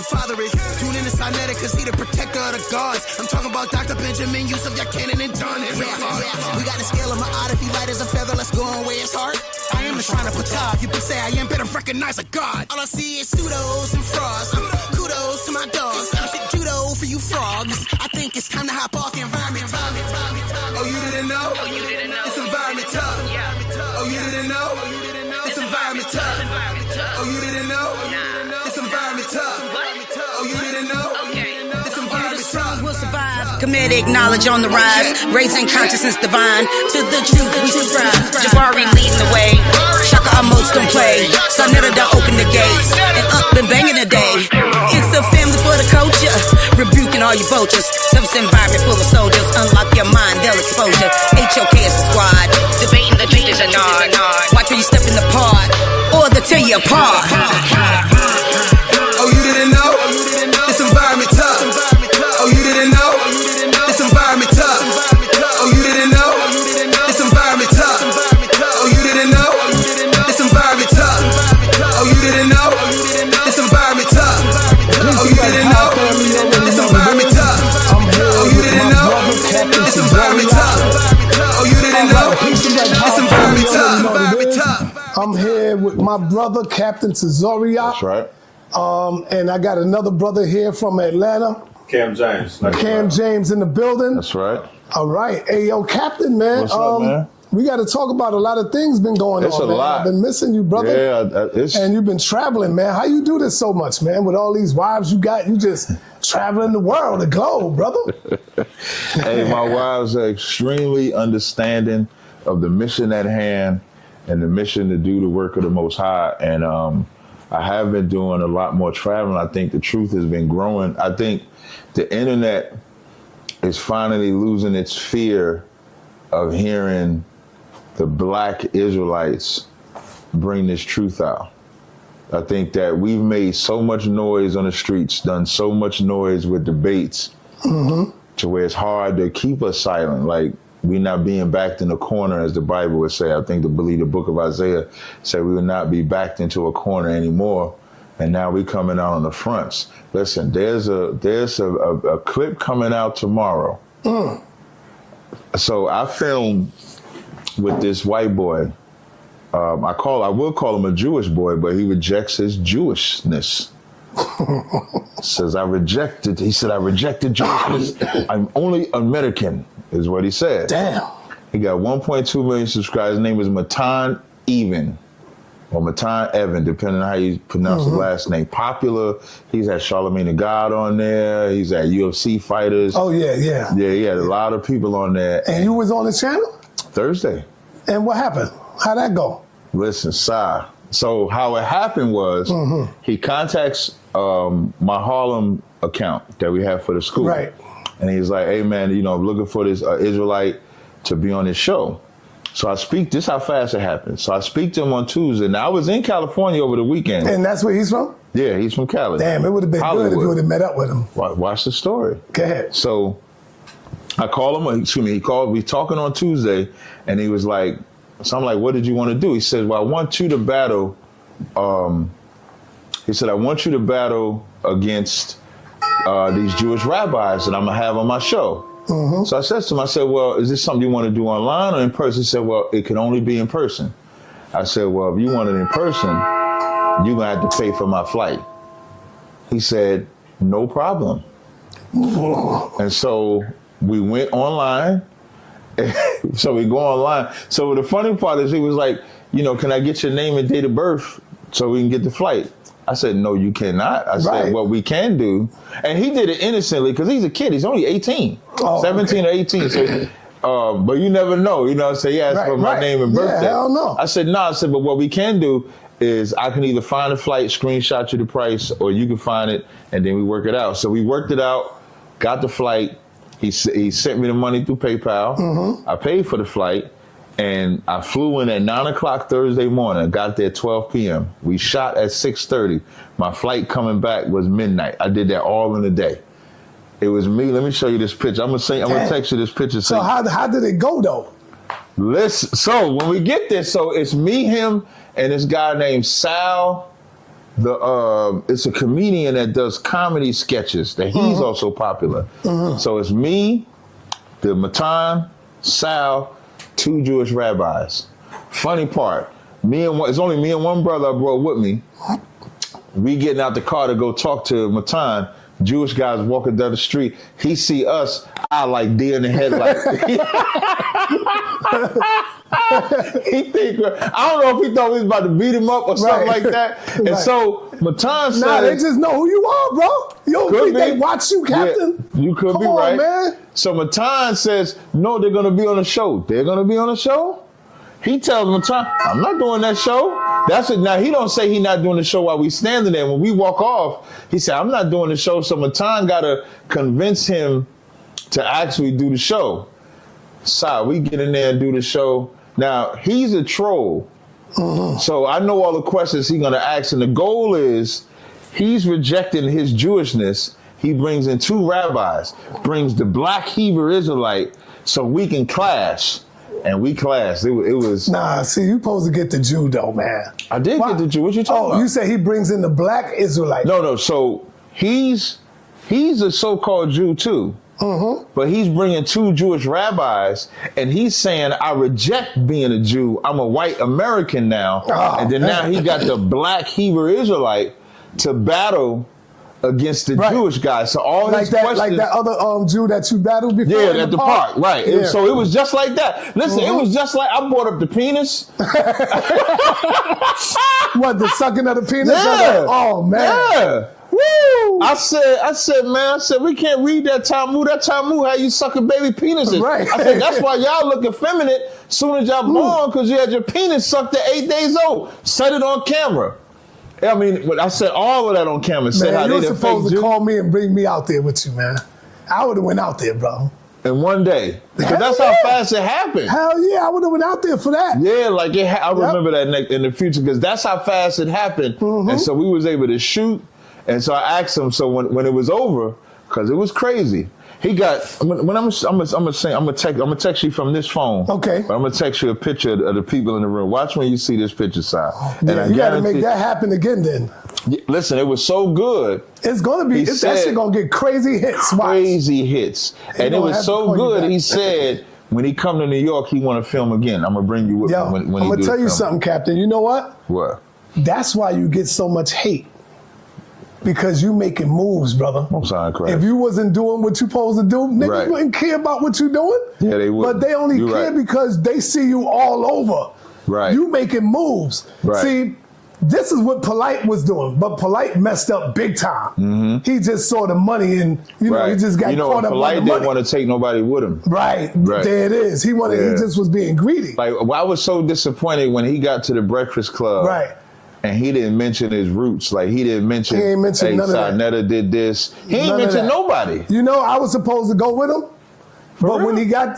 the father is. Tune in to sa.neter, cause he the protector of the gods. I'm talking about Dr. Benjamin, Yusuf, Cannon, and John. We got the scale of my art. If he light as a feather, let's go and weigh his heart. I am the shrine of Ptah. If you can say I am, better recognize a god. All I see is pseudos and frauds. Kudos to my dogs. Judo for you frogs. I think it's time to hop off the environment. Oh, you didn't know? It's environment tough. Oh, you didn't know? It's environment tough. Oh, you didn't know? It's environment tough. Oh, you didn't know? It's environment tough. Will survive. Comedic knowledge on the rise. Raising consciousness divine. To the truth we subscribe. Jabari leading the way. Shaka almost don't play. sa.neter done open the gates. And up and banging the day. It's a family for the culture. Rebuking all you vultures. Service environment full of soldiers. Unlock your mind, they'll expose you. HOK is the squad. Debating the truth is a nod. Watch when you step in the pod. Or they'll tear you apart. Oh, you didn't know? It's environment tough. Oh, you didn't know? It's environment tough. Oh, you didn't know? It's environment tough. Oh, you didn't know? It's environment tough. Oh, you didn't know? It's environment tough. Oh, you didn't know? It's environment tough. Oh, you didn't know? It's environment tough. Oh, you didn't know? It's environment tough. I'm here with my brother, Captain Tazaryach. That's right. And I got another brother here from Atlanta. Cam James. Cam James in the building. That's right. All right. Hey, yo, Captain, man. What's up, man? We got to talk about a lot of things been going It's on, a man. lot. I've been missing you, brother. Yeah, And you've been traveling, man. How you do this so much, man? With all these wives you got, you just traveling the world, the globe, brother. Hey, my wives are extremely understanding of the mission at hand and the mission to do the work of the Most High. And I have been doing a lot more traveling. I think the truth has been growing. I think the internet is finally losing its fear of hearing the Black Israelites bring this truth out. I think that we've made so much noise on the streets, done so much noise with debates, to where it's hard to keep us silent. Like, we're not being backed in a corner, as the Bible would say. I think the book of Isaiah said we will not be backed into a corner anymore. And now we're coming out on the fronts. Listen, there's a clip coming out tomorrow. So I filmed with this white boy. I will call him a Jewish boy, but he rejects his Jewishness. Says I rejected Jewishness. I'm only American, is what he said. Damn. He got 1.2 million subscribers. His name is Matan Even, or Matan Evan, depending on how you pronounce his last name. Popular. He's had Charlamagne the God on there. He's had UFC fighters. Oh, yeah. Yeah, he had a lot of people on there. And you was on the channel? Thursday. And what happened? How'd that go? Listen, so how it happened was he contacts my Harlem account that we have for the school. Right. And he's like, hey, man, I'm looking for this Israelite to be on this show. So I speak, this is how fast it happened. So I speak to him on Tuesday. Now, I was in California over the weekend. And that's where he's from? Yeah, he's from Cali. Damn, it would have been Hollywood. good if you would have met up with him. Watch the story. Go ahead. So I call him, he called, we talking on Tuesday, and he was like, so I'm like, what did you want to do? He said, well, I want you to battle, he said, I want you to battle against these Jewish rabbis that I'm going to have on my show. So I said to him, I said, well, is this something you want to do online or in person? He said, well, it can only be in person. I said, well, if you want it in person, you're going to have to pay for my flight. He said, no problem. And so we went online. So we go online. So the funny part is he was like, can I get your name and date of birth so we can get the flight? I said, no, you cannot. I said, what we can do. And he did it innocently because he's a kid. He's only 18, 17 or 18. So, but you never know. I say, yeah, it's for my name and birthday. Yeah, hell no. I said, no. I said, but what we can do is I can either find a flight, screenshot you the price, or you can find it, and then we work it out. So we worked it out, got the flight. He sent me the money through PayPal. I paid for the flight. And I flew in at 9 o'clock Thursday morning, got there at 12 p.m. We shot at 6:30. My flight coming back was midnight. I did that all in a day. It was me. Let me show you this picture. I'm gonna text you this picture. So how did it go though? Listen, so when we get there, so it's me, him, and this guy named it's a comedian that does comedy sketches that he's also popular. So it's me, the Matan, Sal, 2 Jewish rabbis. Funny part, it's only me and one brother I brought with me. We getting out the car to go talk to Matan. Jewish guys walking down the street. He see us, I like deer in the headlight. He think, I don't know if he thought we was about to beat him up or something like that. And so Matan said, they just know who you are, bro. You don't think they watch you, Captain? Yeah, you could be right. Man. So Matan says, no, they're going to be on a show. They're going to be on a show? He tells Matan, I'm not doing that show. That's it. Now, he don't say he's not doing the show while we standing there. When we walk off, he said, I'm not doing the show. So Matan got to convince him to actually do the show. So we get in there and do the show. Now, he's a troll. So I know all the questions he's going to ask. And the goal is he's rejecting his Jewishness. He brings in 2 rabbis, brings the black Hebrew Israelite so we can clash. And we clashed. It was. Nah, see, you supposed to get the Jew though, man. I did get the Jew. What you talking about? You said he brings in the black Israelite. No. So he's a so-called Jew too. But he's bringing 2 Jewish rabbis, and he's saying, I reject being a Jew. I'm a white American now. And then now he got the black Hebrew Israelite to battle against the Jewish guy. So all like his that, questions, like that other Jew that you battled before. Yeah, at the park, right? Yeah. So it was just like that. Listen, it was just like I brought up the penis. What, the sucking of the penis? Yeah. Oh man. Yeah. Woo! I said, man, we can't read that Talmud. That Talmud how you sucking baby penises. Right. I said, that's why y'all look effeminate soon as y'all born, because you had your penis sucked at 8 days old. Set it on camera. I mean, I said all of that on camera. Said how you were they supposed to call me and bring me out there with you, man. I would have went out there, bro. In one day. Because that's how fast it happened. Hell yeah, I would have went out there for that. Yeah, like I remember that in the future, because that's how fast it happened. And so we was able to shoot. And so I asked him, so when it was over, because it was crazy, he got, I'm gonna text you from this phone. Okay. But I'm gonna text you a picture of the people in the room. Watch when you see this picture, Si. Yeah, you gotta make that happen again then. Listen, it was so good. It's gonna be, that shit gonna get crazy hits. Crazy hits. And it was so good, he said, when he come to New York, he want to film again. I'm gonna bring you with me when he do. I'm gonna tell you something, Captain. You know what? What? That's why you get so much hate. Because you making moves, brother. I'm sorry, correct. If you wasn't doing what you supposed to do, niggas wouldn't care about what you doing. Yeah, they would. But they only care because they see you all over. Right. You making moves. Right. See, this is what Polite was doing, but Polite messed up big time. He just saw the money and, he just got caught up on the money. Polite didn't want to take nobody with him. Right. There it is. He just was being greedy. Like, I was so disappointed when he got to the Breakfast Club. Right. And he didn't mention his roots. Like, he ain't mention none of that. sa.neter did this. He ain't mention nobody. You know, I was supposed to go with him. But when he got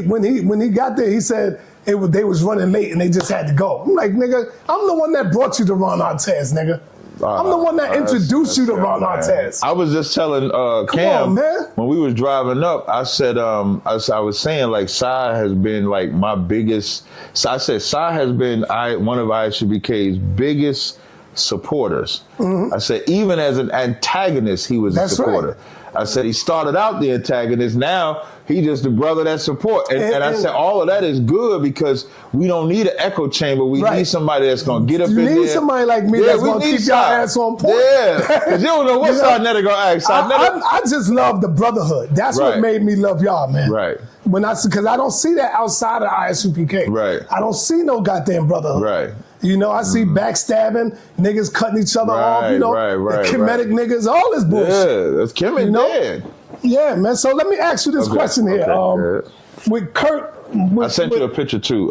when he got there, he said they was running late and they just had to go. I'm like, nigga, I'm the one that brought you to Ron Artest, nigga. I'm the one that introduced you to Ron Artest. I was just telling Cam when we was driving up, I said, I was saying, like, Sa has been like my biggest. So I said Sa has been one of ISUBK's biggest supporters. I said even as an antagonist, he was a supporter. Right. I said he started out the antagonist. Now he just the brother that support. And I said all of that is good because we don't need an echo chamber. We need somebody that's going to get up in there. You need somebody like me that's going to keep your ass on point. Yeah, because you don't know what sa.neter going to ask. I just love the brotherhood. That's what made me love y'all, man. Right. Because I don't see that outside of ISUPK. Right. I don't see no goddamn brotherhood. Right. You know, I see backstabbing, niggas cutting each other off, you know, the Kemetic niggas, all this bullshit. Yeah, that's Kemet dead. Yeah, man. So let me ask you this question here. With Kirk... I sent you a picture too.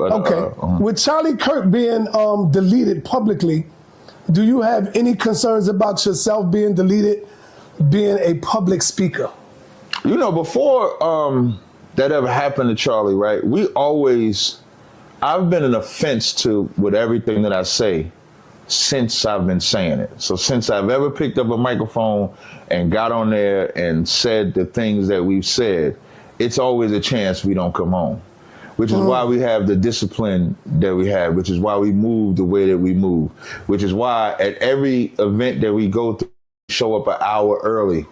With Charlie Kirk being deleted publicly, do you have any concerns about yourself being deleted, being a public speaker? You know, before that ever happened to Charlie, right, I've been an offense to with everything that I say since I've been saying it. So since I've ever picked up a microphone and got on there and said the things that we've said, it's always a chance we don't come home. which is why we have the discipline that we have, which is why we move the way that we move, which is why at every event that we go through, we show up an hour early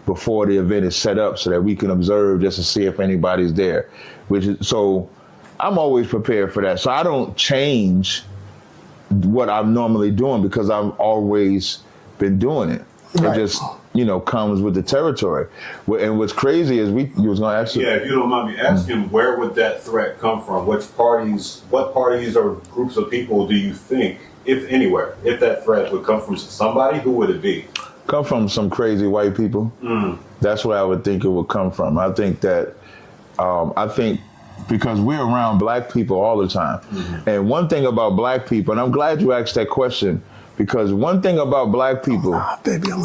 before the event is set up so that we can observe just to see if anybody's there. So I'm always prepared for that. So I don't change what I'm normally doing because I've always been doing it. Right. It just, comes with the territory. And what's crazy is you was going to ask. Yeah, if you don't mind me asking, where would that threat come from? What parties or groups of people do you think, if anywhere, if that threat would come from somebody, who would it be? Come from some crazy white people. That's where I would think it would come from. I think that, because we're around black people all the time. And one thing about black people, and I'm glad you asked that question, because one thing about black people,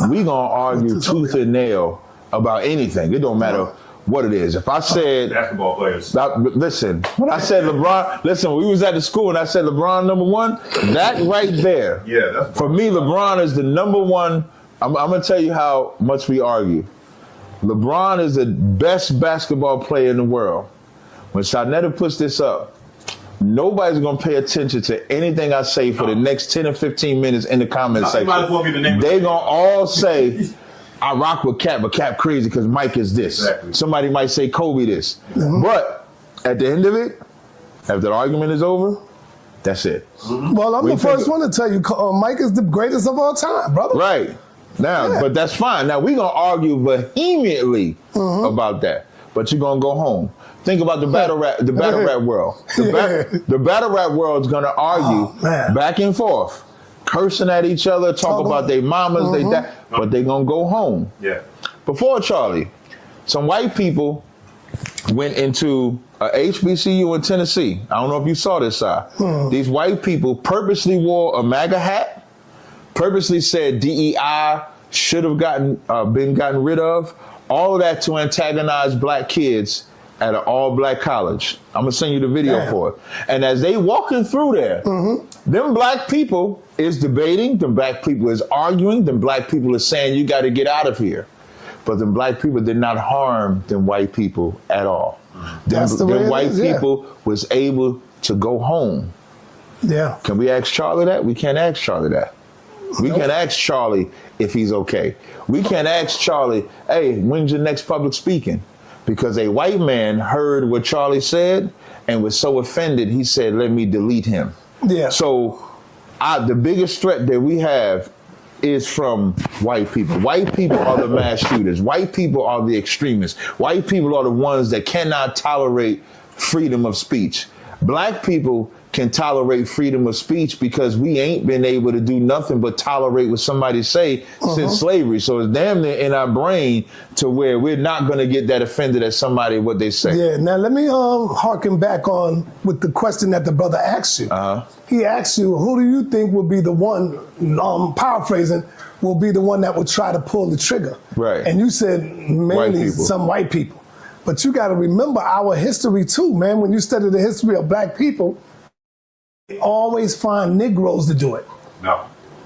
we gonna argue tooth and nail about anything. It don't matter what it is. If I said basketball players, listen, when I said LeBron, we was at the school and I said LeBron #1, that right there, that's for me, LeBron is the #1. I'm gonna tell you how much we argue. LeBron is the best basketball player in the world. When sa.neter puts this up, nobody's going to pay attention to anything I say for the next 10 or 15 minutes in the comment section. They're going to all say, I rock with Capt, but Capt crazy because Mike is this. Exactly. Somebody might say Kobe this. But at the end of it, after the argument is over, that's it. Well, I'm the first one to tell you, Mike is the greatest of all time, brother. Right. Now, but that's fine. Now, we're going to argue vehemently about that. But you're going to go home. Think about the battle rap world. The battle rap world is going to argue back and forth, cursing at each other, talk about their mamas, they dad, but they're going to go home. Yeah. Before Charlie, some white people went into a HBCU in Tennessee. I don't know if you saw this side. These white people purposely wore a MAGA hat, purposely said DEI should have been gotten rid of, all of that to antagonize black kids at an all-black college. I'm gonna send you the video for it. And as they walking through there, them black people is debating, them black people is arguing, them black people is saying you gotta get out of here. But them black people did not harm them white people at all. Them white people was able to go home. Yeah. Can we ask Charlie that? We can't ask Charlie that. We can't ask Charlie if he's okay. We can't ask Charlie, hey, when's your next public speaking? Because a white man heard what Charlie said and was so offended, he said, let me delete him. Yeah. So the biggest threat that we have is from white people. White people are the mass shooters. White people are the extremists. White people are the ones that cannot tolerate freedom of speech. Black people can tolerate freedom of speech because we ain't been able to do nothing but tolerate what somebody say since slavery. So it's damn near in our brain to where we're not going to get that offended at somebody what they say. Yeah. Now let me harken back on with the question that the brother asked you. He asked you, who do you think will be the one, paraphrasing, will be the one that will try to pull the trigger? Right. And you said mainly some white people. But you got to remember our history too, man. When you study the history of black people, they always find Negroes to do it. No.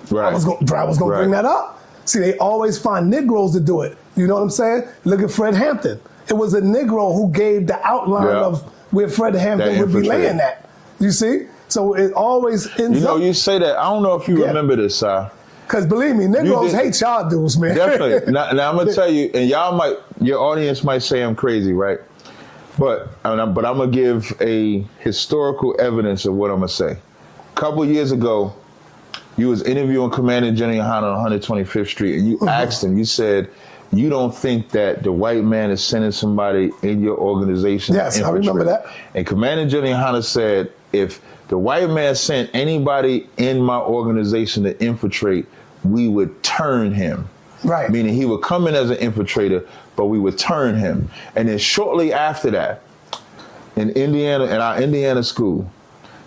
Right. I was going to bring that up. See, they always find Negroes to do it. You know what I'm saying? Look at Fred Hampton. It was a Negro who gave the outline of where Fred Hampton would be laying at. You see? So it always ends up. You say that. I don't know if you remember this, because believe me, Negroes hate y'all dudes, man. Definitely. Now I'm going to tell you, and your audience might say I'm crazy, right? But I'm going to give a historical evidence of what I'm going to say. A couple years ago, you was interviewing Commander Jenny Hanna on 125th Street, and you asked him, you said, you don't think that the white man is sending somebody in your organization? Yes, I remember that. And Commander Jenny Hanna said, if the white man sent anybody in my organization to infiltrate, we would turn him. Right. Meaning he would come in as an infiltrator, but we would turn him. And then shortly after that, in Indiana, in our Indiana school,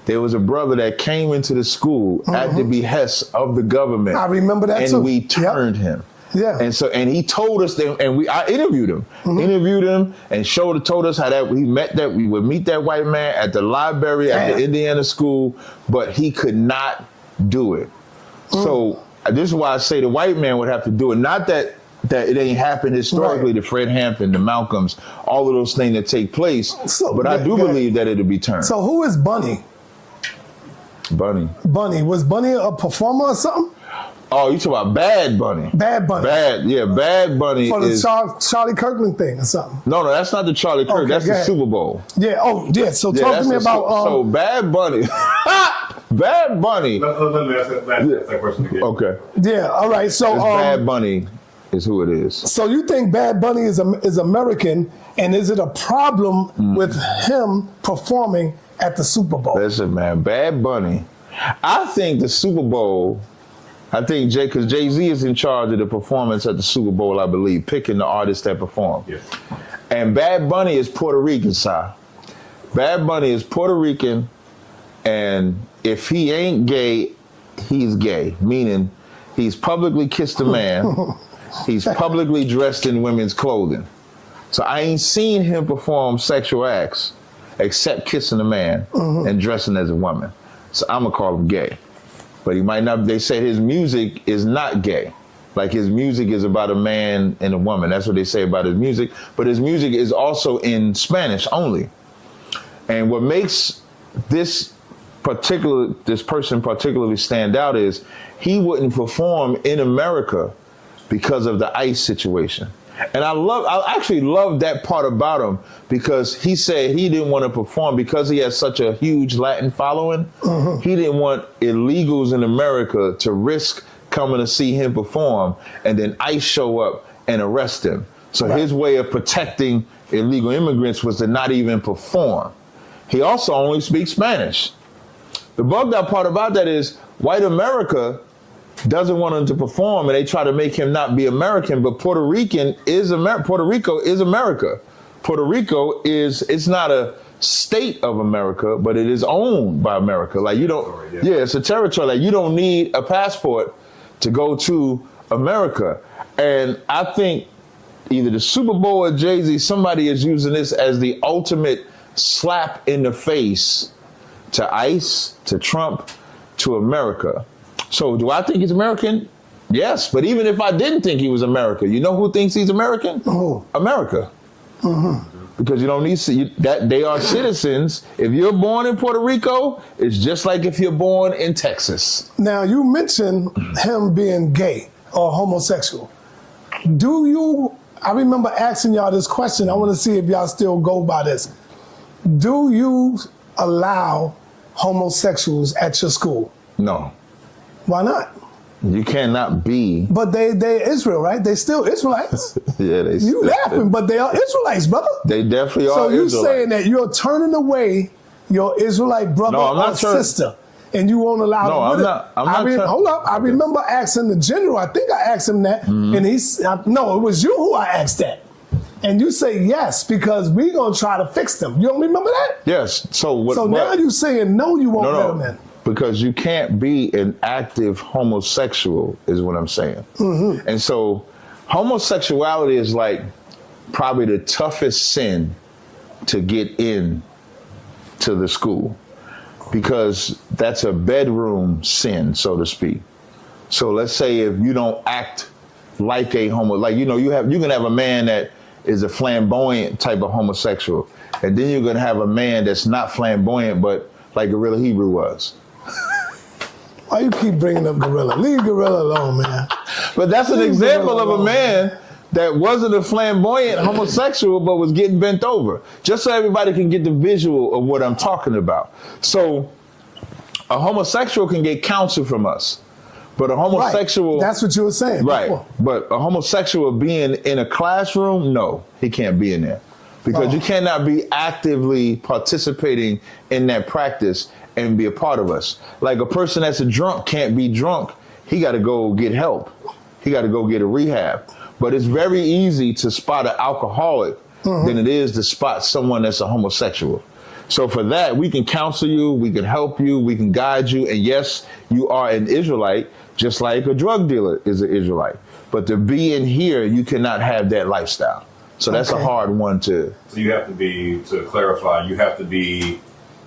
there was a brother that came into the school at the behest of the government. I remember that too. And we turned him. Yeah. And he told us that, and I interviewed him, and told us how that we would meet that white man at the library at the Indiana school, but he could not do it. So this is why I say the white man would have to do it. Not that that it ain't happened historically to Fred Hampton, the Malcolms, all of those things that take place. But I do believe that it'll be turned. So who is Bunny? Bunny. Was Bunny a performer or something? Oh, you talking about Bad Bunny? Bad Bunny. Bad Bunny For the is Charlie Kirkland thing or something. No, that's not the Charlie Kirk. Okay, that's the Super Bowl. Yeah. Oh, yeah. So talk to me about. So Bad Bunny. Bad Bunny. Let me ask that question again. Okay. Yeah. All right. So Bad Bunny is who it is. So you think Bad Bunny is American, and is it a problem with him performing at the Super Bowl? Listen, man, Bad Bunny. I think the Super Bowl. I think because Jay-Z is in charge of the performance at the Super Bowl, I believe, picking the artists that perform. Yes. And Bad Bunny is Puerto Rican, sir. Bad Bunny is Puerto Rican, and if he ain't gay, he's gay. Meaning, he's publicly kissed a man. He's publicly dressed in women's clothing. So I ain't seen him perform sexual acts except kissing a man and dressing as a woman. So I'm gonna call him gay. But he might not, they say his music is not gay. Like his music is about a man and a woman. That's what they say about his music. But his music is also in Spanish only. And what makes this person particularly stand out is he wouldn't perform in America because of the ICE situation. And I actually love that part about him, because he said he didn't want to perform because he has such a huge Latin following. He didn't want illegals in America to risk coming to see him perform and then ICE show up and arrest him. So his way of protecting illegal immigrants was to not even perform. He also only speaks Spanish. The bugged out part about that is white America doesn't want him to perform, and they try to make him not be American, but Puerto Rico is America. Puerto Rico it's not a state of America, but it is owned by America. Like you don't, it's a territory. Like you don't need a passport to go to America. And I think either the Super Bowl or Jay-Z, somebody is using this as the ultimate slap in the face to ICE, to Trump, to America. So do I think he's American? Yes, but even if I didn't think he was American, you know who thinks he's American? America. Because you don't need that. They are citizens. If you're born in Puerto Rico, it's just like if you're born in Texas. Now you mentioned him being gay or homosexual. I remember asking y'all this question. I want to see if y'all still go by this. Do you allow homosexuals at your school? No. Why not? You cannot be. But they're Israel, right? They still Israelites. Yeah, they. You laughing, but they are Israelites, brother. They definitely are. So you Israelites. saying that you're turning away your Israelite brother or sister, and you won't allow them? No, I'm not. Hold up. I remember asking the general. I think I asked him that, and no, it was you who I asked that. And you say yes, because we're going to try to fix them. You don't remember that? Yes. So now you're saying no, you won't let them in. Because you can't be an active homosexual, is what I'm saying. And so homosexuality is like probably the toughest sin to get in to the school, because that's a bedroom sin, so to speak. So let's say if you don't act like a you can have a man that is a flamboyant type of homosexual, and then you're going to have a man that's not flamboyant, but like Gorilla Hebrew was. Why you keep bringing up Gorilla? Leave Gorilla alone, man. But that's an example of a man that wasn't a flamboyant homosexual, but was getting bent over. Just so everybody can get the visual of what I'm talking about. So a homosexual can get counsel from us, but a homosexual... Right. That's what you were saying. Right. Before. But a homosexual being in a classroom, no, he can't be in there. Because you cannot be actively participating in that practice and be a part of us. Like a person that's a drunk can't be drunk. He got to go get help. He got to go get a rehab. But it's very easy to spot an alcoholic than it is to spot someone that's a homosexual. So for that, we can counsel you, we can help you, we can guide you. And yes, you are an Israelite, just like a drug dealer is an Israelite. But to be in here, you cannot have that lifestyle. So that's a hard one to... So you have to be, to clarify, you have to be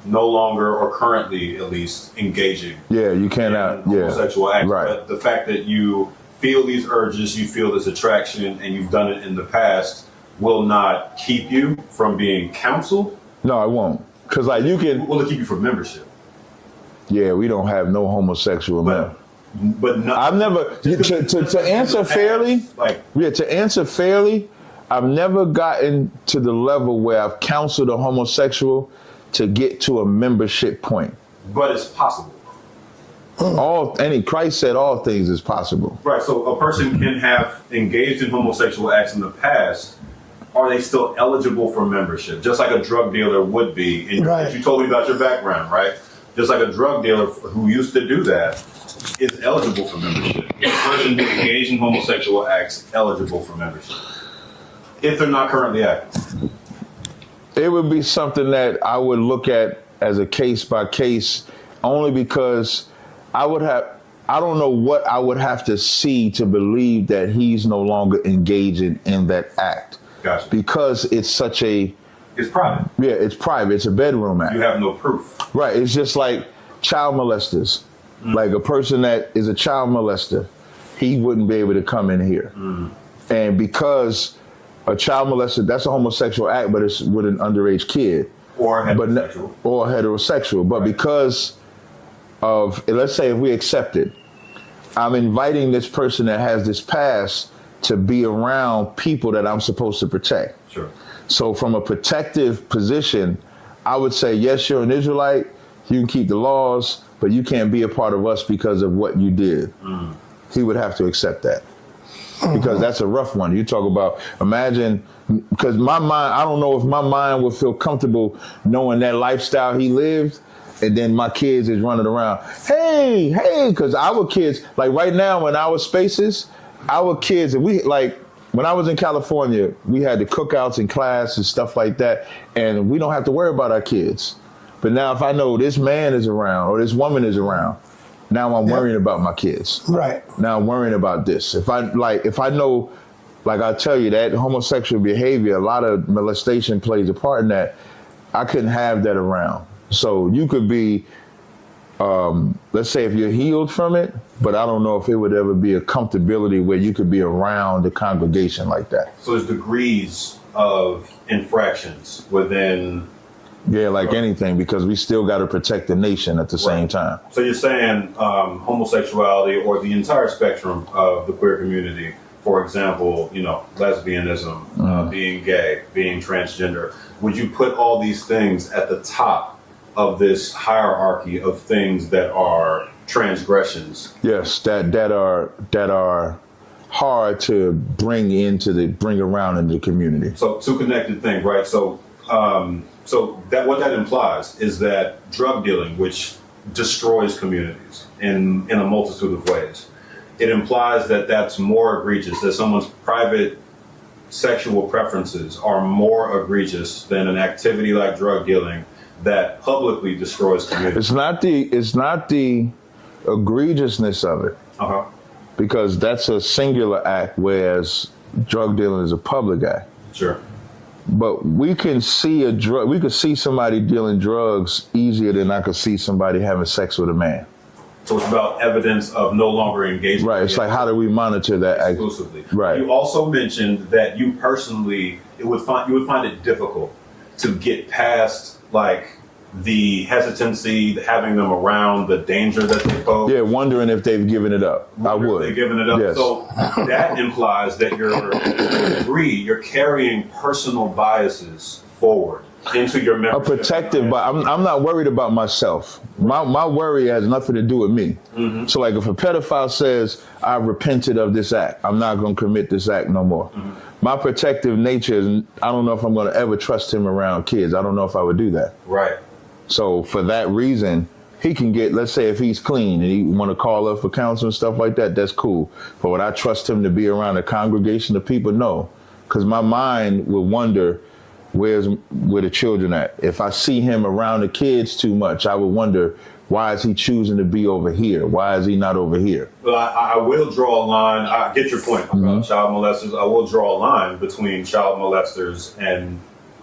no longer, or currently at least, engaging. Yeah, you cannot. In homosexual acts. Right. But the fact that you feel these urges, you feel this attraction, and you've done it in the past, will not keep you from being counseled? No, it won't. Because like you can... Will it keep you from membership? Yeah, we don't have no homosexual men. But not, I've never... To answer fairly... to answer fairly, I've never gotten to the level where I've counseled a homosexual to get to a membership point. But it's possible. Christ said all things is possible. Right, so a person can have engaged in homosexual acts in the past. Are they still eligible for membership? Just like a drug dealer would be. And you told me about your background, right? Just like a drug dealer who used to do that is eligible for membership. Is a person who engaged in homosexual acts eligible for membership? If they're not currently active. It would be something that I would look at as a case by case, only because I don't know what I would have to see to believe that he's no longer engaging in that act. Gotcha. Because it's such a... It's private. Yeah, it's private. It's a bedroom act. You have no proof. Right. It's just like child molesters. Like a person that is a child molester, he wouldn't be able to come in here. And because a child molester, that's a homosexual act, but it's with an underage kid. Or heterosexual. But because of, let's say if we accept it, I'm inviting this person that has this past to be around people that I'm supposed to protect. Sure. So from a protective position, I would say, yes, you're an Israelite, you can keep the laws, but you can't be a part of us because of what you did. He would have to accept that. Because that's a rough one. You talk about, imagine, because my mind, I don't know if my mind would feel comfortable knowing that lifestyle he lived, and then my kids is running around, hey, because our kids, like right now in our spaces, our kids, and we, like, when I was in California, we had the cookouts in class and stuff like that, and we don't have to worry about our kids. But now if I know this man is around or this woman is around, now I'm worrying about my kids. Right. Now I'm worrying about this. If I know, like I tell you, that homosexual behavior, a lot of molestation plays a part in that. I couldn't have that around. So you could be, let's say if you're healed from it, but I don't know if it would ever be a comfortability where you could be around the congregation like that. So there's degrees of infractions within... Yeah, like anything, because we still got to protect the nation at the same time. So you're saying homosexuality or the entire spectrum of the queer community, for example, lesbianism, being gay, being transgender, would you put all these things at the top of this hierarchy of things that are transgressions? Yes, that are hard to bring around into the community. So two connected things, right? So that what that implies is that drug dealing, which destroys communities in a multitude of ways, it implies that that's more egregious, that someone's private sexual preferences are more egregious than an activity like drug dealing that publicly destroys communities. It's not the egregiousness of it, because that's a singular act, whereas drug dealing is a public act. Sure. But we can see we could see somebody dealing drugs easier than I could see somebody having sex with a man. So it's about evidence of no longer engagement. Right. It's like, how do we monitor that exclusively? Right. You also mentioned that you personally, you would find it difficult to get past like the hesitancy, having them around, the danger that they pose. Yeah, wondering if they've given it up. I would. They've given it up. Yes. So that implies that you're carrying personal biases forward into your membership. A protective, but I'm not worried about myself. My worry has nothing to do with me. Mm-hmm. So like if a pedophile says, I repented of this act, I'm not going to commit this act no more. Mm-hmm. My protective nature is, I don't know if I'm going to ever trust him around kids. I don't know if I would do that. Right. So for that reason, he can get, let's say if he's clean and he want to call up for counsel and stuff like that, that's cool. But would I trust him to be around a congregation of people? No. Because my mind will wonder, where the children at? If I see him around the kids too much, I would wonder, why is he choosing to be over here? Why is he not over here? Well, I will draw a line. I get your point about child molesters. I will draw a line between child molesters and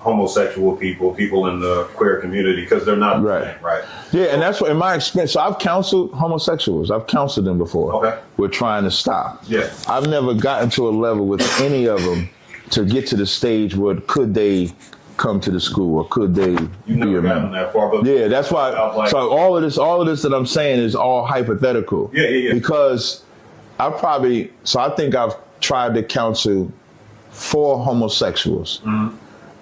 homosexual people in the queer community, because they're not the same, right? Yeah, and that's what, in my experience, so I've counseled homosexuals. I've counseled them before. Okay. We're trying to stop. Yeah. I've never gotten to a level with any of them to get to the stage where could they come to the school or could they You've never gotten that far, but yeah, that's why. Like, so all of this that I'm saying is all hypothetical. Yeah. Because I think I've tried to counsel 4 homosexuals,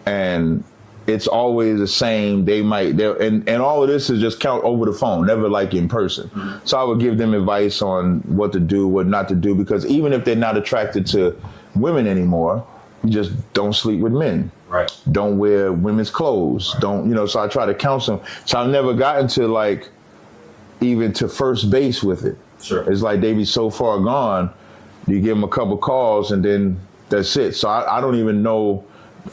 and it's always the same. And all of this is just count over the phone, never like in person. So I would give them advice on what to do, what not to do, because even if they're not attracted to women anymore, you just don't sleep with men. Right. Don't wear women's clothes. Right. So I try to counsel them. So I've never gotten to even to first base with it. Sure. It's like they be so far gone, you give them a couple calls and then that's it. So I don't even know.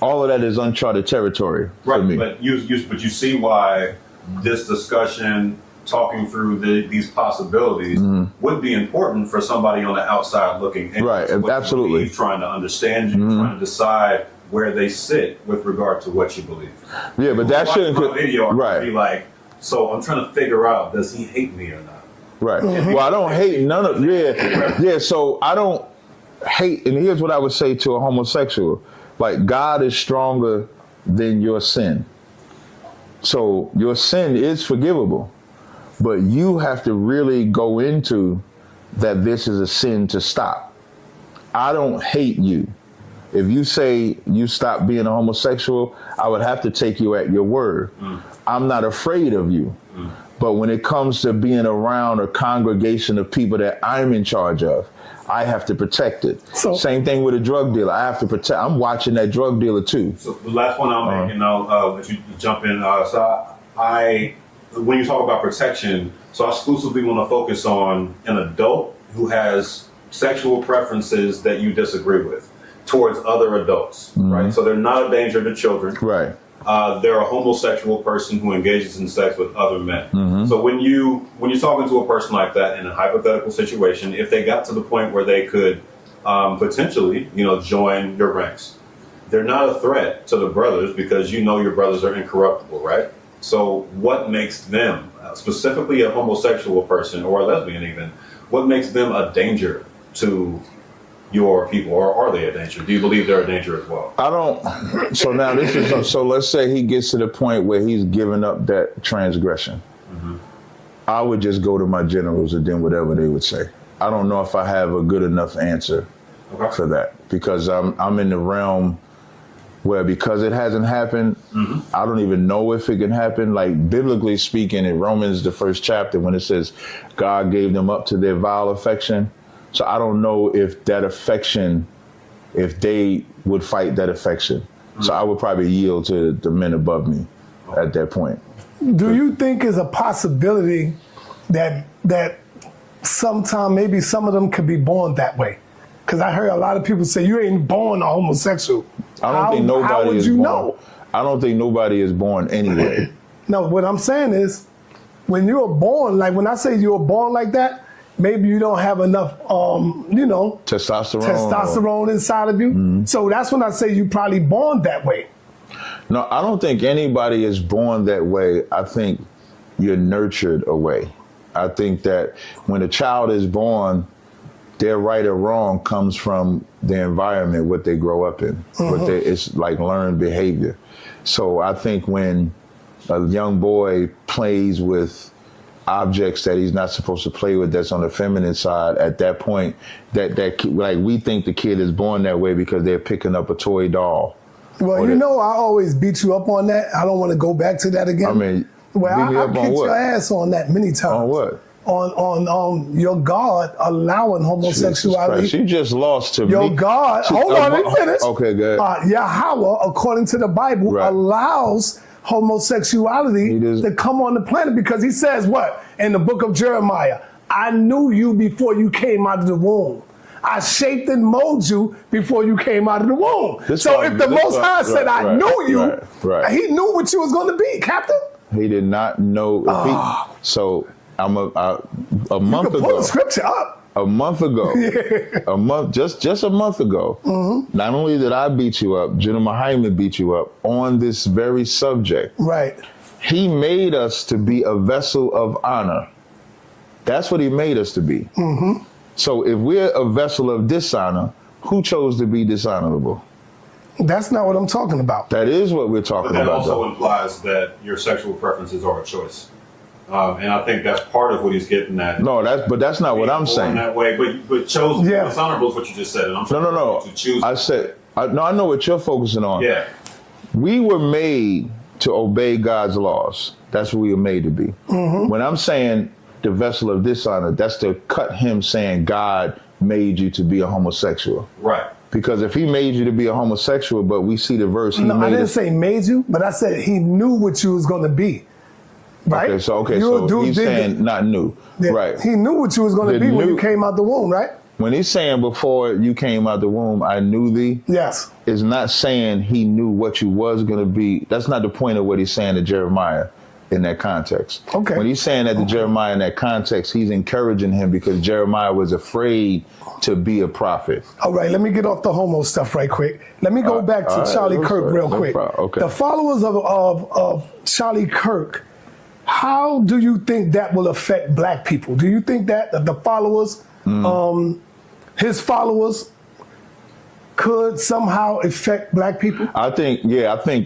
All of that is uncharted territory for me. But you see why this discussion, talking through these possibilities, would be important for somebody on the outside looking in. Right, absolutely. Trying to understand you, trying to decide where they sit with regard to what you believe. Yeah, but that shouldn't. My video, right. Be like, so I'm trying to figure out, does he hate me or not? Right. Well, I don't hate none of. Yeah. So I don't hate. And here's what I would say to a homosexual: like, God is stronger than your sin. So your sin is forgivable, but you have to really go into that this is a sin to stop. I don't hate you. If you say you stop being a homosexual, I would have to take you at your word. I'm not afraid of you. But when it comes to being around a congregation of people that I'm in charge of, I have to protect it. So, same thing with a drug dealer. I have to protect. I'm watching that drug dealer too. So the last one I'm making, let you jump in. When you talk about protection, so I exclusively want to focus on an adult who has sexual preferences that you disagree with towards other adults, right? So they're not a danger to children. Right. They're a homosexual person who engages in sex with other men. So when you're talking to a person like that in a hypothetical situation, if they got to the point where they could potentially, join your ranks, they're not a threat to the brothers because your brothers are incorruptible, right? So what makes them, specifically a homosexual person or a lesbian even, what makes them a danger to your people, or are they a danger? Do you believe they're a danger as well? I don't. So now so let's say he gets to the point where he's giving up that transgression. I would just go to my generals and then whatever they would say. I don't know if I have a good enough answer for that, because I'm in the realm where, because it hasn't happened, I don't even know if it can happen. Like, biblically speaking, in Romans, the 1st chapter, when it says God gave them up to their vile affection. So I don't know if that affection, if they would fight that affection. So I would probably yield to the men above me at that point. Do you think is a possibility that sometime maybe some of them could be born that way? Because I heard a lot of people say you ain't born a homosexual. I don't think nobody how would is you born. know? I don't think nobody is born anyway. No, what I'm saying is, when you're born, like when I say you're born like that, maybe you don't have enough, testosterone inside of you. So that's when I say you probably born that way. No, I don't think anybody is born that way. I think you're nurtured away. I think that when a child is born, their right or wrong comes from the environment, what they grow up in. It's like learned behavior. So I think when a young boy plays with objects that he's not supposed to play with, that's on the feminine side, at that point, that like, we think the kid is born that way because they're picking up a toy doll. Well, I always beat you up on that. I don't want to go back to that again. I mean, I kicked your ass on that many times. On what? On your God allowing homosexuality. You just lost to your me. God. Hold on, let me finish. Okay, good. Yahweh, according to the Bible, allows homosexuality to come on the planet, because he says what in the book of Jeremiah? I knew you before you came out of the womb. I shaped and molded you before you came out of the womb. If the Most High said I knew you, he knew what you was going to be, Captain. He did not know. So I'm a month ago. Pull the scripture up. a month ago, just a month ago, not only did I beat you up, General Hyman beat you up on this very subject. Right. He made us to be a vessel of honor. That's what he made us to be. So if we're a vessel of dishonor, who chose to be dishonorable? That's not what I'm talking about. That is what we're talking But that about. also though. implies that your sexual preferences are a choice. And I think that's part of what he's getting at. No, that's not what I'm saying. That way, but chose to be dishonorable is what you just said. And I'm trying to choose. I said, I know what you're focusing on. Yeah. We were made to obey God's laws. That's what we were made to be. When I'm saying the vessel of dishonor, that's to cut him saying God made you to be a homosexual. Right. Because if he made you to be a homosexual, but we see the verse. No, I didn't say made you, but I said he knew what you was going to be. Right? Okay, so he's saying not new. Yeah, right. He knew what you was going to be when you came out the womb, right? When he's saying before you came out the womb, I knew thee. Yes. Is not saying he knew what you was going to be. That's not the point of what he's saying to Jeremiah in that context. Okay. When he's saying that to Jeremiah in that context, he's encouraging him because Jeremiah was afraid to be a prophet. All right, let me get off the homo stuff right quick. Let me go back to Charlie Kirk real quick. Okay. The followers of Charlie Kirk, how do you think that will affect black people? Do you think that the followers, his followers, could somehow affect black people? I think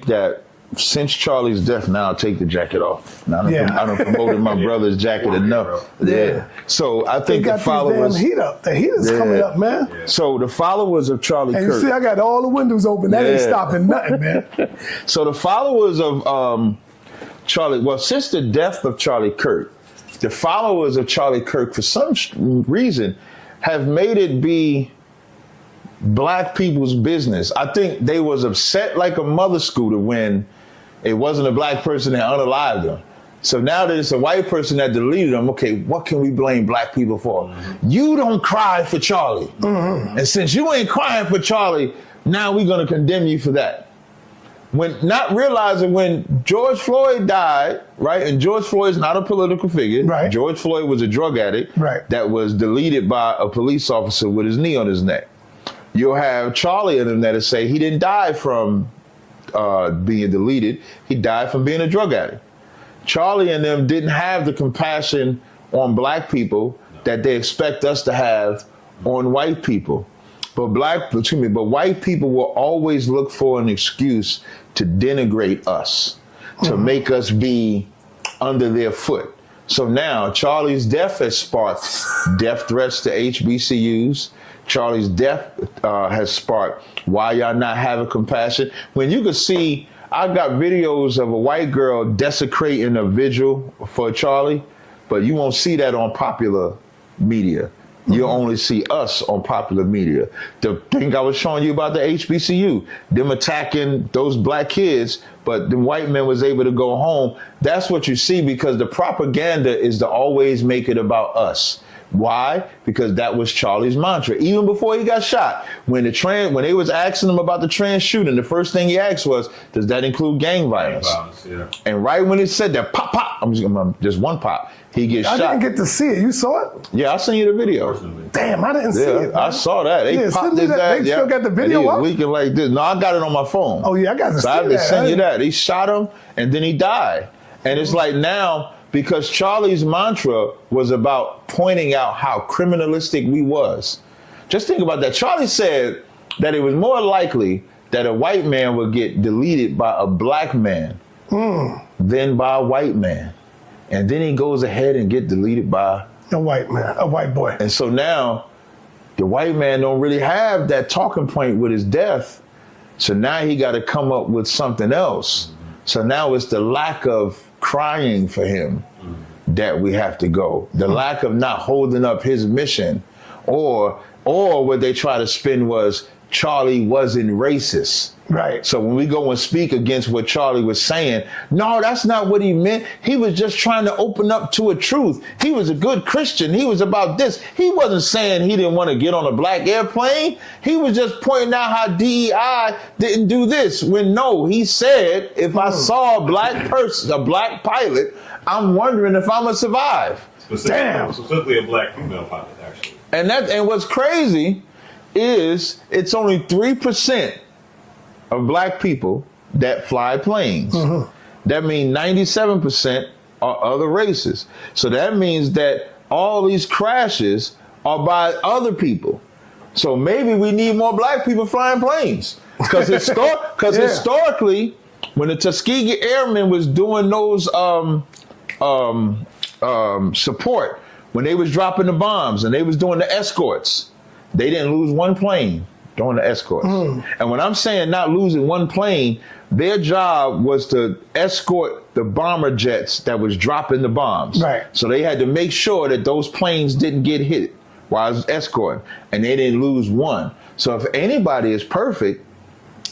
that since Charlie's death, now I'll take the jacket off. Now I done promoted my brother's jacket enough. Yeah. So I think the followers. Damn heat up. The heat is coming up, man. Yeah. So the followers of Charlie Kirk. And you see, I got all the windows open. That ain't stopping nothing, man. So the followers of Charlie, well, since the death of Charlie Kirk, the followers of Charlie Kirk, for some reason, have made it be black people's business. I think they was upset like a mother scooter when it wasn't a black person that unalived them. So now that it's a white person that deleted them, okay, what can we blame black people for? You don't cry for Charlie. And since you ain't crying for Charlie, now we're going to condemn you for that. When not realizing when George Floyd died, right? And George Floyd's not a political figure. Right. George Floyd was a drug addict that was deleted by a police officer with his knee on his neck. You'll have Charlie and them that say he didn't die from being deleted. He died from being a drug addict. Charlie and them didn't have the compassion on black people that they expect us to have on white people. But white people will always look for an excuse to denigrate us, to make us be under their foot. So now Charlie's death has sparked death threats to HBCUs. Charlie's death has sparked why y'all not having compassion. When you could see, I got videos of a white girl desecrating a vigil for Charlie, but you won't see that on popular media. You'll only see us on popular media. The thing I was showing you about the HBCU, them attacking those black kids, but the white men was able to go home. That's what you see because the propaganda is to always make it about us. Why? Because that was Charlie's mantra. Even before he got shot, when they was asking him about the trans shooting, the first thing he asked was, does that include gang violence? Yeah. And right when he said that, pop, pop, just one pop, he gets shot. I didn't get to see it. You saw it? Yeah, I sent you the video. Damn, I didn't see it. Man. I saw that. They popped his ass. They still got the video and he up? was leaking like this. No, I got it on my phone. Oh, yeah, I got to see that. So I have to that. send you that. He shot him, and then he died. And it's like now, because Charlie's mantra was about pointing out how criminalistic we was. Just think about that. Charlie said that it was more likely that a white man would get deleted by a black man than by a white man. And then he goes ahead and get deleted by a white man, a white boy. And so now the white man don't really have that talking point with his death. So now he got to come up with something else. So now it's the lack of crying for him that we have to go. The lack of not holding up his mission, or what they try to spin was Charlie wasn't racist. Right. So when we go and speak against what Charlie was saying, no, that's not what he meant. He was just trying to open up to a truth. He was a good Christian. He was about this. He wasn't saying he didn't want to get on a black airplane. He was just pointing out how DEI didn't do this. When no, he said, if I saw a black person, a black pilot, I'm wondering if I'm gonna survive. Specifically a black female pilot, actually. And what's crazy is it's only 3% of black people that fly planes. Mm-hmm. That means 97% are other races. So that means that all these crashes are by other people. So maybe we need more black people flying planes. Because historically, when the Tuskegee Airmen was doing those support, when they was dropping the bombs and they was doing the escorts, they didn't lose one plane during the escorts. And when I'm saying not losing one plane, their job was to escort the bomber jets that was dropping the bombs. Right. So they had to make sure that those planes didn't get hit while I was escorting, and they didn't lose one. So if anybody is perfect,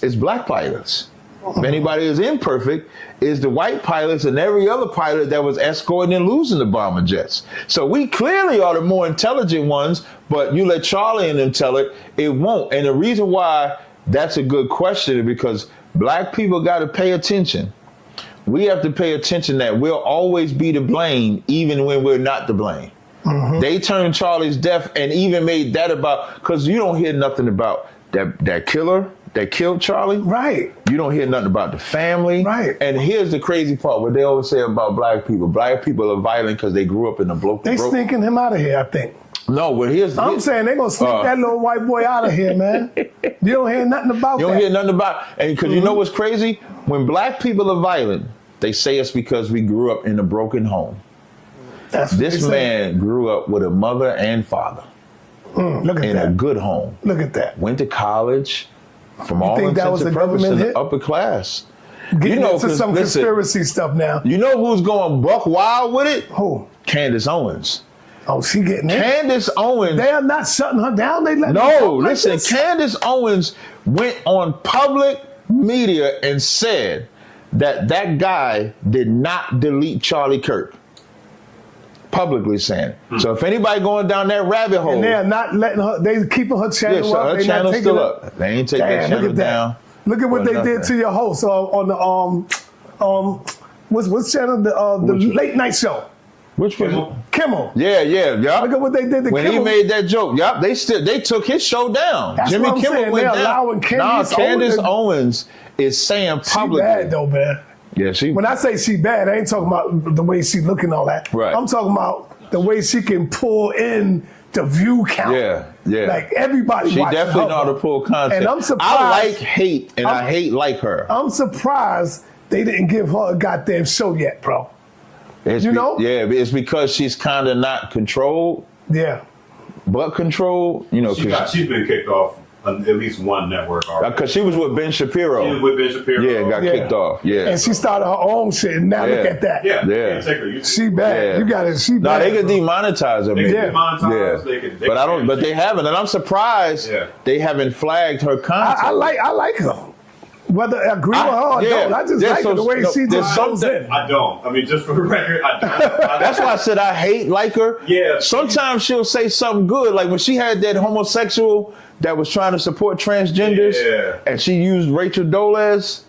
it's black pilots. If anybody is imperfect, is the white pilots and every other pilot that was escorting and losing the bomber jets. So we clearly are the more intelligent ones, but you let Charlie and them tell it, it won't. And the reason why that's a good question is because black people got to pay attention. We have to pay attention that we'll always be to blame even when we're not to blame. Mm-hmm. They turned Charlie's death and even made that about, because you don't hear nothing about that killer that killed Charlie. Right. You don't hear nothing about the family. Right. And here's the crazy part, what they always say about black people. Black people are violent because they grew up in a They sneaking him out of here, I think. No, but I'm saying they're going to sneak that little white boy out of here, man. You don't hear nothing about that. You don't hear nothing about, and because you know what's crazy? When black people are violent, they say it's because we grew up in a broken home. This man grew up with a mother and father. Look at in that. a good home. Look at that. Went to college. From all intents and purposes to the upper class. Getting into some conspiracy stuff now. You know who's going buck wild with it? Who? Candace Owens. Oh, she getting it? Candace Owens. They are not shutting her down. They let listen, Candace Owens went on public media and said that guy did not delete Charlie Kirk. Publicly saying. So if anybody going down that rabbit hole, and they are not letting her, they keeping her channel up. Her channel's still up. They ain't taking that channel down. Look at what they did to your host on the what's channel, the late night show. Which one? Kimmel. Yeah. Look at what they did to when Kimmel. He made that joke. Yup, they took his show down. That's Jimmy what I'm Kimmel saying. went They're allowing down. Candace Owens is saying publicly. She bad though, man. Yeah, when I say she bad, I ain't talking about the way she looking and all that. Right. I'm talking about the way she can pull in the view count. Yeah. Like everybody. She definitely know how to pull content. And I'm surprised. I like hate, and I hate like her. I'm surprised they didn't give her a goddamn show yet, bro. Yeah, it's because she's kind of not controlled. Yeah. But controlled, she's been kicked off on at least one network already. Because she was with Ben Shapiro. She was with Ben Shapiro. Yeah, got kicked off. Yeah. And she started her own shit, and now look at that. Yeah. She bad. Yeah. You got it. She bad. No, they could demonetize her. They can demonetize. Yeah. But they haven't, and I'm surprised they haven't flagged her content. I like her. Whether I agree with her or don't, I just like the way she just goes in. I don't. I mean, just for the record, I don't. That's why I said I hate like her. Yeah. Sometimes she'll say something good, like when she had that homosexual that was trying to support transgenders, and she used Rachel Dolez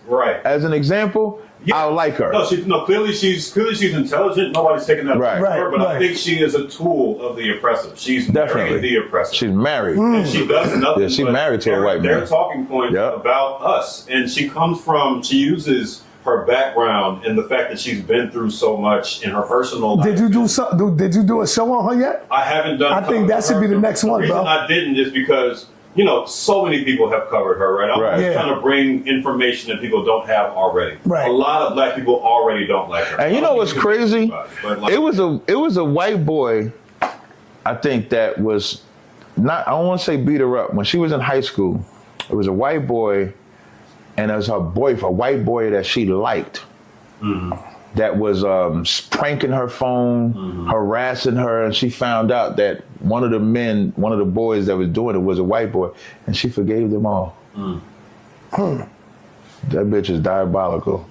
as an example. Yeah. I like her. No, clearly she's intelligent. Nobody's taking that away from her, but I think she is a tool of the oppressive. She's definitely the oppressive. She's married. And she does nothing. Yeah, she's married to a white man. They're talking points about us. And she uses her background and the fact that she's been through so much in her personal life. Did you do a show on her yet? I haven't done. I think that should be the next one, bro. The reason I didn't is because so many people have covered her, right? I'm just trying to bring information that people don't have already. Right. A lot of black people already don't like her. And you know what's crazy? It was a white boy, I think, that was not, I don't want to say beat her up. When she was in high school, it was a white boy, and it was her boyfriend, a white boy that she liked. That was pranking her phone, harassing her, and she found out that one of the boys that was doing it was a white boy, and she forgave them all. That bitch is diabolical.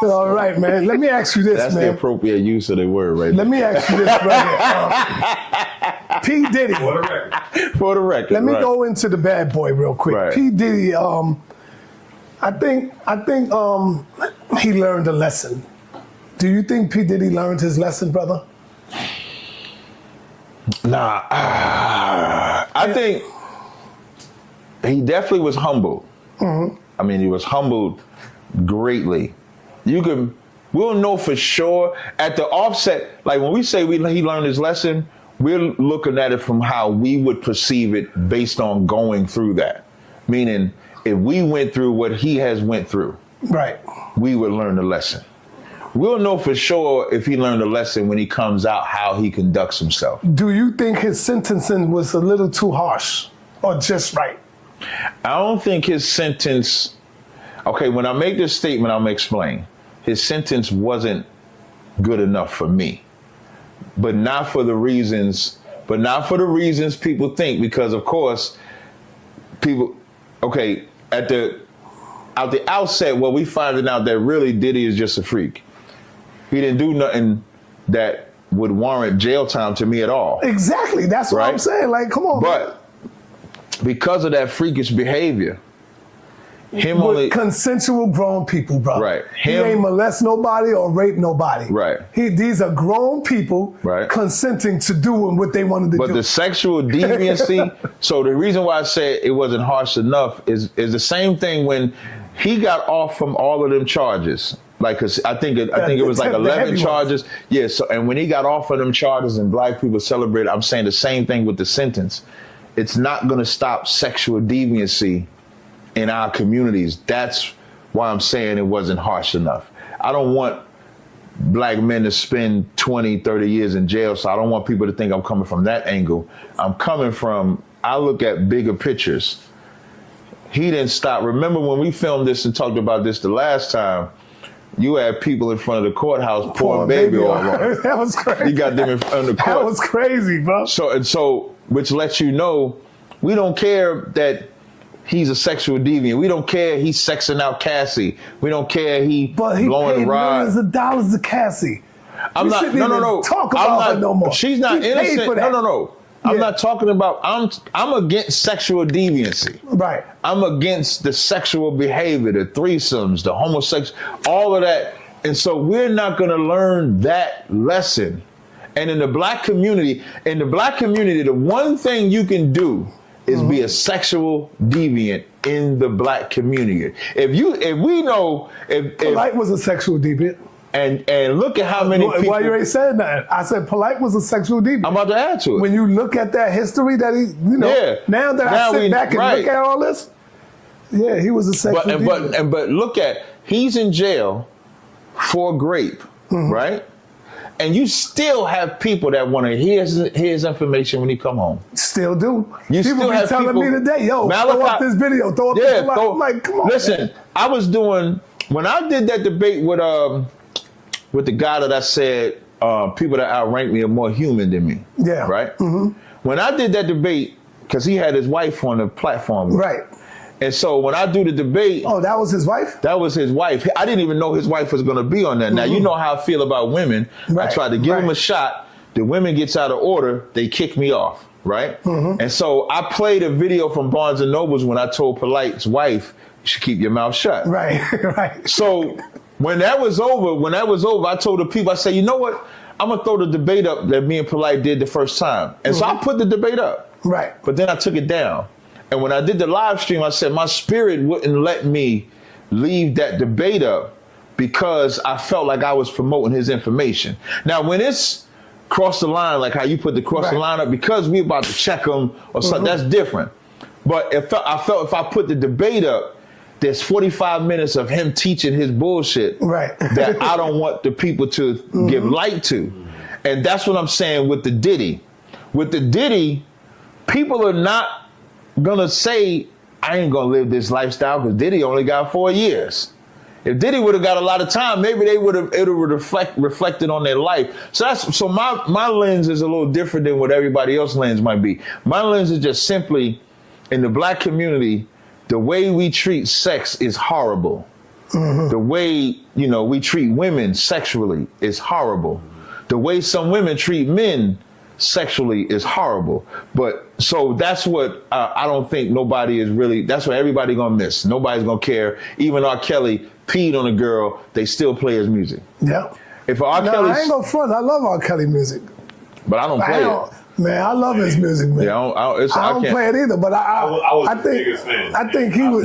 All right, man. Let me ask you this, That's the appropriate use of the word right Let me ask you this right here. P. Diddy. For the record. Let me go into the bad boy real quick. P. Diddy, I think he learned a lesson. Do you think P. Diddy learned his lesson, brother? Nah, I think he definitely was humbled. Mm-hmm. I mean, he was humbled greatly. We'll know for sure at the offset, like when we say he learned his lesson, we're looking at it from how we would perceive it based on going through that. Meaning, if we went through what he has went through, right, we would learn the lesson. We'll know for sure if he learned a lesson when he comes out, how he conducts himself. Do you think his sentencing was a little too harsh or just right? I don't think his sentence, okay, when I make this statement, I'm going to explain. His sentence wasn't good enough for me, but not for the reasons people think, because of course, people, okay, at the outset, well, we finding out that really Diddy is just a freak. He didn't do nothing that would warrant jail time to me at all. Exactly. That's what I'm saying. Like, come on. But because of that freakish behavior, consensual grown people, bro. Right. He ain't molest nobody or rape nobody. Right. These are grown people consenting to doing what they wanted to do. But the sexual deviancy, so the reason why I said it wasn't harsh enough is the same thing when he got off from all of them charges. Like, cause I think it was like 11 charges. Yeah. So, and when he got off of them charges and black people celebrated, I'm saying the same thing with the sentence. It's not going to stop sexual deviancy in our communities. That's why I'm saying it wasn't harsh enough. I don't want black men to spend 20, 30 years in jail, so I don't want people to think I'm coming from that angle. I look at bigger pictures. He didn't stop. Remember when we filmed this and talked about this the last time, you had people in front of the courthouse pouring baby oil on. That was crazy. You got them in front of the court. That was crazy, bro. So, which lets you know, we don't care that he's a sexual deviant. We don't care he's sexing out Cassie. We don't care but he blowing paid the rod. millions of dollars to Cassie. I'm not. No. Talk about her no more. She's not innocent. No. I'm not talking about. I'm against sexual deviancy. Right. I'm against the sexual behavior, the threesomes, the homosexual, all of that. And so we're not going to learn that lesson. And in the black community, the one thing you can do is be a sexual deviant in the black community. If Polite was a sexual deviant. And look at how many people. Why you ain't saying that? I said Polite was a sexual deviant. I'm about to add to it. When you look at that history that he, now I sit back and look at all this, he was a sexual deviant. But look at, he's in jail for grape, right? And you still have people that want to hear his information when he come home. Still do. You people still be have telling people, me today, yo, throw up this video, throw up this. I'm like, come on. Listen, man. I was doing, when I did that debate with the guy that I said people that outrank me are more human than me. Yeah. Right? Mm-hmm. When I did that debate, because he had his wife on the platform. Right. And so when I do the debate. Oh, that was his wife? That was his wife. I didn't even know his wife was going to be on that. Mm-hmm. Now, you know how I feel about women. Right. I tried to give him a shot. The women gets out of order. They kick me off. Right? Mm-hmm. And so I played a video from Barnes & Noble's when I told Polite's wife, you should keep your mouth shut. Right. Right. So when that was over, I told the people, I said, you know what? I'm going to throw the debate up that me and Polite did the first time. And so I put the debate up. Right. But then I took it down. And when I did the live stream, I said my spirit wouldn't let me leave that debate up because I felt like I was promoting his information. Now, when it's cross the line, like how you put the cross the line up, because we about to check him or something, that's different. But I felt if I put the debate up, there's 45 minutes of him teaching his bullshit that I don't want the people to give light to. And that's what I'm saying with the Diddy. With the Diddy, people are not gonna say, I ain't gonna live this lifestyle because Diddy only got 4 years. If Diddy would have got a lot of time, maybe it would have reflected on their life. So my lens is a little different than what everybody else's lens might be. My lens is just simply, in the black community, the way we treat sex is horrible. Mm-hmm. The way, we treat women sexually is horrible. The way some women treat men sexually is horrible. But so that's what I don't think nobody is really, that's what everybody gonna miss. Nobody's gonna care. Even R. Kelly peed on a girl, they still play his music. Yeah. If R. I ain't gonna front. I love R. Kelly music. But I don't play it. Man, I love his music, man. Yeah, I don't play it either, but I was I the think biggest fan. I think he was.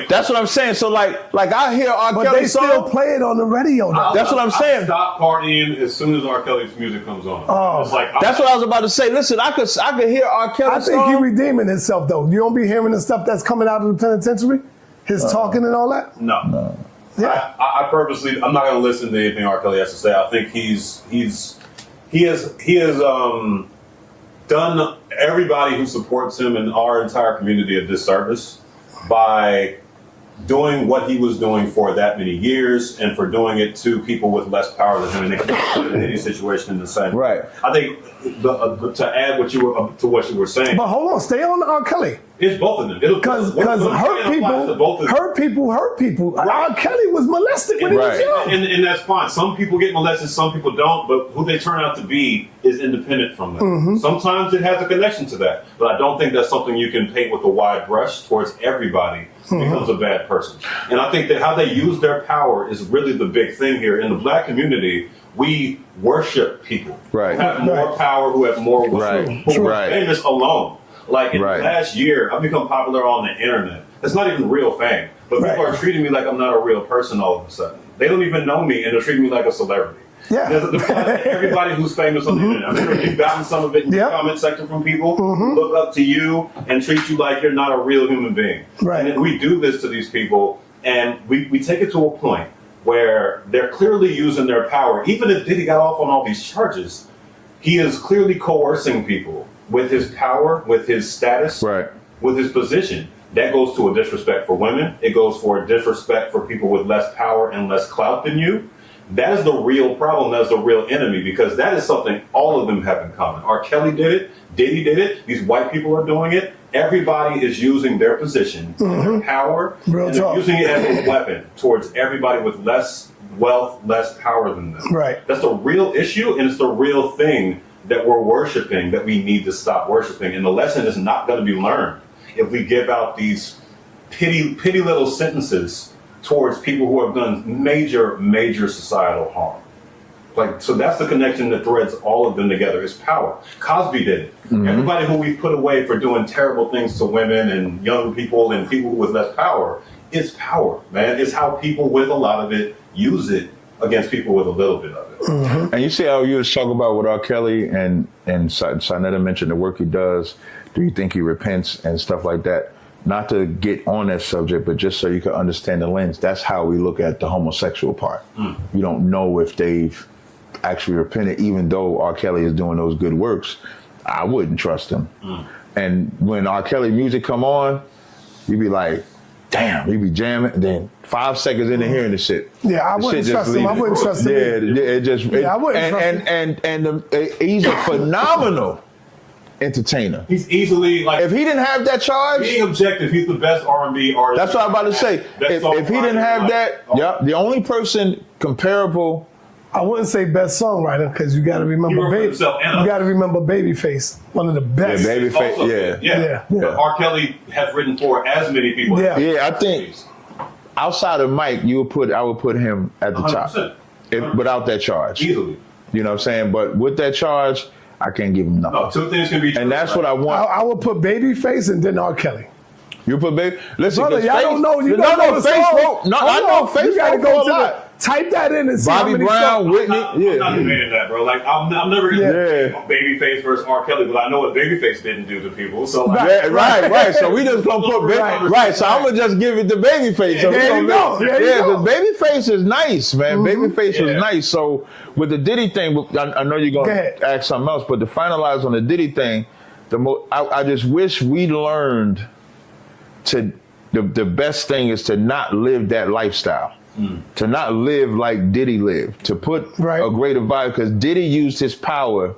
That's what I'm saying. So like I hear R. But Kelly they still play it on the radio. Though. That's what I'm saying. I stop partying as soon as R. Kelly's music comes on. Oh. It's like, That's what I was about to say. Listen, I could hear R. Kelly. I think he redeeming himself though. You don't be hearing the stuff that's coming out of the penitentiary, his talking and all that. No. Yeah. I purposely, I'm not going to listen to anything R. Kelly has to say. I think he has done everybody who supports him and our entire community a disservice by doing what he was doing for that many years and for doing it to people with less power than him, and they can put in any situation in the same. Right. I think to add what you were saying. But hold on, stay on R. Kelly. It's both of them. Because hurt people. Right. R. Kelly was molested when he was young. And that's fine. Some people get molested, some people don't, but who they turn out to be is independent from that. Mm-hmm. Sometimes it has a connection to that, but I don't think that's something you can paint with a wide brush towards everybody becomes a bad person. And I think that how they use their power is really the big thing here. In the black community, we worship people who have more power, who have more wisdom, who are famous alone. Like in the last year, I've become popular on the internet. It's not even real fame, but people are treating me like I'm not a real person all of a sudden. They don't even know me, and they're treating me like a celebrity. Yeah. Everybody who's famous on the internet. I'm sure you've gotten some of it in the comment section from people who look up to you and treat you like you're not a real human being. Right. And we do this to these people, and we take it to a point where they're clearly using their power. Even if Diddy got off on all these charges, he is clearly coercing people with his power, with his status, with his position. That goes to a disrespect for women. It goes for a disrespect for people with less power and less clout than you. That is the real problem. That's the real enemy, because that is something all of them have in common. R. Kelly did it. Diddy did it. These white people are doing it. Everybody is using their position, their power, and they're using it as a weapon towards everybody with less wealth, less power than them. Right. That's the real issue, and it's the real thing that we're worshiping, that we need to stop worshiping. And the lesson is not going to be learned if we give out these pity little sentences towards people who have done major societal harm. Like, so that's the connection that threads all of them together, is power. Cosby did it. Everybody who we put away for doing terrible things to women and young people and people with less power, it's power, man. It's how people with a lot of it use it against people with a little bit of it. And you see how you was talking about with R. Kelly and sa.neter mentioned the work he does. Do you think he repents and stuff like that? Not to get on that subject, but just so you can understand the lens. That's how we look at the homosexual part. You don't know if they've actually repented, even though R. Kelly is doing those good works. I wouldn't trust him. And when R. Kelly music come on, you be like, damn, you be jamming, and then 5 seconds into hearing the shit. Yeah, I wouldn't trust him. I wouldn't trust him. I wouldn't trust him. And he's a phenomenal entertainer. He's easily, like, if he didn't have that charge, being objective, he's the best R&B artist. That's what I'm about to say. If he didn't have that, the only person comparable. I wouldn't say best songwriter, because you got to remember Babyface, one of the best. Yeah, Babyface. Yeah. But R. Kelly has written for as many people. Yeah, I think outside of Mike, I would put him at the 100%. top, without that charge. Easily. You know what I'm saying? But with that charge, I can't give him nothing. No, two things can be true. And that's what I want. I would put Babyface and then R. Kelly. You put Baby. Listen, brother, y'all don't know. You don't know the song. I know Face. You gotta go type that in and see Bobby how many Brown, songs. Whitney. I'm not debating that, bro. Like, I'm never going to Babyface versus R. Kelly, but I know what Babyface didn't do to people. So, like, right. So we just gonna put right. So I'm gonna just give it to Babyface. So there you go. The Babyface is nice, man. Babyface is nice. So with the Diddy thing, I know you're gonna ask something else, but to finalize on the Diddy thing, I just wish we learned to. The best thing is to not live that lifestyle. To not live like Diddy lived, to put a greater vibe, because Diddy used his power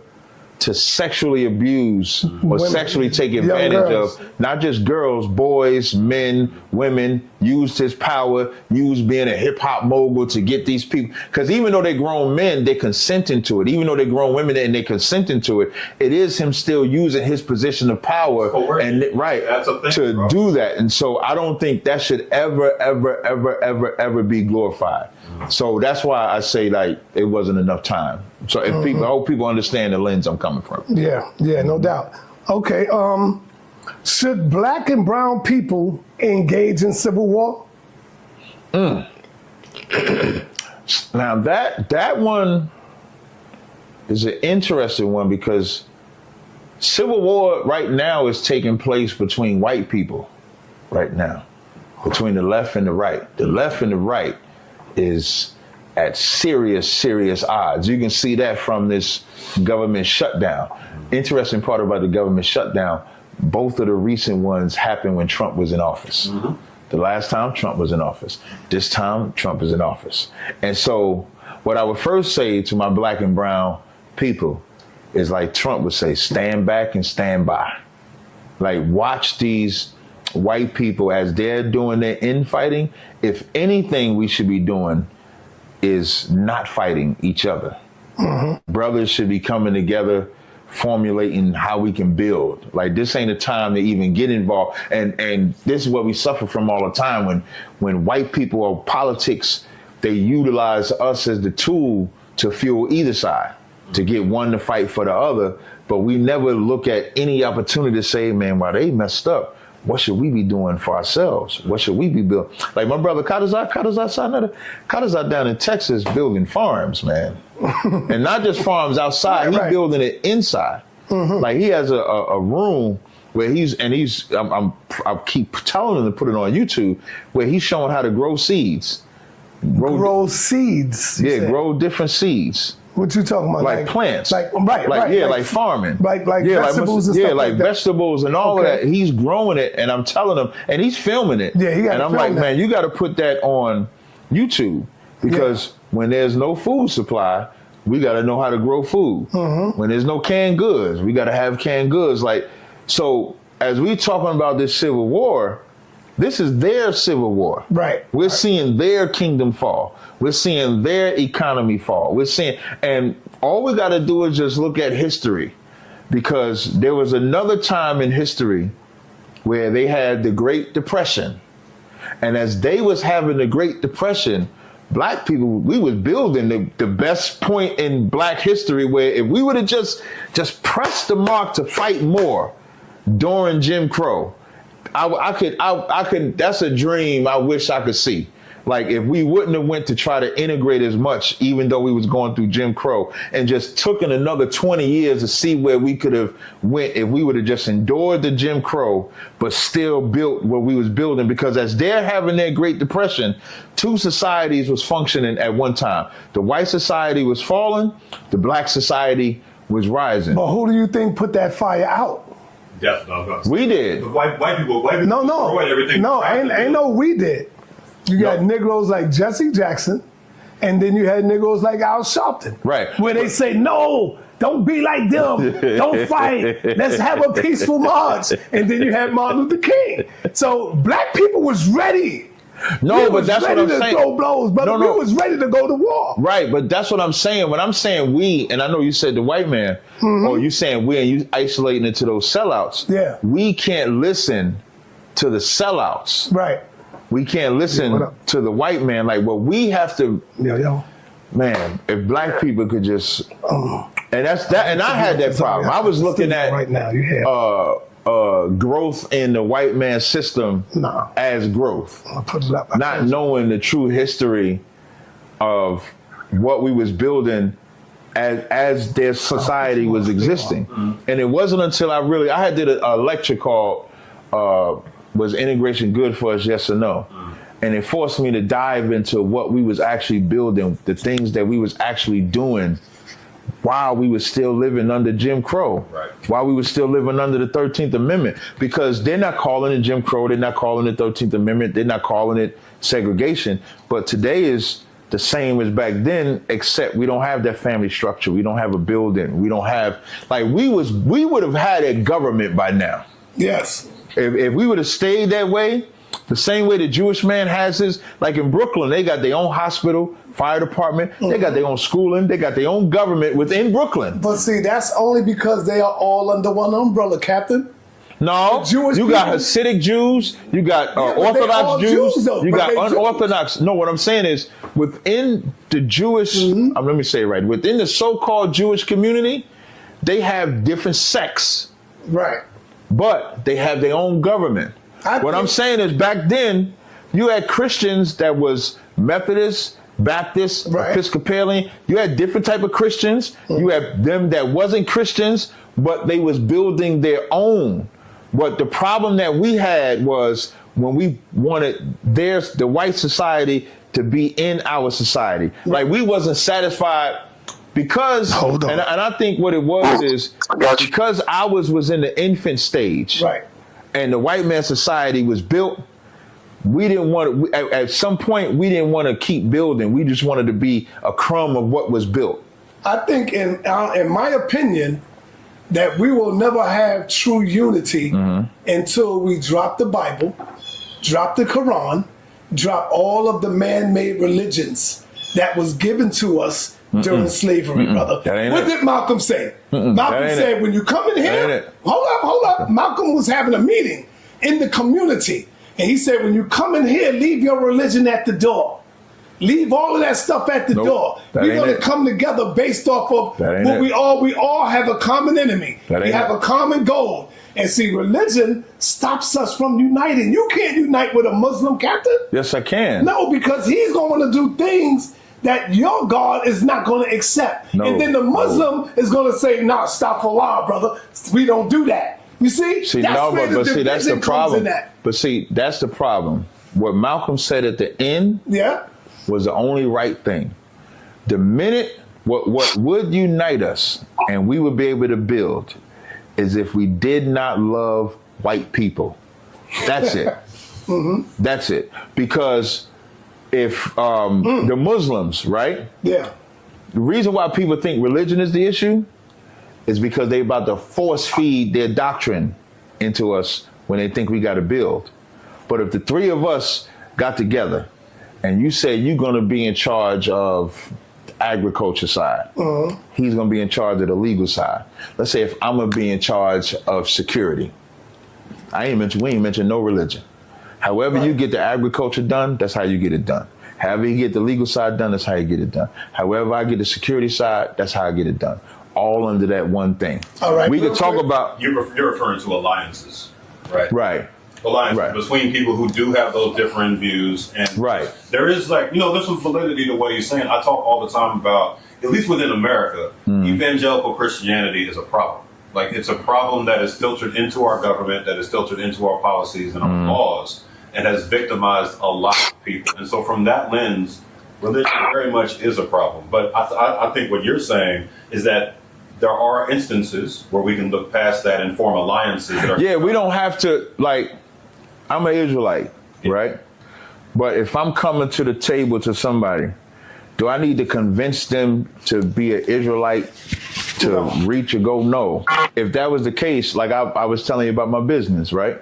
to sexually abuse or sexually take advantage of not just girls, boys, men, women, used his power, used being a hip hop mogul to get these people. Because even though they're grown men, they're consenting to it. Even though they're grown women and they're consenting to it, it is him still using his position of power to do that. And so I don't think that should ever be glorified. So that's why I say, like, it wasn't enough time. So if people, I hope people understand the lens I'm coming from. Yeah, no doubt. Okay, should black and brown people engage in civil war? Now that one is an interesting one because civil war right now is taking place between white people right now, between the left and the right. The left and the right is at serious odds. You can see that from this government shutdown. Interesting part about the government shutdown, both of the recent ones happened when Trump was in office. Mm-hmm. The last time Trump was in office. This time Trump is in office. And so what I would first say to my black and brown people is like Trump would say, stand back and stand by. Like watch these white people as they're doing their infighting. If anything we should be doing is not fighting each other. Mm-hmm. Brothers should be coming together, formulating how we can build. Like this ain't a time to even get involved. And this is what we suffer from all the time when white people or politics, they utilize us as the tool to fuel either side, to get one to fight for the other. But we never look at any opportunity to say, man, while they messed up, what should we be doing for ourselves? What should we be building? Like my brother Tazaryach, sa.neter, Tazaryach down in Texas building farms, man. And not just farms outside, he's building it inside. Mm-hmm. Like he has a room where I keep telling him to put it on YouTube, where he's showing how to grow seeds. Grow seeds? Yeah, grow different seeds. What you talking about? Like plants. Like farming. Like vegetables and stuff like that. Vegetables and all of that. He's growing it, and I'm telling him, and he's filming it. Yeah, he got. And I'm like, man, you got to put that on YouTube because when there's no food supply, we got to know how to grow food. Mm-hmm. When there's no canned goods, we got to have canned goods. Like, so as we talking about this civil war, this is their civil war. Right. We're seeing their kingdom fall. We're seeing their economy fall. We're seeing, and all we got to do is just look at history, because there was another time in history where they had the Great Depression. And as they was having the Great Depression, black people, we was building the best point in black history, where if we would have just pressed the mark to fight more during Jim Crow, I could, that's a dream I wish I could see. Like if we wouldn't have went to try to integrate as much, even though we was going through Jim Crow, and just took in another 20 years to see where we could have went if we would have just endured the Jim Crow, but still built what we was building. Because as they're having their Great Depression, two societies was functioning at one time. The white society was falling, the black society was rising. But who do you think put that fire out? Definitely. We did. The white people destroyed everything. No, ain't no we did. You got Negroes like Jesse Jackson, and then you had Negroes like Al Sharpton. Right. Where they say, no, don't be like them. Don't fight. Let's have a peaceful march. And then you had Martin Luther King. So black people was ready. No, but that's what I'm saying. Throw blows, but we was ready to go to war. Right, but that's what I'm saying. When I'm saying we, and I know you said the white man, or you saying we, and you isolating it to those sellouts. Yeah. We can't listen to the sellouts. Right. We can't listen to the white man. Like, what we have to, man, if black people could just, and that's that, and I had that problem. I was looking at right now. You have growth in the white man system as growth, not knowing the true history of what we was building as their society was existing. And it wasn't until I did a lecture called was integration good for us, yes or no? And it forced me to dive into what we was actually building, the things that we was actually doing while we were still living under Jim Crow, while we were still living under the 13th Amendment, because they're not calling it Jim Crow, they're not calling it 13th Amendment, they're not calling it segregation. But today is the same as back then, except we don't have that family structure. We don't have a building. We don't have, like, we would have had a government by now. Yes. If we would have stayed that way, the same way the Jewish man has his, like in Brooklyn, they got their own hospital, fire department, they got their own schooling, they got their own government within Brooklyn. But see, that's only because they are all under one umbrella, Captain. No, Jewish you got people- Hasidic Jews, you got but they all Orthodox Jews, though, you but got they unorthodox. No, what I'm saying is within the Jewish, let me say it right, within the so-called Jewish community, they have different sects, Right. but they have their own government. What I'm saying is back then, you had Christians that was Methodist, Baptist, Right. Episcopalian. You had different type of Christians. You had them that wasn't Christians, but they was building their own. But the problem that we had was when we wanted the white society to be in our society. Like we wasn't satisfied because, Hold on. and I think what it was is because ours was in the infant stage, Right. and the white man society was built. We didn't want to, at some point, we didn't want to keep building. We just wanted to be a crumb of what was built. I think, in my opinion, that we will never have true unity until we drop the Bible, drop the Quran, drop all of the man-made religions that was given to us during slavery, brother. That ain't What it. did Malcolm say? Malcolm That ain't said, it. when you come in That ain't here, it. hold up. Malcolm was having a meeting in the community. And he said, when you come in here, leave your religion at the door. Leave all of that stuff at the Nope. door. That We're ain't going to it. come together based off of That ain't what it. we all have a common enemy. That We ain't have it. a common goal. And see, religion stops us from uniting. You can't unite with a Muslim, Captain. Yes, I can. No, because he's going to do things that your God is not going to accept. No, And then the Muslim is going to say, nah, stop for Allah, brother. We don't do that. You see? See, That's no, where but see, that's the division comes problem. in at. But see, that's the problem. What Malcolm said at the end Yeah? was the only right thing. The minute what would unite us and we would be able to build is if we did not love white people. That's it. That's it. Because if the Muslims, right? Yeah. The reason why people think religion is the issue is because they about to force feed their doctrine into us when they think we got to build. But if the three of us got together and you said you're going to be in charge of the agriculture side, he's going to be in charge of the legal side. Let's say if I'm going to be in charge of security. We ain't mentioned no religion. However you get the agriculture done, that's how you get it done. However you get the legal side done, that's how you get it done. However I get the security side, that's how I get it done. All under that one thing. All right, We real could talk quick. about You're referring to alliances, right? right. Alliances Right. between people who do have those different views, and Right. there is there's some validity to what he's saying. I talk all the time about, at least within America, evangelical Christianity is a problem. Like, it's a problem that is filtered into our government, that is filtered into our policies and our laws, and has victimized a lot of people. And so from that lens, religion very much is a problem. But I think what you're saying is that there are instances where we can look past that and form alliances that are Yeah, we don't have to, like, I'm an Israelite, right? But if I'm coming to the table to somebody, do I need to convince them to be an Israelite to reach or go? No. If that was the case, like I was telling you about my business, right?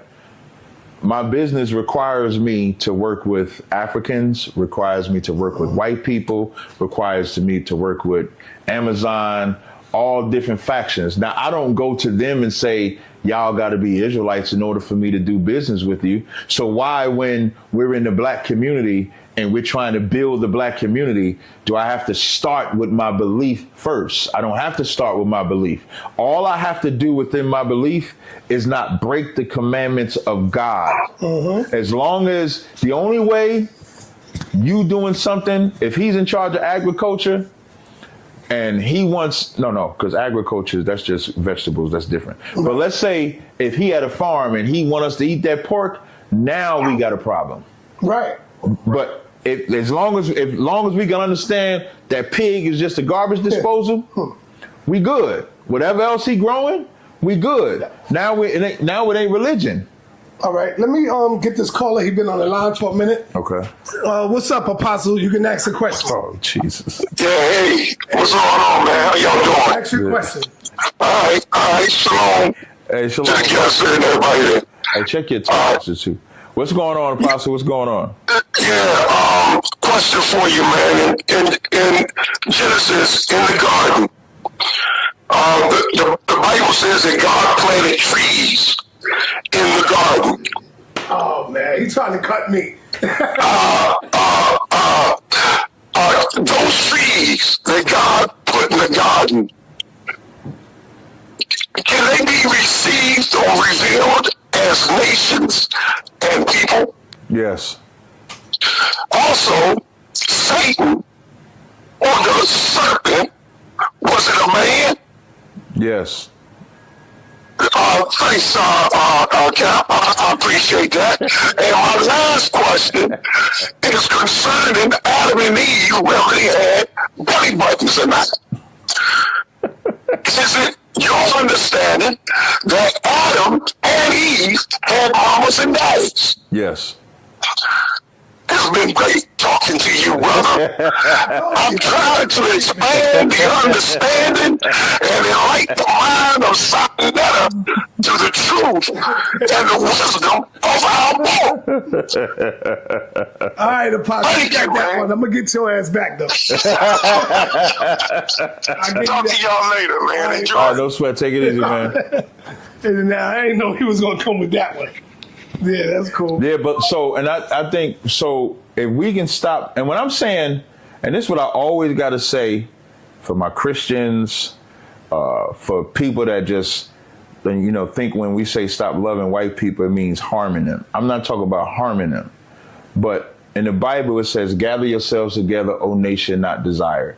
My business requires me to work with Africans, requires me to work with white people, requires me to work with Amazon, all different factions. Now, I don't go to them and say, y'all got to be Israelites in order for me to do business with you. So why, when we're in the black community and we're trying to build the black community, do I have to start with my belief first? I don't have to start with my belief. All I have to do within my belief is not break the commandments of God. As long as the only way you doing something, if he's in charge of agriculture, and he wants, because agriculture, that's just vegetables, that's different. But let's say if he had a farm and he want us to eat that pork, now we got a problem. Right. But as long as we can understand that pig is just a garbage disposal, we good. Whatever else he growing, we good. Now it ain't religion. All right. Let me get this caller. He been on the line for a minute. Okay. What's up, Apostle? You can ask a question. Oh, Jesus. Yeah, hey, what's going on, man? How y'all doing? Ask your question. All right, shalom Hey, to Shalom. the guests and everybody there. Hey, check your text too. What's going on, Apostle? What's going on? Yeah, question for you, man. In Genesis, in the garden, the Bible says that God planted trees in the garden. Oh man, he's trying to cut me. Those trees that God put in the garden, can they be received or revealed as nations and people? Yes. Also, Satan, or the serpent, was it a man? Yes. Thanks, Cap. I appreciate that. And my last question is concerning Adam and Eve, whether they had belly buttons or not. Is it your understanding that Adam and Eve had mamas and daddies? Yes. It's been great talking to you, brother. I'm trying to expand the understanding and enlighten the mind of sa.neter to the truth and the wisdom of our book. All right, Apostle, take that one. I'm gonna get your ass back though. Talk to y'all later, man. Enjoy. All right, no sweat. Take it easy, man. And now I didn't know he was gonna come with that one. Yeah, that's cool. Yeah, but so, and I think, so if we can stop, and what I'm saying, and this is what I always got to say for my Christians, for people that just, think when we say stop loving white people, it means harming them. I'm not talking about harming them, but in the Bible, it says, gather yourselves together, O nation not desired.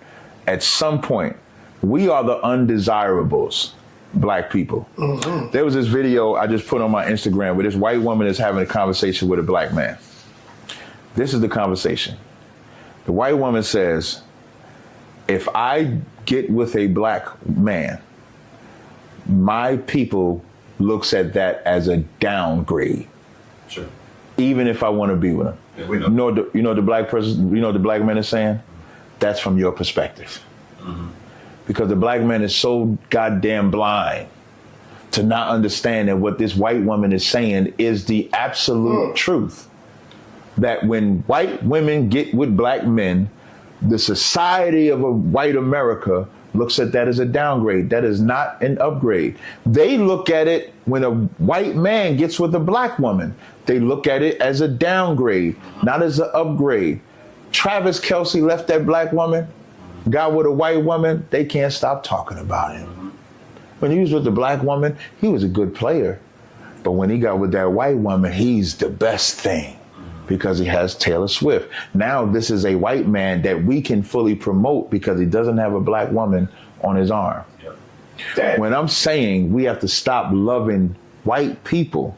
At some point, we are the undesirables. Black people. Mm-hmm. There was this video I just put on my Instagram where this white woman is having a conversation with a black man. This is the conversation. The white woman says, if I get with a black man, my people looks at that as a downgrade. Sure. Even if I want to be with him. Yeah, we know. You know the black person, the black man is saying? That's from your perspective. Mm-hmm. Because the black man is so goddamn blind to not understand that what this white woman is saying is the absolute truth. That when white women get with black men, the society of a white America looks at that as a downgrade. That is not an upgrade. They look at it when a white man gets with a black woman. They look at it as a downgrade, not as an upgrade. Travis Kelce left that black woman, got with a white woman, they can't stop talking about him. When he was with the black woman, he was a good player. But when he got with that white woman, he's the best thing because he has Taylor Swift. Now this is a white man that we can fully promote because he doesn't have a black woman on his arm. Yep. When I'm saying we have to stop loving white people,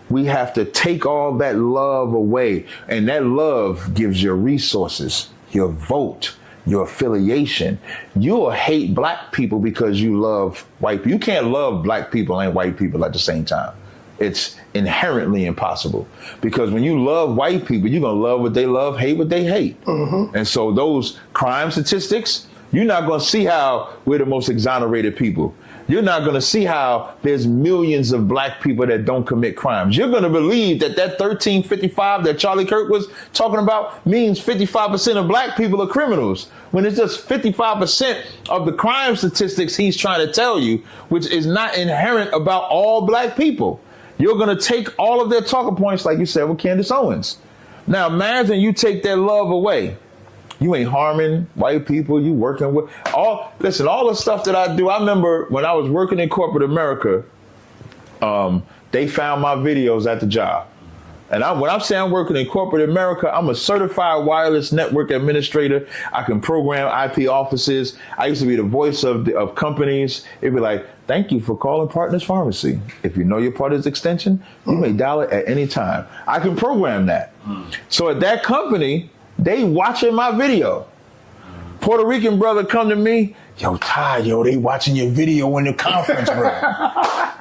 we have to take all that love away. And that love gives your resources, your vote, your affiliation. You'll hate black people because you love white people. You can't love black people and white people at the same time. It's inherently impossible because when you love white people, you're going to love what they love, hate what they hate. Mm-hmm. And so those crime statistics, you're not going to see how we're the most exonerated people. You're not going to see how there's millions of black people that don't commit crimes. You're going to believe that 1355 that Charlie Kirk was talking about means 55% of black people are criminals, when it's just 55% of the crime statistics he's trying to tell you, which is not inherent about all black people. You're going to take all of their talking points, like you said with Candace Owens. Now imagine you take their love away. You ain't harming white people. You working with all the stuff that I do. I remember when I was working in corporate America, they found my videos at the job. And when I'm saying I'm working in corporate America, I'm a certified wireless network administrator. I can program IP offices. I used to be the voice of companies. It'd be like, thank you for calling Partners Pharmacy. If you know your Partners extension, you may dial it at any time. I can program that. So at that company, they watching my video. Puerto Rican brother come to me, yo, Ty, they watching your video in the conference room.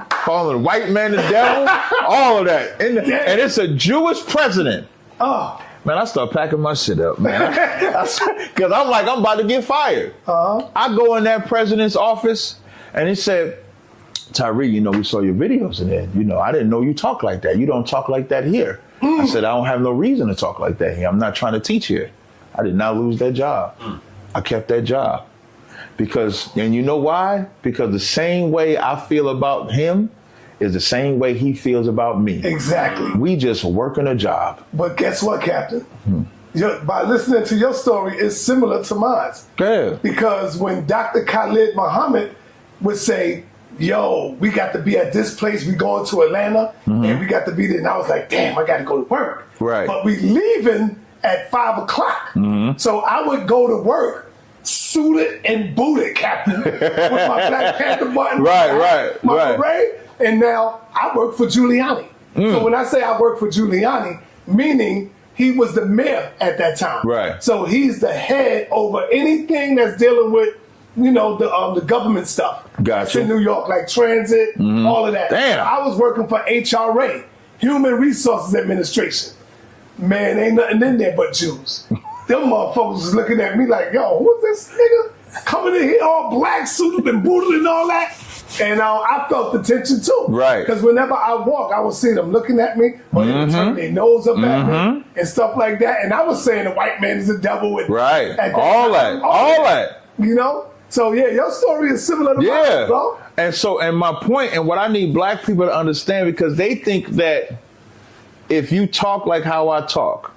Calling white man the devil, all of that. And it's a Jewish president. Oh. Man, I start packing my shit up, man. Because I'm like, I'm about to get fired. Uh-huh. I go in that president's office, and he said, Tyree, we saw your videos in there. I didn't know you talk like that. You don't talk like that here. I said, I don't have no reason to talk like that here. I'm not trying to teach here. I did not lose that job. I kept that job. And you know why? Because the same way I feel about him is the same way he feels about me. Exactly. We just working a job. But guess what, Captain? By listening to your story, it's similar to mine. Yeah. Because when Dr. Khalid Muhammad would say, yo, we got to be at this place, we going to Atlanta, and we got to be there, and I was like, damn, I got to go to work. Right. But we leaving at 5 o'clock. So I would go to work suited and booted, Captain, with my Black Panther button, my beret, and now I work for Giuliani. So when I say I work for Giuliani, meaning he was the mayor at that time. Right. So he's the head over anything that's dealing with, the government stuff. Gotcha. It's in New York, like transit, all of that. Damn. So I was working for HRA, Human Resources Administration. Man, ain't nothing in there but Jews. Them motherfuckers was looking at me like, yo, who's this nigga coming in here all black, suited and booted and all that? And I felt the tension too. Right. Because whenever I walk, I would see them looking at me, or they would turn their nose up at me and stuff like that. And I was saying the white man is a devil. And all that. You know? So yeah, your story is similar to mine, bro. And my point, and what I need black people to understand, because they think that if you talk like how I talk,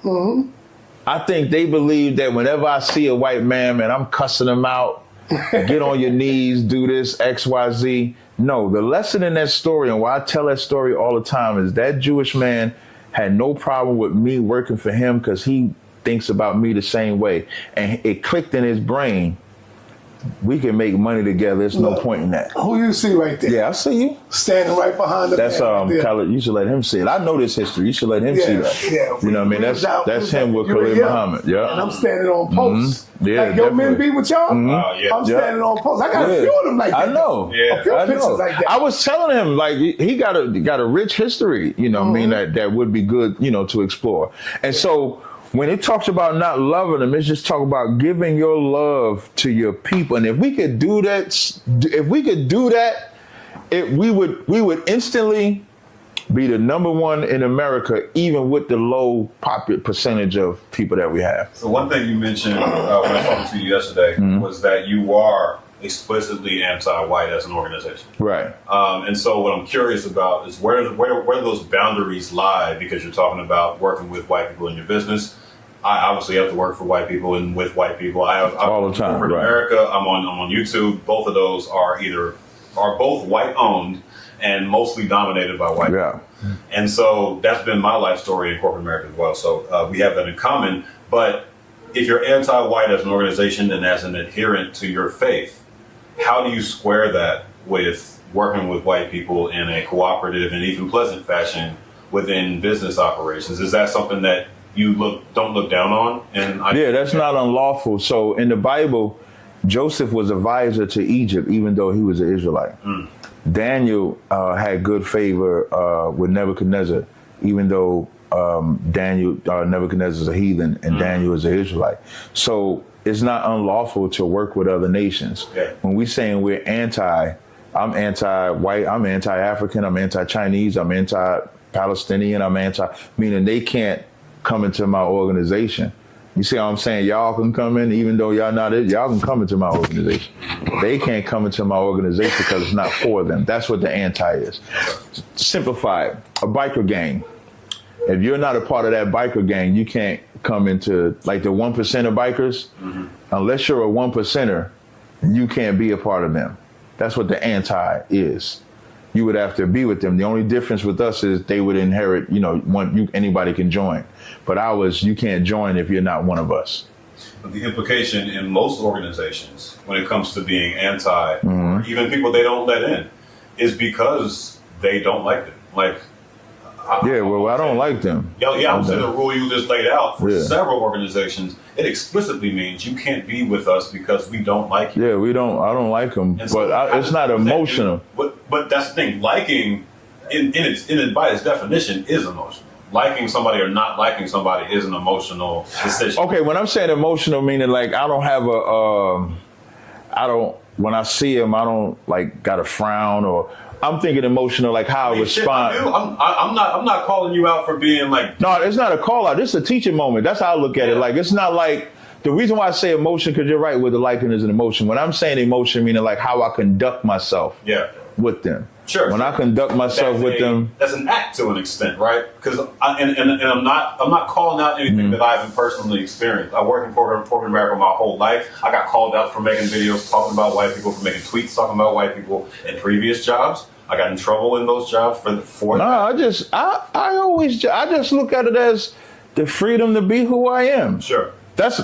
I think they believe that whenever I see a white man, I'm cussing him out, get on your knees, do this, X, Y, Z. No, the lesson in that story, and why I tell that story all the time, is that Jewish man had no problem with me working for him because he thinks about me the same way. And it clicked in his brain. We can make money together. There's no point in that. Who you see right there? Yeah, I see you. Standing right behind the That's man. Khalid. You should let him see it. I know this history. You should let him see that. Yeah. You know what I mean? That's him with Khalid Muhammad. Yeah. And I'm standing on posts. Yeah, like your men be with y'all? I'm standing on posts. I got a few of them like that. I know. A few pictures like that. I was telling him, like, he got a rich history, you know what I mean, that would be good, to explore. And so when it talks about not loving them, it's just talking about giving your love to your people. And if we could do that, we would instantly be the number one in America, even with the low percentage of people that we have. So one thing you mentioned when I was talking to you yesterday was that you are explicitly anti-white as an organization. Right. And so what I'm curious about is where those boundaries lie, because you're talking about working with white people in your business. I obviously have to work for white people and with white people. I'm all the time. In America, I'm on YouTube. Both of those are both white owned and mostly dominated by white people. And so that's been my life story in corporate America as well. So we have that in common. But if you're anti-white as an organization and as an adherent to your faith, how do you square that with working with white people in a cooperative and even pleasant fashion within business operations? Is that something that you don't look down on? That's not unlawful. So in the Bible, Joseph was advisor to Egypt, even though he was an Israelite. Daniel had good favor with Nebuchadnezzar, even though Nebuchadnezzar is a heathen and Daniel is an Israelite. So it's not unlawful to work with other nations. When we're saying we're I'm anti-white, I'm anti-African, I'm anti-Chinese, I'm anti-Palestinian, meaning they can't come into my organization. You see how I'm saying? Y'all can come in, even though y'all not it, y'all can come into my organization. They can't come into my organization because it's not for them. That's what the anti is. Simplified, a biker gang. If you're not a part of that biker gang, you can't come into, like, the 1% of bikers. Unless you're a 1%er, you can't be a part of them. That's what the anti is. You would have to be with them. The only difference with us is they would inherit, anybody can join. But ours, you can't join if you're not one of us. But the implication in most organizations when it comes to being anti, or even people they don't let in, is because they don't like them. Like, I don't like them. I'm saying the rule you just laid out for several organizations, it explicitly means you can't be with us because we don't like you. I don't like them, it's not emotional. But that's the thing. Liking, by its definition, is emotional. Liking somebody or not liking somebody is an emotional decision. Okay, when I'm saying emotional, meaning like I don't have when I see him, I don't like got a frown, or I'm thinking emotional, like how I respond. I'm not calling you out for being like. No, it's not a call out. This is a teaching moment. That's how I look at it. Like, it's not like, the reason why I say emotion, because you're right with the liking is an emotion. When I'm saying emotion, meaning like how I conduct myself. with them. Sure. When I conduct myself with them, that's an act to an extent, right? Because I'm not calling out anything that I haven't personally experienced. I worked in corporate America my whole life. I got called out for making videos talking about white people, for making tweets talking about white people in previous jobs. I got in trouble in those jobs for no, I just look at it as the freedom to be who I am. Sure. That's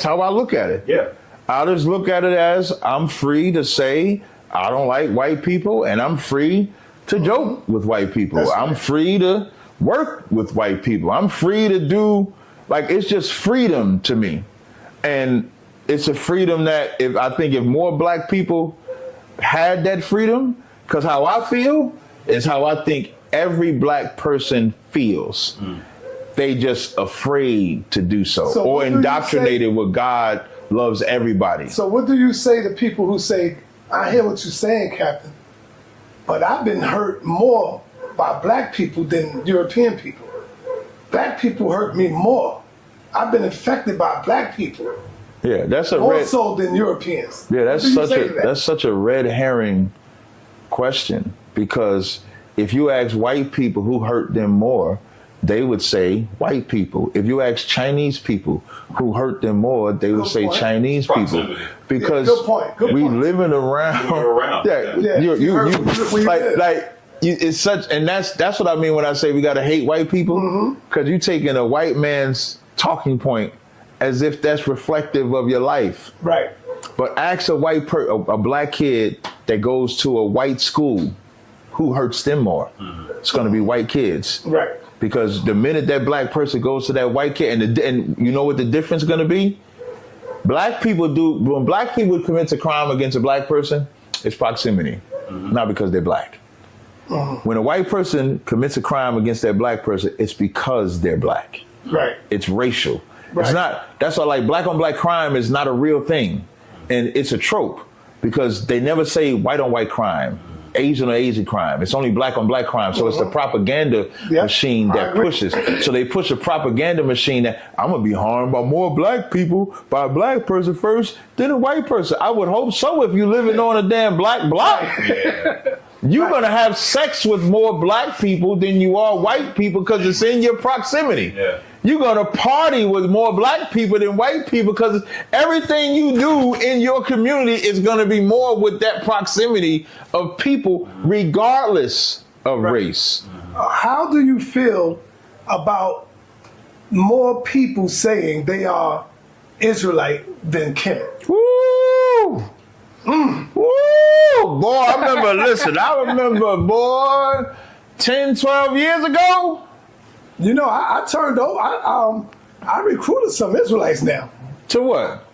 how I look at it. Yeah. I just look at it as I'm free to say I don't like white people, and I'm free to joke with white people. I'm free to work with white people. I'm free to do, like, it's just freedom to me. And it's a freedom that if more black people had that freedom, because how I feel is how I think every black person feels. They just afraid to do so or indoctrinated with God loves everybody. So what do you say to people who say, I hear what you're saying, Captain, but I've been hurt more by black people than European people. Black people hurt me more. I've been affected by black people. Yeah, that's more so than Europeans. Yeah, that's such a red herring question, because if you ask white people who hurt them more, they would say white people. If you ask Chinese people who hurt them more, they would say Chinese people. Because we living around. It's such, and that's what I mean when I say we gotta hate white people. Because you taking a white man's talking point as if that's reflective of your life. Right. But ask a black kid that goes to a white school, who hurts them more? It's gonna be white kids. Right. Because the minute that black person goes to that white kid, and you know what the difference is going to be? When black people commit a crime against a black person, it's proximity, not because they're black. When a white person commits a crime against that black person, it's because they're black. Right. It's racial. Right. It's not, that's why like black on black crime is not a real thing. And it's a trope, because they never say white on white crime. Asian or Asian crime. It's only black on black crime. So it's the propaganda machine that pushes. So they push a propaganda machine that I'm going to be harmed by more black people, by a black person first, then a white person. I would hope so if you're living on a damn black block. You're going to have sex with more black people than you are white people because it's in your proximity. Yeah. You're going to party with more black people than white people because everything you do in your community is going to be more with that proximity of people, regardless of race. How do you feel about more people saying they are Israelite than Kemet? Woo! Woo! Boy, I remember, boy, 10, 12 years ago. You know, I turned over. I recruited some Israelites now. To what?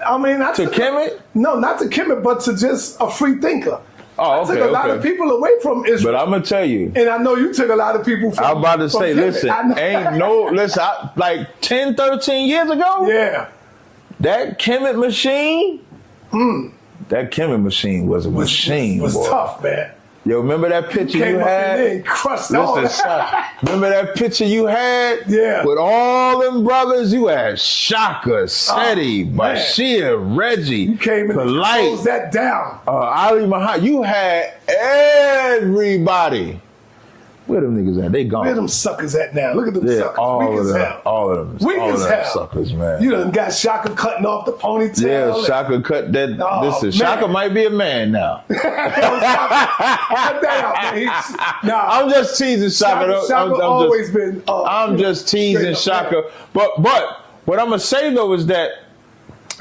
I mean, to Kemet? No, not to Kemet, but to just a free thinker. Oh, okay. I took a lot of people away from Israel. But I'm gonna tell you, and I know you took a lot of people from. I'm about to say, Kemet. listen, like 10, 13 years ago. Yeah. That Kemet machine. That Kemet machine was a machine. Was boy. Tough, man. Yo, remember that picture you had? Remember that picture you had? Yeah. With all them brothers, you had Shaka, Seti, Bashir, Reggie, you came and closed that down. Ali Muhammad. You had everybody. Where them niggas at? They gone. Where them suckers at now? Look at them suckers. Weak as hell. All of them. Weak as hell. Suckers, man. You done got Shaka cutting off the ponytail. Yeah, Shaka cut that. Listen, Shaka might be a man now. Cut that out, man. I'm just teasing Shaka. I'm just teasing Shaka. But what I'm gonna say though is that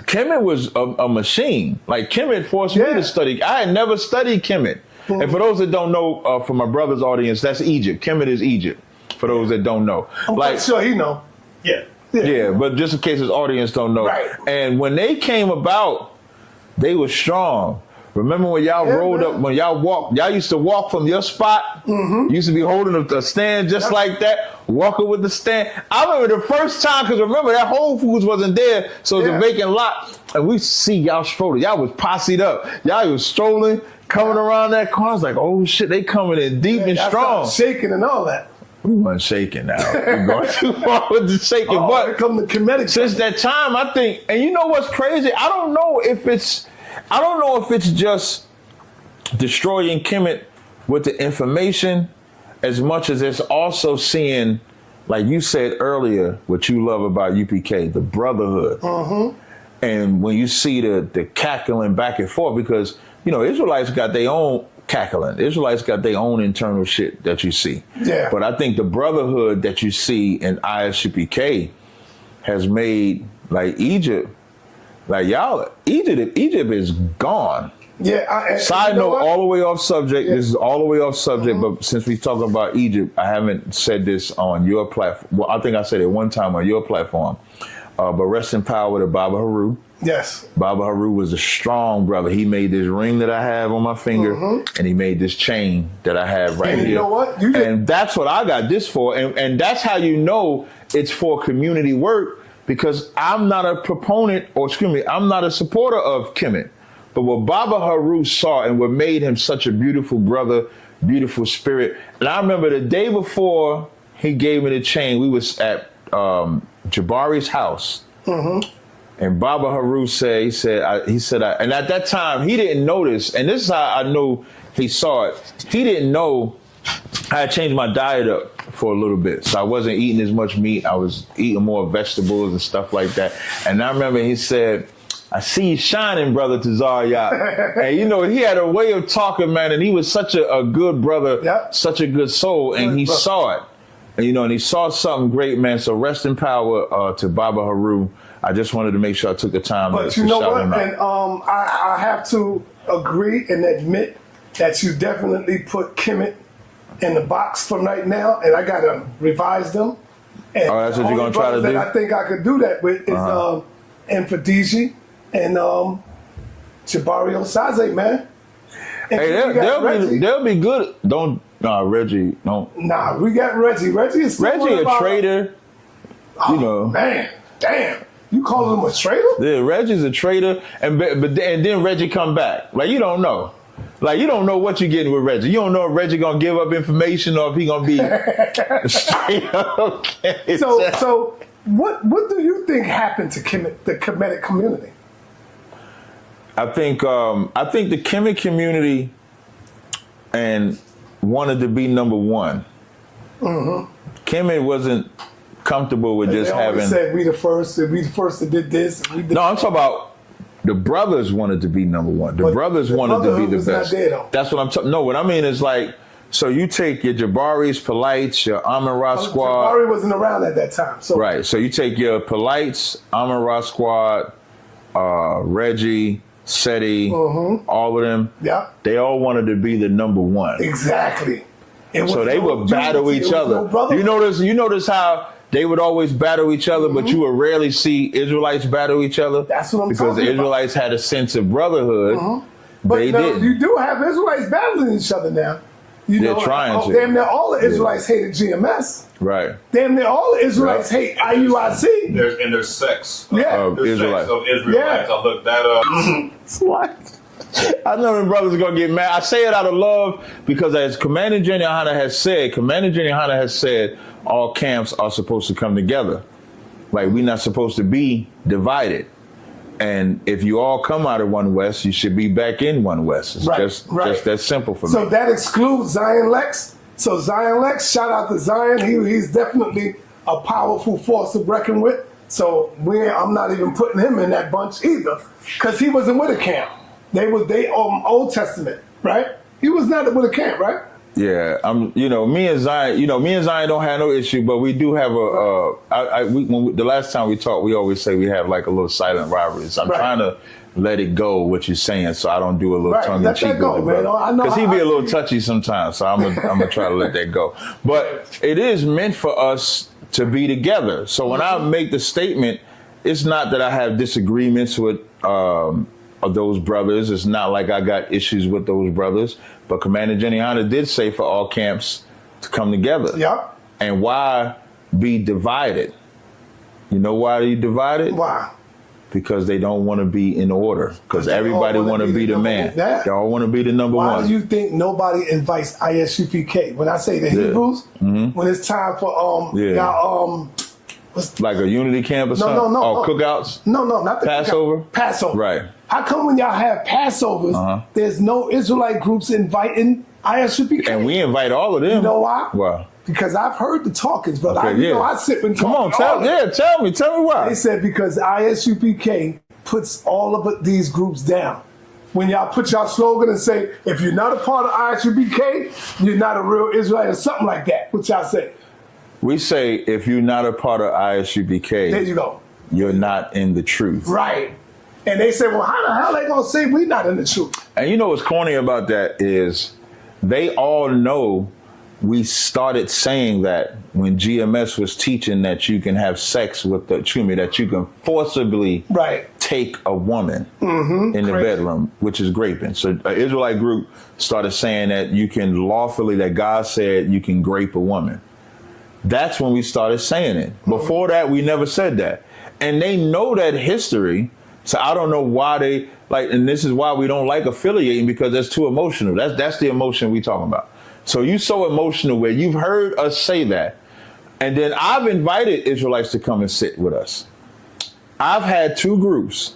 Kemet was a machine. Like Kemet forced me to study. I had never studied Kemet. And for those that don't know, for my brother's audience, that's Egypt. Kemet is Egypt. For those that don't know, I'm quite sure he know. Yeah, but just in case his audience don't know. Right. And when they came about, they were strong. Remember when y'all rolled up, when y'all walked, y'all used to walk from your spot? You used to be holding a stand just like that, walking with the stand. I remember the first time, because remember that Whole Foods wasn't there, so it was a vacant lot. And we see y'all strolling. Y'all was posseed up. Y'all was strolling, coming around that car. I was like, oh shit, they coming in deep and strong. Shaking and all that. We weren't shaking now. We're going too far with the shaking. But here come the kinetic. Since that time, I think, and you know what's crazy? I don't know if it's just destroying Kemet with the information as much as it's also seeing, like you said earlier, what you love about UPK, the brotherhood. And when you see the cackling back and forth, because, you know, Israelites got their own cackling. Israelites got their own internal shit that you see. Yeah. But I think the brotherhood that you see in ISUPK has made, like, Egypt, like, y'all, Egypt is gone. Yeah. Side note, all the way off subject. Yeah. This is all the way off subject, but since we talking about Egypt, I haven't said this on your platform. Well, I think I said it one time on your platform. But rest in power to Baba Haru. Yes. Baba Haru was a strong brother. He made this ring that I have on my finger, and he made this chain that I have right and here. You know what? And that's what I got this for. And that's how you know it's for community work, because I'm not a proponent, or excuse me, I'm not a supporter of Kemet. But what Baba Haru saw and what made him such a beautiful brother, beautiful spirit. And I remember the day before he gave me the chain, we was at Jabari's house. And Baba Haru said, and at that time he didn't notice, and this is how I know he saw it. He didn't know I had changed my diet up for a little bit. So I wasn't eating as much meat. I was eating more vegetables and stuff like that. And I remember he said, I see you shining, brother Tazaryach. And you know, he had a way of talking, man, and he was such a good brother, such a good soul, and he saw it. And you know, and he saw something great, man. So rest in power to Baba Haru. I just wanted to make sure I took the time to shout him out. And I have to agree and admit that you definitely put Kemet in the box for right now, and I gotta revise them. And that's what you're gonna try to do? I think I could do that with is Infadiji and Jabari Osaze, man. And hey, they'll be good. Reggie, don't. Nah, we got Reggie. Reggie is still a traitor. Oh, you know, man, damn. You call him a traitor? Yeah, Reggie's a traitor, and then Reggie come back. Like, you don't know. Like, you don't know what you're getting with Reggie. You don't know if Reggie gonna give up information or if he gonna be straight up. Okay. So what do you think happened to the Kemetic community? I think the Kemet community and wanted to be number one. Kemet wasn't comfortable with just having. Said we the first that did this. No, I'm talking about the brothers wanted to be number one. The brothers wanted to be the best. That's what I'm talking. No, what I mean is, like, so you take your Jabari's, Polites, your Amon-Ra squad. Jabari wasn't around at that time. So. Right. So you take your Polites, Amon-Ra squad, Reggie, Seti, all of them. Yeah. They all wanted to be the number one. Exactly. So they would battle each other. You notice how they would always battle each other, but you would rarely see Israelites battle each other. That's what I'm because the Israelites had a sense of brotherhood. But they didn't. You do have Israelites battling each other now. They're trying to. Damn near all the Israelites hated GMS. Right. Damn near all the Israelites hate IUIC. There's sects. There's Israelites. Sects of Israelites. I looked that up. What? I know them brothers are gonna get mad. I say it out of love because, as Commander General Hunter has said, all camps are supposed to come together. Like, we're not supposed to be divided. And if you all come out of One West, you should be back in One West. It's just that simple for me. So that excludes Zion Lex. So Zion Lex, shout out to Zion. He's definitely a powerful force to reckon with. So I'm not even putting him in that bunch either, because he wasn't with a camp. They Old Testament, right? He was not with a camp, right? Yeah, me and Zion don't have no issue, but we do have the last time we talked, we always say we have like a little silent rivalry. So I'm trying to let it go, what you're saying, so I don't do a little tongue in cheek with it, because he be a little touchy sometimes. So I'm gonna try to let that go. But it is meant for us to be together. So when I make the statement, it's not that I have disagreements with of those brothers. It's not like I got issues with those brothers. But Commander Jenny Hunter did say for all camps to come together. Yeah. And why be divided? You know why they divided? Why? Because they don't want to be in order. Because everybody want to be the man. They all want to be the number one. Why do you think nobody invites ISUPK? When I say the Hebrews, when it's time for y'all like a unity camp or something? No. Or cookouts? No, not the Passover? Passover. Right. How come when y'all have Passovers, there's no Israelite groups inviting ISUPK? And we invite all of them. You know why? Why? Because I've heard the talkings, but Okay, I sit and Come on, talk. tell me why. They said because ISUPK puts all of these groups down. When y'all put y'all slogan and say, if you're not a part of ISUPK, you're not a real Israelite or something like that. What y'all say? We say if you're not a part of ISUPK, There you go. you're not in the truth. Right. And they say, well, how the hell they gonna say we not in the truth? And you know what's corny about that is they all know we started saying that when GMS was teaching that you can have sex with that you can forcibly take a woman in the bedroom, which is graping. So an Israelite group started saying that you can lawfully, that God said you can grape a woman. That's when we started saying it. Before that, we never said that. And they know that history. So I don't know why they and this is why we don't like affiliating, because that's too emotional. That's the emotion we talking about. So you so emotional where you've heard us say that. And then I've invited Israelites to come and sit with us. I've had two groups.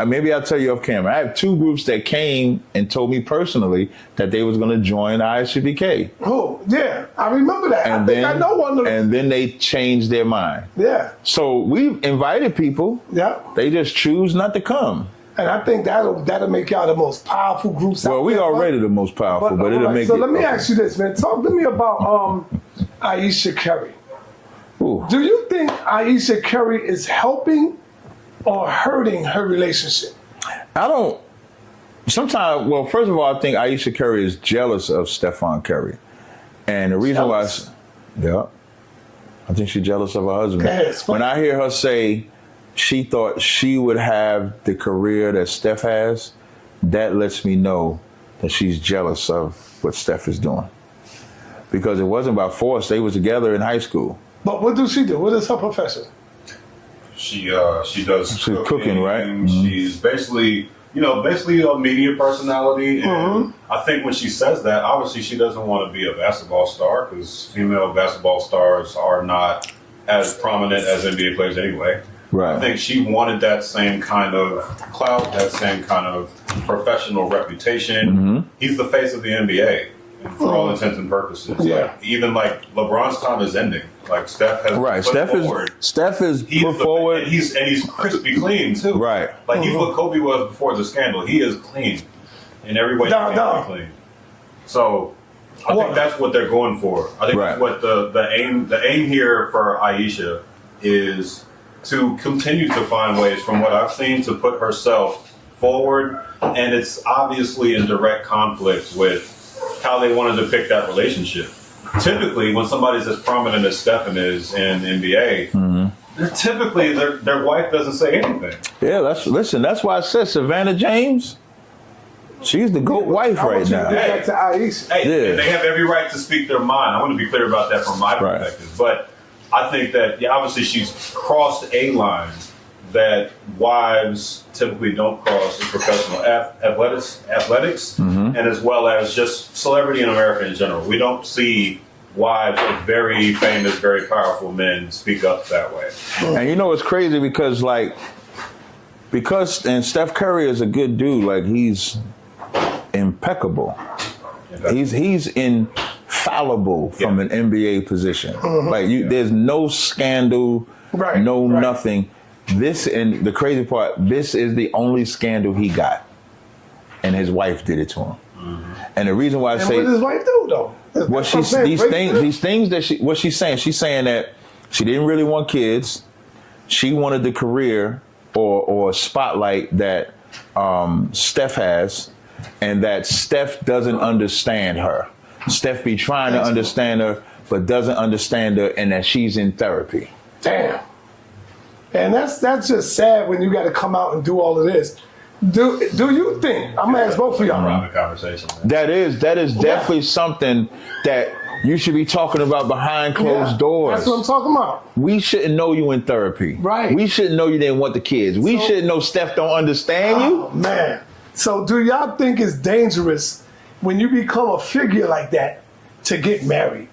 Maybe I'll tell you off camera. I have two groups that came and told me personally that they was going to join ISUPK. Oh, yeah. I remember that. I think I know one of them. And then they changed their mind. Yeah. So we've invited people. Yeah. They just choose not to come. And I think that'll make y'all the most powerful groups out there. Well, we already the most powerful, but it'll make it. So let me ask you this, man. Talk to me about Aisha Curry. Ooh. Do you think Aisha Curry is helping or hurting her relationship? I don't. Sometimes, well, first of all, I think Aisha Curry is jealous of Stephon Curry. And the reason why, I think she's jealous of her husband. When I hear her say she thought she would have the career that Steph has, that lets me know that she's jealous of what Steph is doing. Because it wasn't by force. They was together in high school. But what does she do? What is her profession? She does cooking, right? She's basically a media personality. And I think when she says that, obviously she doesn't want to be a basketball star, because female basketball stars are not as prominent as NBA players anyway. Right. I think she wanted that same kind of clout, that same kind of professional reputation. He's the face of the NBA, for all intents and purposes. Yeah. Even LeBron's time is ending. Steph has put forward. Steph is put forward. And he's crispy clean too. Right. He's what Kobe was before the scandal. He is clean in every way. Clean. So I think that's what they're going for. I think that's what the aim here for Aisha is, to continue to find ways, from what I've seen, to put herself forward. And it's obviously in direct conflict with how they want to depict that relationship. Typically, when somebody's as prominent as Stephen is in NBA, they're typically their wife doesn't say anything. Yeah, that's why I said Savannah James. She's the GOAT wife right now. Back to Aisha. They have every right to speak their mind. I want to be clear about that from my perspective. But I think that obviously she's crossed a line that wives typically don't cross in professional athletics, and as well as just celebrity in America in general. We don't see wives of very famous, very powerful men speak up that way. And you know, it's crazy because and Steph Curry is a good dude. He's impeccable. He's infallible from an NBA position. There's no scandal, nothing. This, and the crazy part, this is the only scandal he got, and his wife did it to him. And the reason why I say, what does his wife do though? These things that she's saying that she didn't really want kids. She wanted the career or spotlight that Steph has, and that Steph doesn't understand her. Steph be trying to understand her, but doesn't understand her, and that she's in therapy. Damn. And that's just sad when you got to come out and do all of this. Do you think, I'm gonna ask both of y'all. Private conversation. That is definitely something that you should be talking about behind closed doors. That's what I'm talking about. We shouldn't know you in therapy. Right. We shouldn't know you didn't want the kids. We shouldn't know Steph don't understand you. Man. So do y'all think it's dangerous when you become a figure like that to get married?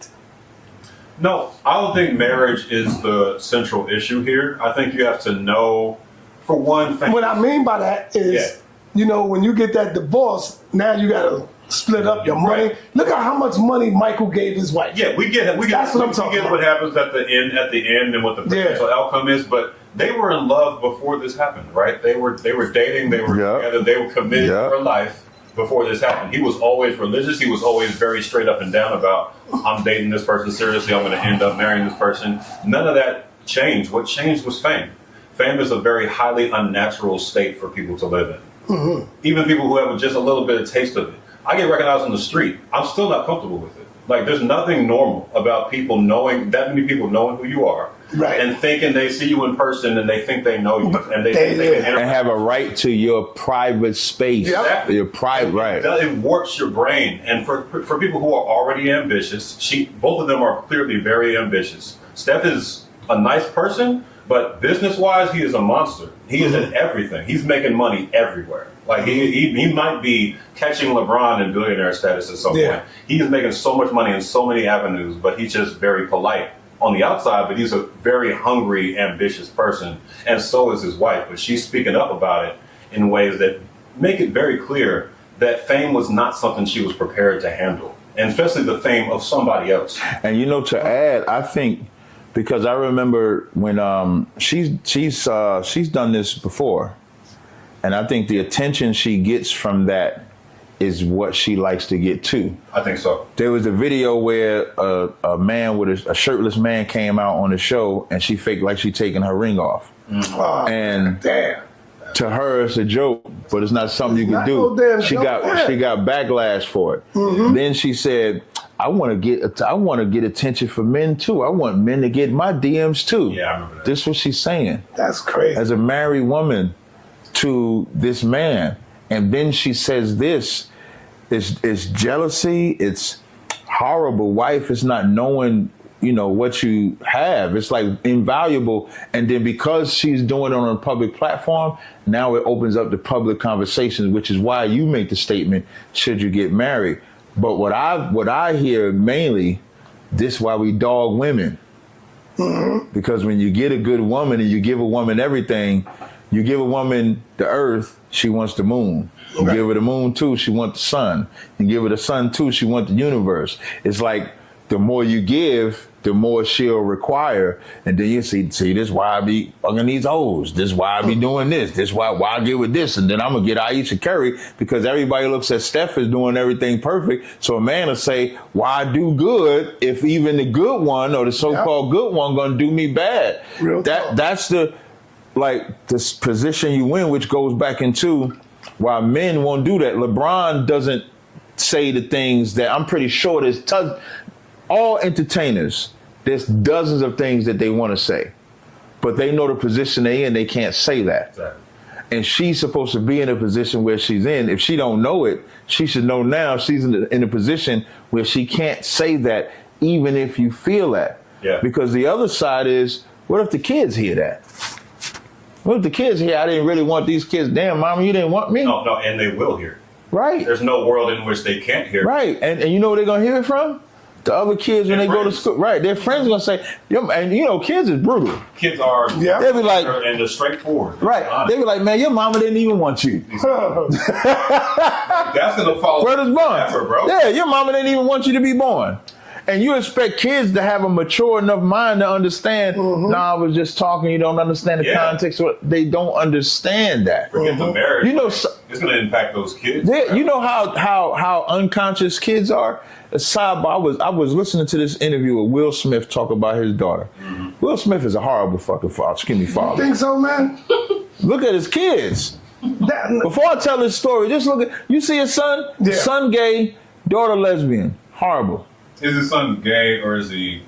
No, I don't think marriage is the central issue here. I think you have to know for one thing. What I mean by that is, you know, when you get that divorce, now you gotta split up your money. Right. Look at how much money Michael gave his wife. Yeah, we get That's what I'm talking about. what happens at the end and what the potential outcome is, but they were in love before this happened, right? They were dating, they were together, they were committed for life before this happened. He was always religious. He was always very straight up and down about, I'm dating this person seriously, I'm going to end up marrying this person. None of that changed. What changed was fame. Fame is a very highly unnatural state for people to live in. Even people who have just a little bit of taste of it. I get recognized on the street. I'm still not comfortable with it. Like, there's nothing normal about people knowing, that many people knowing who you are, and thinking they see you in person and they think they know you, and they think they can interact. And have a right to your private space. Exactly. Your private It warps your brain. And for people who are already ambitious, both of them are clearly very ambitious. Steph is a nice person, but business-wise, he is a monster. He is in everything. He's making money everywhere. Like, he might be catching LeBron in billionaire status at some point. He is making so much money in so many avenues, but he's just very polite on the outside, but he's a very hungry, ambitious person, and so is his wife. But she's speaking up about it in ways that make it very clear that fame was not something she was prepared to handle, and especially the fame of somebody else. And, you know, to add, I think, because I remember when she's done this before, and I think the attention she gets from that is what she likes to get too. I think so. There was a video where a man with a shirtless man came out on the show, and she faked like she taking her ring off. And to her, it's a joke, but it's not something you can do. She got backlash for it. Then she said, I want to get attention for men too. I want men to get my DMs too. Yeah, I remember that. This is what she's saying. That's crazy. As a married woman to this man. And then she says this, it's jealousy, it's horrible. Wife is not knowing, you know, what you have. It's like invaluable. And then because she's doing it on a public platform, now it opens up the public conversations, which is why you make the statement, should you get married? But what I hear mainly, this is why we dog women. Because when you get a good woman and you give a woman everything, you give a woman the earth, she wants the moon. You give her the moon too, she wants the sun. You give her the sun too, she wants the universe. It's like the more you give, the more she'll require. And then you see this is why I be fucking these hoes. This is why I be doing this. This is why I get with this. And then I'm going to get Aisha Curry because everybody looks at Steph as doing everything perfect. So a man will say, why do good if even the good one or the so-called good one going to do me bad? That's this position you win, which goes back into why men won't do that. LeBron doesn't say the things that I'm pretty sure there's all entertainers, there's dozens of things that they want to say, but they know the position they're in, they can't say that. Exactly. And she's supposed to be in a position where she's in. If she don't know it, she should know now she's in a position where she can't say that, even if you feel that. Yeah. Because the other side is, what if the kids hear that? What if the kids hear, I didn't really want these kids? Damn, mama, you didn't want me? No, and they will hear. Right. There's no world in which they can't hear. Right. And you know where they're going to hear it from? The other kids when they go to school. Right. Their friends are going to say, and you know, kids is brutal. Kids are, they'll be like, and they're straightforward. Right. They'll be like, man, your mama didn't even want you. That's going to follow forever, bro. Yeah, your mama didn't even want you to be born. And you expect kids to have a mature enough mind to understand, I was just talking, you don't understand the context. They don't understand that. Forget the marriage. You know, it's going to impact those kids. Yeah, you know how unconscious kids are? A sidebar, I was listening to this interview with Will Smith talk about his daughter. Will Smith is a horrible fucking father. You think so, man? Look at his kids. Before I tell this story, just look at, you see his son? Yeah. Son gay, daughter lesbian. Horrible. Is his son gay, or does he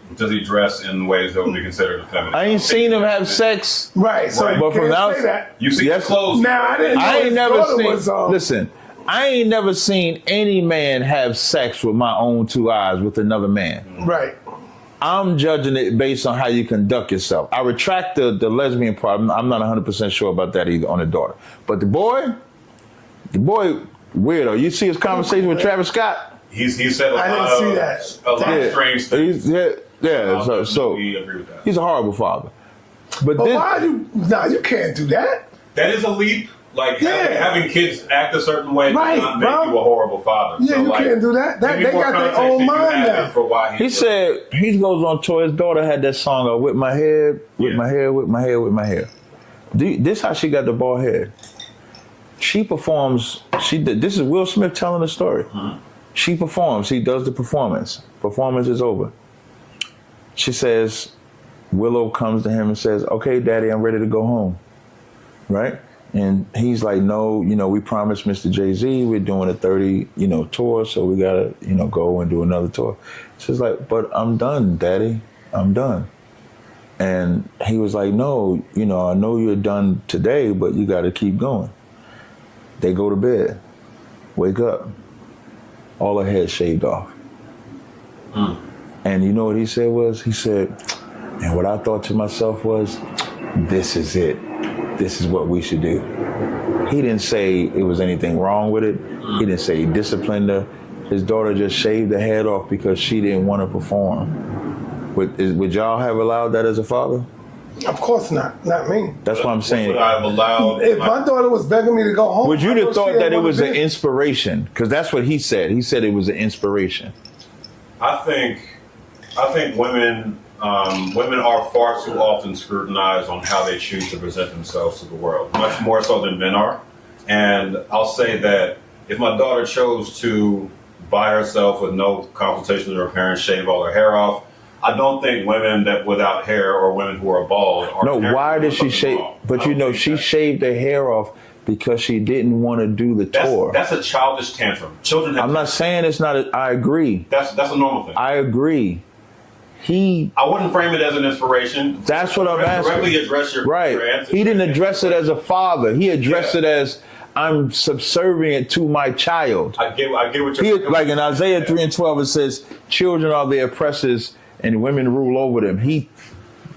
dress in ways that would be considered effeminate? I ain't seen him have sex. Right, so but from now, you see his clothes. Now I ain't never seen. Listen, I ain't never seen any man have sex with my own two eyes with another man. Right. I'm judging it based on how you conduct yourself. I retract the lesbian part. I'm not 100% sure about that either on the daughter. But the boy, weirdo. You see his conversation with Travis Scott? He said a lot of strange things. So we agree with that. He's a horrible father. But why you can't do that. That is a leap. Like having kids act a certain way does not make you a horrible father. Yeah, so, you can't do that. They got their own mind now. For why he said he goes on tour. His daughter had that song, "Whip My Hair, Whip My Hair, Whip My Hair, Whip My Hair." This how she got the bald head. She performs. This is Will Smith telling the story. Mm-hmm. She performs. He does the performance. Performance is over. She says, Willow comes to him and says, "Okay, Daddy, I'm ready to go home." Right? And he's like, "No, we promised Mr. Jay-Z we're doing a 30, tour, so we gotta, go and do another tour." She's like, "But I'm done, Daddy. I'm done." And he was like, "No, I know you're done today, but you gotta keep going." They go to bed, wake up, all her head shaved off. Mm. And you know what he said was? He said, and what I thought to myself was, this is it. This is what we should do. He didn't say it was anything wrong with it. He didn't say he disciplined her. His daughter just shaved her head off because she didn't want to perform. Would y'all have allowed that as a father? Of course not. Not me. That's what I'm saying. Would I have allowed? If my daughter was begging me to go home, would you have thought that it was an inspiration? Because that's what he said. He said it was an inspiration. I think women are far too often scrutinized on how they choose to present themselves to the world, much more so than men are. And I'll say that if my daughter chose to by herself with no consultation with her parents, shave all her hair off, I don't think women that without hair or women who are bald are. No, why did she shave? But she shaved her hair off because she didn't want to do the tour. That's a childish tantrum. Children. I'm not saying it's not. I agree. That's a normal thing. I agree. I wouldn't frame it as an inspiration. That's what I'm asking. Directly address your answer. He didn't address it as a father. He addressed it as, I'm subservient to my child. I get what you're saying. Like in Isaiah 3:12, it says, children are the oppressors and women rule over them. He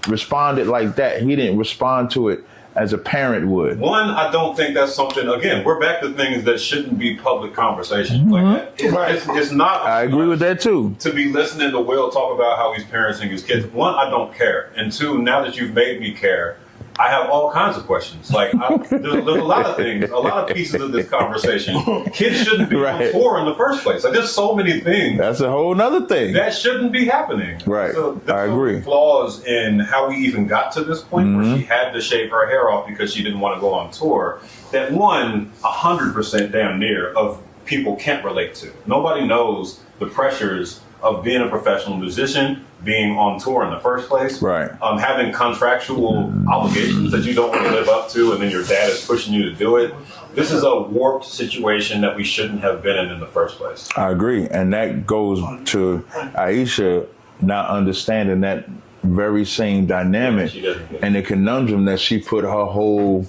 responded like that. He didn't respond to it as a parent would. One, I don't think that's something, again, we're back to things that shouldn't be public conversation. Mm-hmm. Like it's not. I agree with that too. To be listening to Will talk about how he's parenting his kids. One, I don't care. And two, now that you've made me care, I have all kinds of questions. Like, there's a lot of things, a lot of pieces of this conversation. Kids shouldn't be on tour in the first place. Like, there's so many things. That's a whole nother thing. That shouldn't be happening. Right. So I agree. Flaws in how we even got to this point where she had to shave her hair off because she didn't want to go on tour. That 100% damn near of people can't relate to. Nobody knows the pressures of being a professional musician, being on tour in the first place, right? Having contractual obligations that you don't want to live up to, and then your dad is pushing you to do it. This is a warped situation that we shouldn't have been in the first place. I agree, and that goes to Aisha not understanding that very same dynamic and the conundrum that she put her whole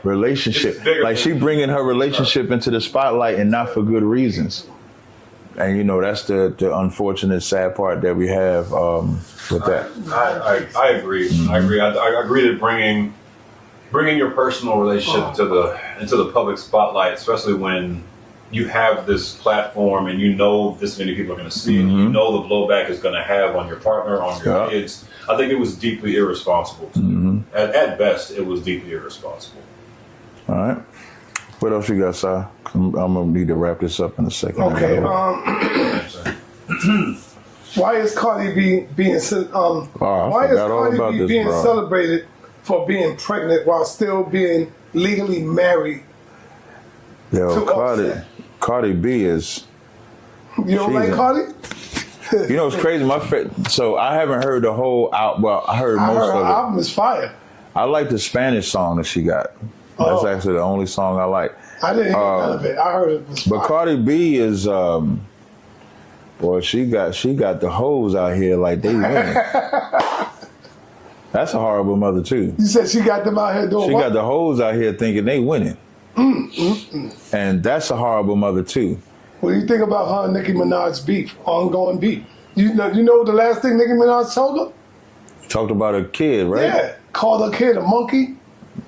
relationship, like she bringing her relationship into the spotlight and not for good reasons. And that's the unfortunate, sad part that we have with that. I agree. I agree. I agree that bringing your personal relationship into the public spotlight, especially when you have this platform and this many people are going to see it, the blowback is going to have on your partner, on your kids. I think it was deeply irresponsible. At best, it was deeply irresponsible. All right. What else you got, Si? I'm gonna need to wrap this up in a second. Okay. Why is Cardi B being celebrated for being pregnant while still being legally married? Yo, Cardi B is. You don't like Cardi? It's crazy. So I haven't heard the whole out. Well, I heard most of it. Her album is fire. I like the Spanish song that she got. That's actually the only song I like. I didn't hear none of it. I heard it was fire. But Cardi B is, boy, she got the hoes out here like they winning. That's a horrible mother too. You said she got them out here doing She what? got the hoes out here thinking they winning. And that's a horrible mother too. What do you think about her and Nicki Minaj's beef, ongoing beef? You know the last thing Nicki Minaj told her? Talked about her kid, right? Yeah, called her kid a monkey.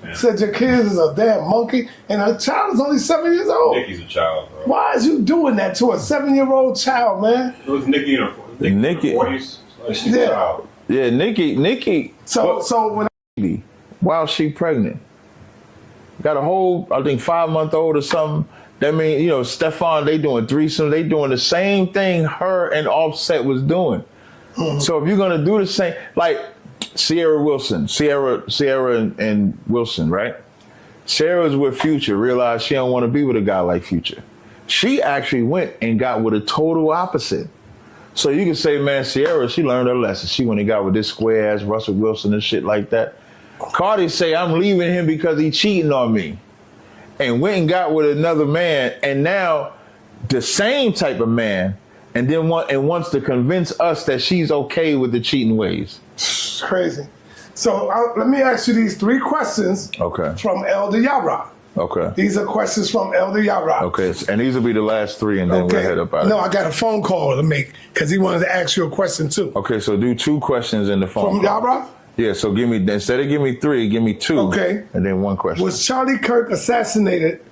Yeah. Said your kid is a damn monkey, and her child is only 7 years old. Nicki's a child, bro. Why is you doing that to a 7-year-old child, man? It was Nicki in her 40s. She's a child. Yeah, Nicki. So when while she pregnant. got a whole, I think 5-month-old or something. That mean, you know, Stefan, they doing threesome. They doing the same thing her and Offset was doing. So if you're gonna do the same, like Sierra and Wilson, right? Sarah's with Future, realized she don't want to be with a guy like Future. She actually went and got with a total opposite. So you can say, man, Sierra, she learned her lesson. She went and got with this square ass Russell Wilson and shit like that. Cardi say, I'm leaving him because he cheating on me. And went and got with another man, and now the same type of man, and then wants to convince us that she's okay with the cheating ways. It's crazy. So let me ask you these 3 questions from Elder Yara. Okay. These are questions from Elder Yara. Okay, and these will be the last 3, and then we'll head up out. No, I got a phone call to make because he wanted to ask you a question too. Okay, so do 2 questions in the phone from Yara? Yeah, so instead of give me 3, give me 2. Okay. And then 1 question. Was Charlie Kirk assassinated?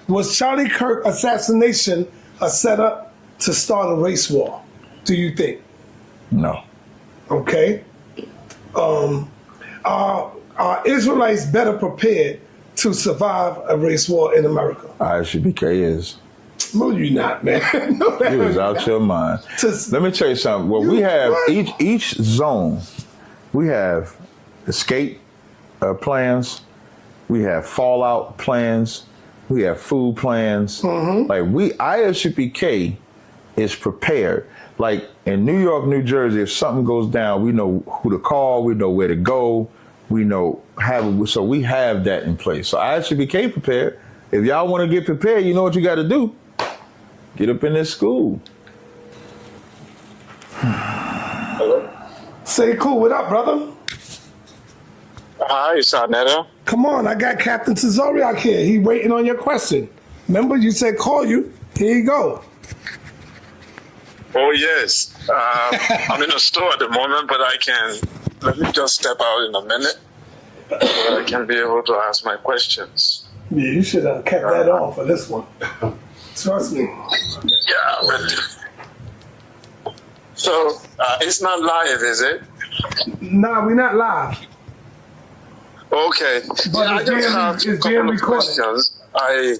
Was Charlie Kirk assassination a setup to start a race war? Do you think? No. Okay. Are Israelites better prepared to survive a race war in America? ISUPK is. No, you're not, man. No, you was out your mind. Let me tell you something. Well, we have each zone. We have escape plans. We have fallout plans. We have food plans. Like ISUPK is prepared. Like in New York, New Jersey, if something goes down, we know who to call. We know where to go. We know so we have that in place. So ISUPK prepared. If y'all want to get prepared, you know what you got to do. Get up in this school. Hello? Say cool. What up, brother? Hi, sa.neter. Come on, I got Captain Tazaryach here. He waiting on your question. Remember, you said call you. Here you go. Oh, yes. I'm in a store at the moment, but let me just step out in a minute so that I can be able to ask my questions. Yeah, you should have kept that on for this one. Trust me. Yeah, but... So, it's not live, is it? Nah, we're not live. Okay. But I just have a couple of questions. I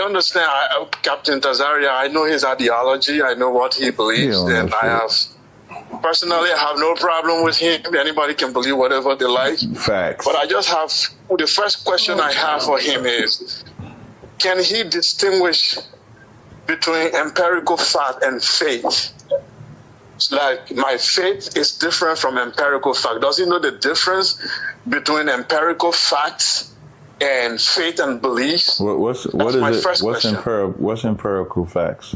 understand Captain Tazaryach. I know his ideology. I know what he believes, and personally, I have no problem with him. Anybody can believe whatever they like. Facts. But I just have the first question I have for him is: can he distinguish between empirical fact and faith? Like, my faith is different from empirical fact. Does he know the difference between empirical facts and faith and beliefs? What's empirical facts?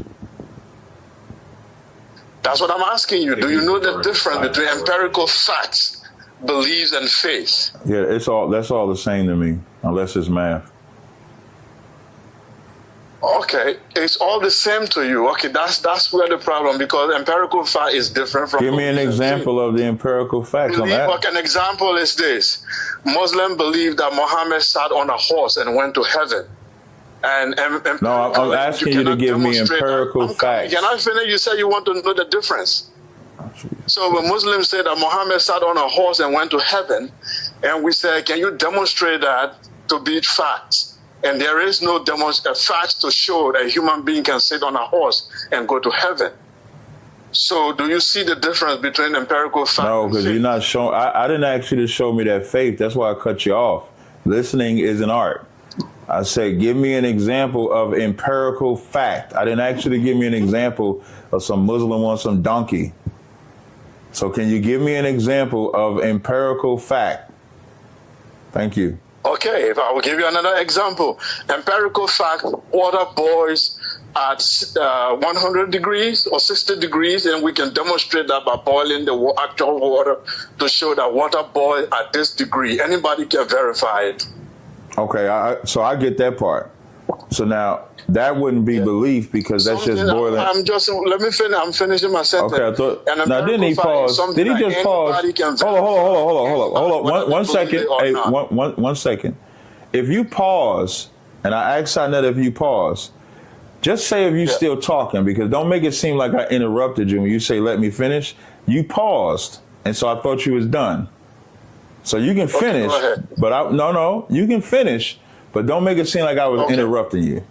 That's what I'm asking you. Do you know the difference between empirical facts, beliefs, and faith? Yeah, that's all the same to me, unless it's math. Okay, it's all the same to you. Okay, that's where the problem, because empirical fact is different from... Give me an example of the empirical facts. An example is this. Muslims believe that Muhammad sat on a horse and went to heaven. No, I'm asking you to give me empirical facts. Can I finish? You said you want to know the difference. So when Muslims say that Muhammad sat on a horse and went to heaven, and we say, can you demonstrate that to be facts? And there is no facts to show that a human being can sit on a horse and go to heaven. So do you see the difference between empirical facts? No, because you're not showing. I didn't ask you to show me that faith. That's why I cut you off. Listening is an art. I said, give me an example of empirical fact. I didn't ask you to give me an example of some Muslim on some donkey. So can you give me an example of empirical fact? Thank you. Okay, if I will give you another example. Empirical fact, water boils at 100 degrees or 60 degrees, and we can demonstrate that by boiling the actual water to show that water boils at this degree. Anybody can verify it. Okay, so I get that part. So now that wouldn't be belief, because that's just boiling. Let me finish. I'm finishing my sentence. Okay, I thought. Now didn't he pause? Did he just pause? Hold on. One second. Hey, one second. If you pause, and I asked sa.neter if you pause, just say if you're still talking, because don't make it seem like I interrupted you when you say let me finish. You paused, and so I thought you was done. So you can finish, go ahead. but you can finish, but don't make it seem like I was interrupting you.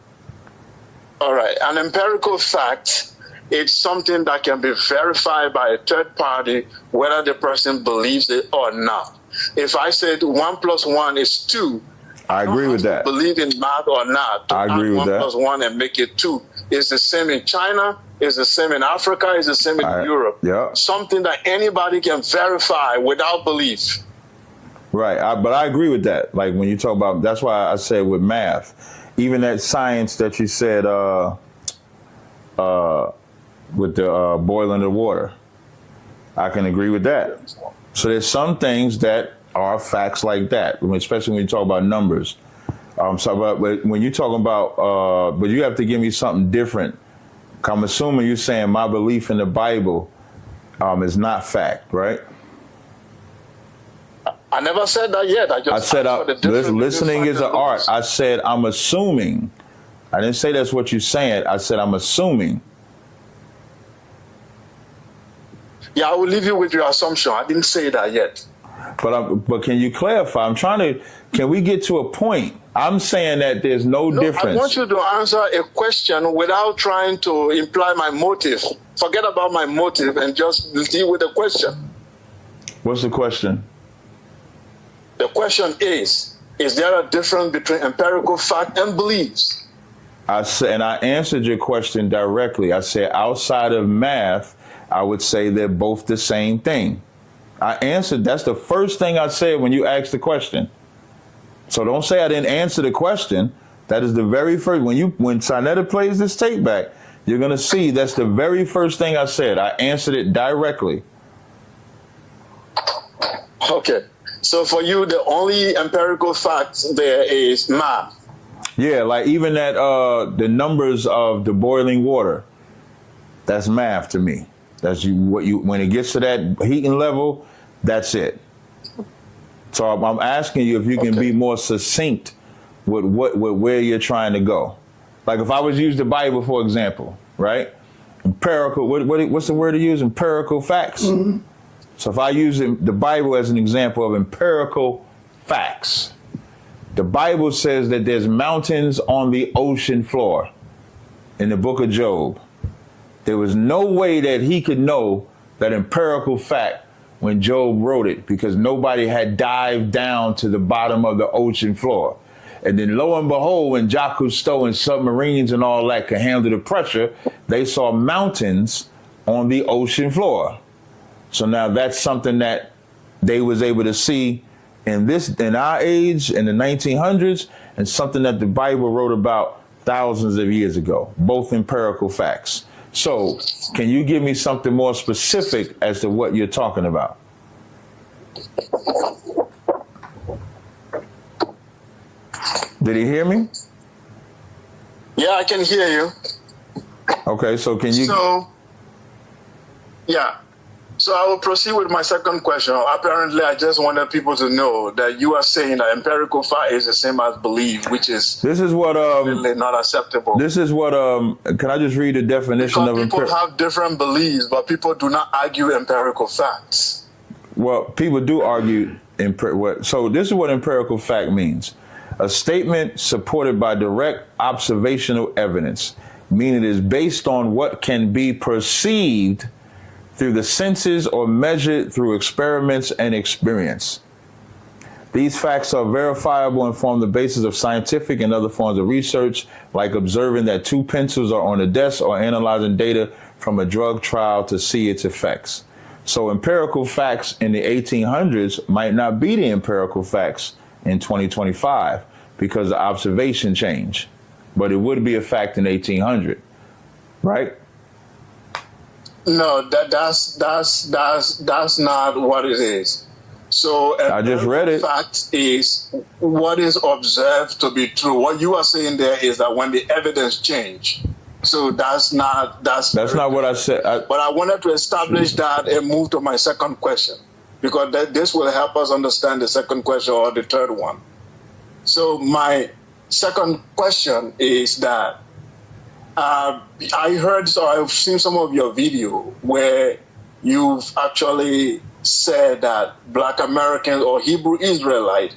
All right. An empirical fact is something that can be verified by a third party, whether the person believes it or not. If I said 1 + 1 is 2, I agree with that. Believe in math or not, I agree with that. 1 + 1 and make it 2. It's the same in China. It's the same in Africa. It's the same in Europe. Yeah. Something that anybody can verify without belief. Right, but I agree with that. Like when you talk about, that's why I said with math, even that science that you said with the boiling the water, I can agree with that. So there's some things that are facts like that, especially when you talk about numbers. But when you talk about, but you have to give me something different. I'm assuming you're saying my belief in the Bible is not fact, right? I never said that yet. I said listening is an art. I said I'm assuming. I didn't say that's what you're saying. I said I'm assuming. Yeah, I will leave you with your assumption. I didn't say that yet. But can you clarify? Can we get to a point? I'm saying that there's no difference. I want you to answer a question without trying to imply my motive. Forget about my motive and just deal with the question. What's the question? The question is there a difference between empirical fact and beliefs? I answered your question directly. I said outside of math, I would say they're both the same thing. I answered, that's the first thing I said when you asked the question. So don't say I didn't answer the question. That is the very first, when sa.neter plays this tape back, you're going to see that's the very first thing I said. I answered it directly. Okay. So for you, the only empirical fact there is math. Yeah, like even that, the numbers of the boiling water, that's math to me. That's when it gets to that heating level, that's it. So I'm asking you if you can be more succinct with where you're trying to go. Like if I was to use the Bible, for example, right? Empirical, what's the word to use? Empirical facts. Mm-hmm. So if I use the Bible as an example of empirical facts, the Bible says that there's mountains on the ocean floor in the book of Job. There was no way that he could know that empirical fact when Job wrote it, because nobody had dived down to the bottom of the ocean floor. And then lo and behold, when Jacques Cousteau and submarines and all that could handle the pressure, they saw mountains on the ocean floor. So now that's something that they was able to see in our age, in the 1900s, and something that the Bible wrote about thousands of years ago, both empirical facts. So can you give me something more specific as to what you're talking about? Did he hear me? Yeah, I can hear you. Okay, so can you? So I will proceed with my second question. Apparently, I just wanted people to know that you are saying that empirical fact is the same as belief, which is really not acceptable. This is what can I just read the definition because of people have different beliefs, but people do not argue empirical facts. Well, people do argue so this is what empirical fact means. A statement supported by direct observational evidence, meaning it is based on what can be perceived through the senses or measured through experiments and experience. These facts are verifiable and form the basis of scientific and other forms of research, like observing that 2 pencils are on a desk or analyzing data from a drug trial to see its effects. So empirical facts in the 1800s might not be the empirical facts in 2025 because the observation changed, but it would be a fact in 1800, right? No, that's not what it is. So I just read it. Fact is what is observed to be true. What you are saying there is that when the evidence change. So that's not what I said. But I wanted to establish that and move to my second question, because this will help us understand the second question or the third one. So my second question is that I've seen some of your video where you've actually said that Black Americans or Hebrew Israelites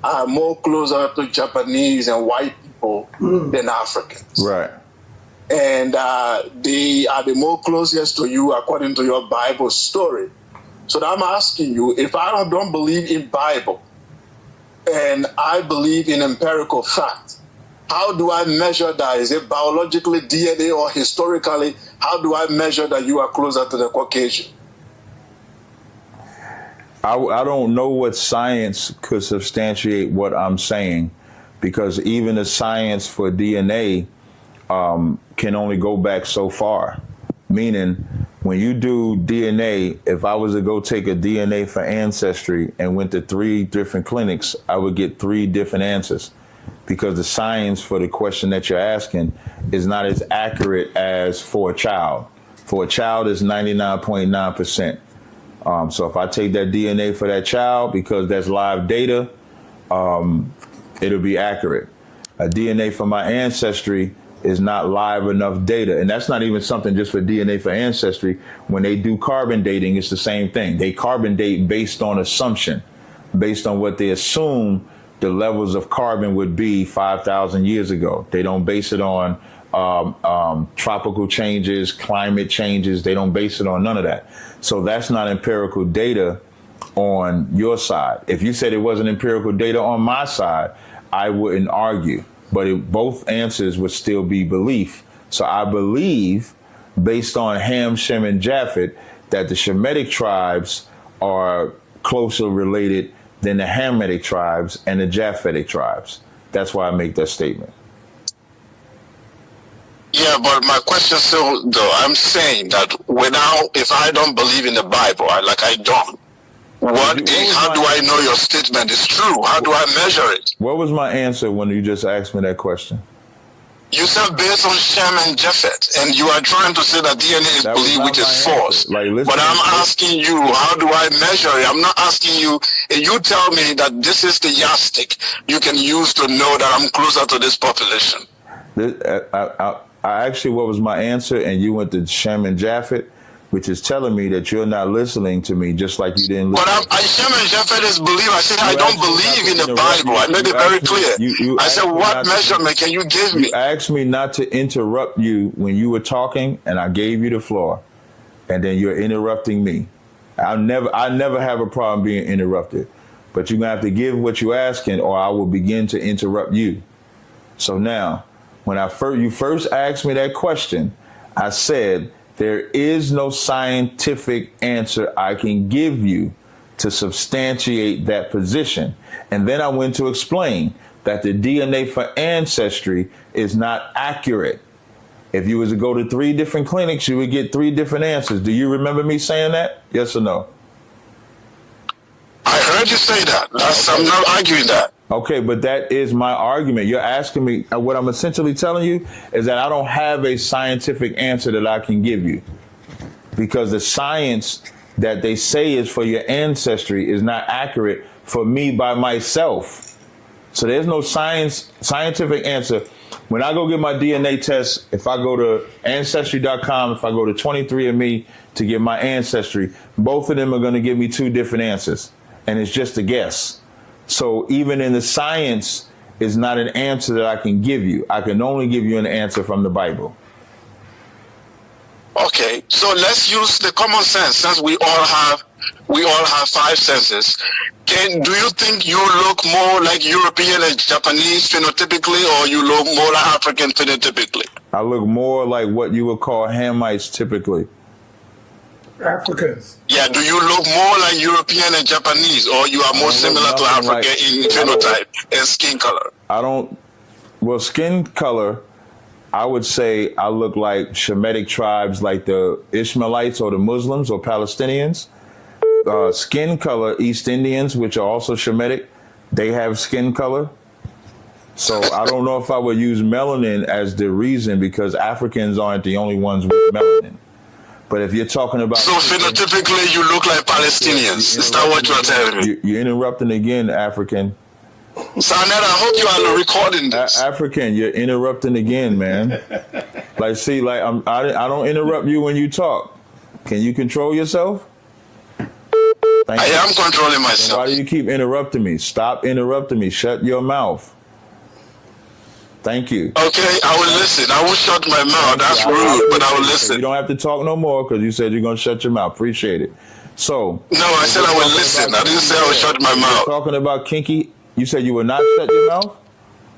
are more closer to Japanese and white people than Africans. Right. And they are the more closest to you according to your Bible story. So I'm asking you, if I don't believe in Bible and I believe in empirical fact, how do I measure that? Is it biologically, DNA, or historically? How do I measure that you are closer to the Caucasian? I don't know what science could substantiate what I'm saying, because even the science for DNA can only go back so far. Meaning, when you do DNA, if I was to go take a DNA for Ancestry and went to 3 different clinics, I would get 3 different answers, because the science for the question that you're asking is not as accurate as for a child. For a child, it's 99.9%. So if I take that DNA for that child, because that's live data, it'll be accurate. A DNA for my Ancestry is not live enough data. And that's not even something just for DNA for Ancestry. When they do carbon dating, it's the same thing. They carbon date based on assumption, based on what they assume the levels of carbon would be 5,000 years ago. They don't base it on tropical changes, climate changes. They don't base it on none of that. So that's not empirical data on your side. If you said it wasn't empirical data on my side, I wouldn't argue. But both answers would still be belief. So I believe, based on Ham, Shem, and Japheth, that the Shemitic tribes are closer related than the Hamitic tribes and the Japhetic tribes. That's why I make that statement. Yeah, but my question still, though, I'm saying that if I don't believe in the Bible, I don't, how do I know your statement is true? How do I measure it? What was my answer when you just asked me that question? You said based on Shem and Japheth, and you are trying to say that DNA is believed, which is false. But I'm asking you, how do I measure it? I'm not asking you, if you tell me that this is the yardstick you can use to know that I'm closer to this population. I asked you what was my answer, and you went to Shem and Japheth, which is telling me that you're not listening to me, just like you didn't listen. But Shem and Japheth is believe. I said I don't believe in the Bible. I made it very clear. I said, what measurement can you give me? You asked me not to interrupt you when you were talking, and I gave you the floor, and then you're interrupting me. I never have a problem being interrupted, but you're gonna have to give what you're asking, or I will begin to interrupt you. So now, when you first asked me that question, I said, there is no scientific answer I can give you to substantiate that position. And then I went to explain that the DNA for Ancestry is not accurate. If you was to go to 3 different clinics, you would get 3 different answers. Do you remember me saying that? Yes or no? I heard you say that. I'm not arguing that. Okay, but that is my argument. You're asking me, what I'm essentially telling you is that I don't have a scientific answer that I can give you, because the science that they say is for your Ancestry is not accurate for me by myself. So there's no scientific answer. When I go get my DNA test, if I go to Ancestry.com, if I go to 23andMe to get my Ancestry, both of them are going to give me 2 different answers, and it's just a guess. So even in the science is not an answer that I can give you. I can only give you an answer from the Bible. Okay, so let's use the common sense, since we all have 5 senses. Do you think you look more like European and Japanese phenotypically, or you look more like African phenotypically? I look more like what you would call Hamites typically. Africans. Yeah, do you look more like European and Japanese, or you are more similar to African in phenotype and skin color? Skin color, I would say I look like Shemitic tribes, like the Ishmaelites or the Muslims or Palestinians. Skin color, East Indians, which are also Shemitic, they have skin color. So I don't know if I would use melanin as the reason, because Africans aren't the only ones with melanin. But if you're talking about... So phenotypically, you look like Palestinians. Is that what you're telling me? You're interrupting again, African. sa.neter, I hope you are recording this. African, you're interrupting again, man. I don't interrupt you when you talk. Can you control yourself? Thank I you. am controlling Then myself. why do you keep interrupting me? Stop interrupting me. Shut your mouth. Thank you. Okay, I will listen. I will shut my mouth. That's rude, but I will listen. You don't have to talk no more because you said you're going to shut your mouth. Appreciate it. So. No, I said I will listen. I didn't say I will shut my mouth. Talking about kinky, you said you will not shut your mouth?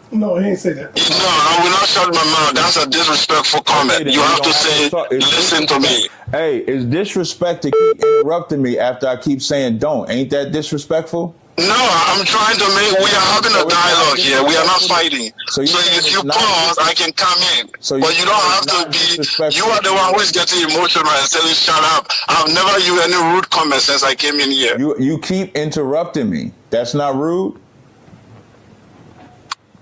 No, he ain't say that. No, I will not shut my mouth. That's a disrespectful comment. Okay, you have to say, listen to me. Hey, it's disrespect to keep interrupting me after I keep saying don't. Ain't that disrespectful? No, I'm trying to make, we are having a dialogue here. We are not fighting. So if you pause, I can come in. But you don't have to be, you are the one who is getting emotional and saying, shut up. I've never used any rude comments since I came in here. You keep interrupting me. That's not rude?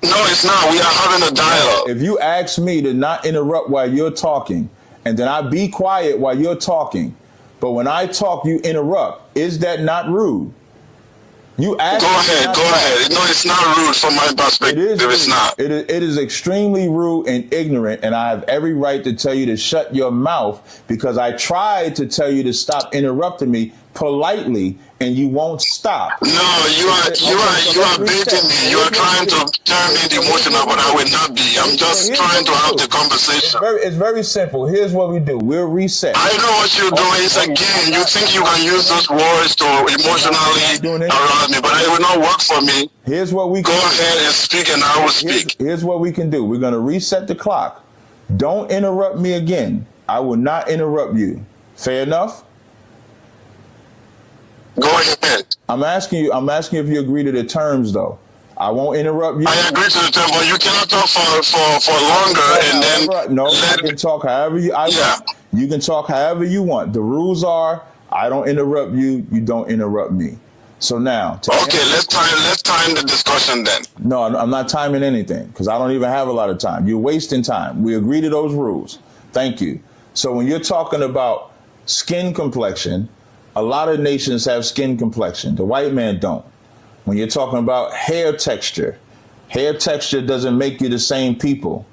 No, it's not. We are having a dialogue. If you ask me to not interrupt while you're talking, and then I be quiet while you're talking, but when I talk, you interrupt, is that not rude? You ask Go ahead. No, it's not rude from my perspective. It's not. It is extremely rude and ignorant, and I have every right to tell you to shut your mouth because I tried to tell you to stop interrupting me politely, and you won't stop. No, you are baiting me. You are trying to turn me emotional, but I will not be. I'm just trying to have the conversation. It's very simple. Here's what we do. We'll reset. I know what you're doing. It's a game. You think you can use those words to emotionally arouse me, but it will not work for me. Here's what we go ahead and speak, and I will speak. Here's what we can do. We're going to reset the clock. Don't interrupt me again. I will not interrupt you. Fair enough? Go ahead. I'm asking you if you agree to the terms, though. I won't interrupt you. I agree to the terms, but you cannot talk for longer and then. No, I can talk however you. You can talk however you want. The rules are: I don't interrupt you. You don't interrupt me. So now. Okay, let's time the discussion then. No, I'm not timing anything because I don't even have a lot of time. You're wasting time. We agree to those rules. Thank you. So when you're talking about skin complexion. A lot of nations have skin complexion. The white man don't. When you're talking about hair texture doesn't make you the same people.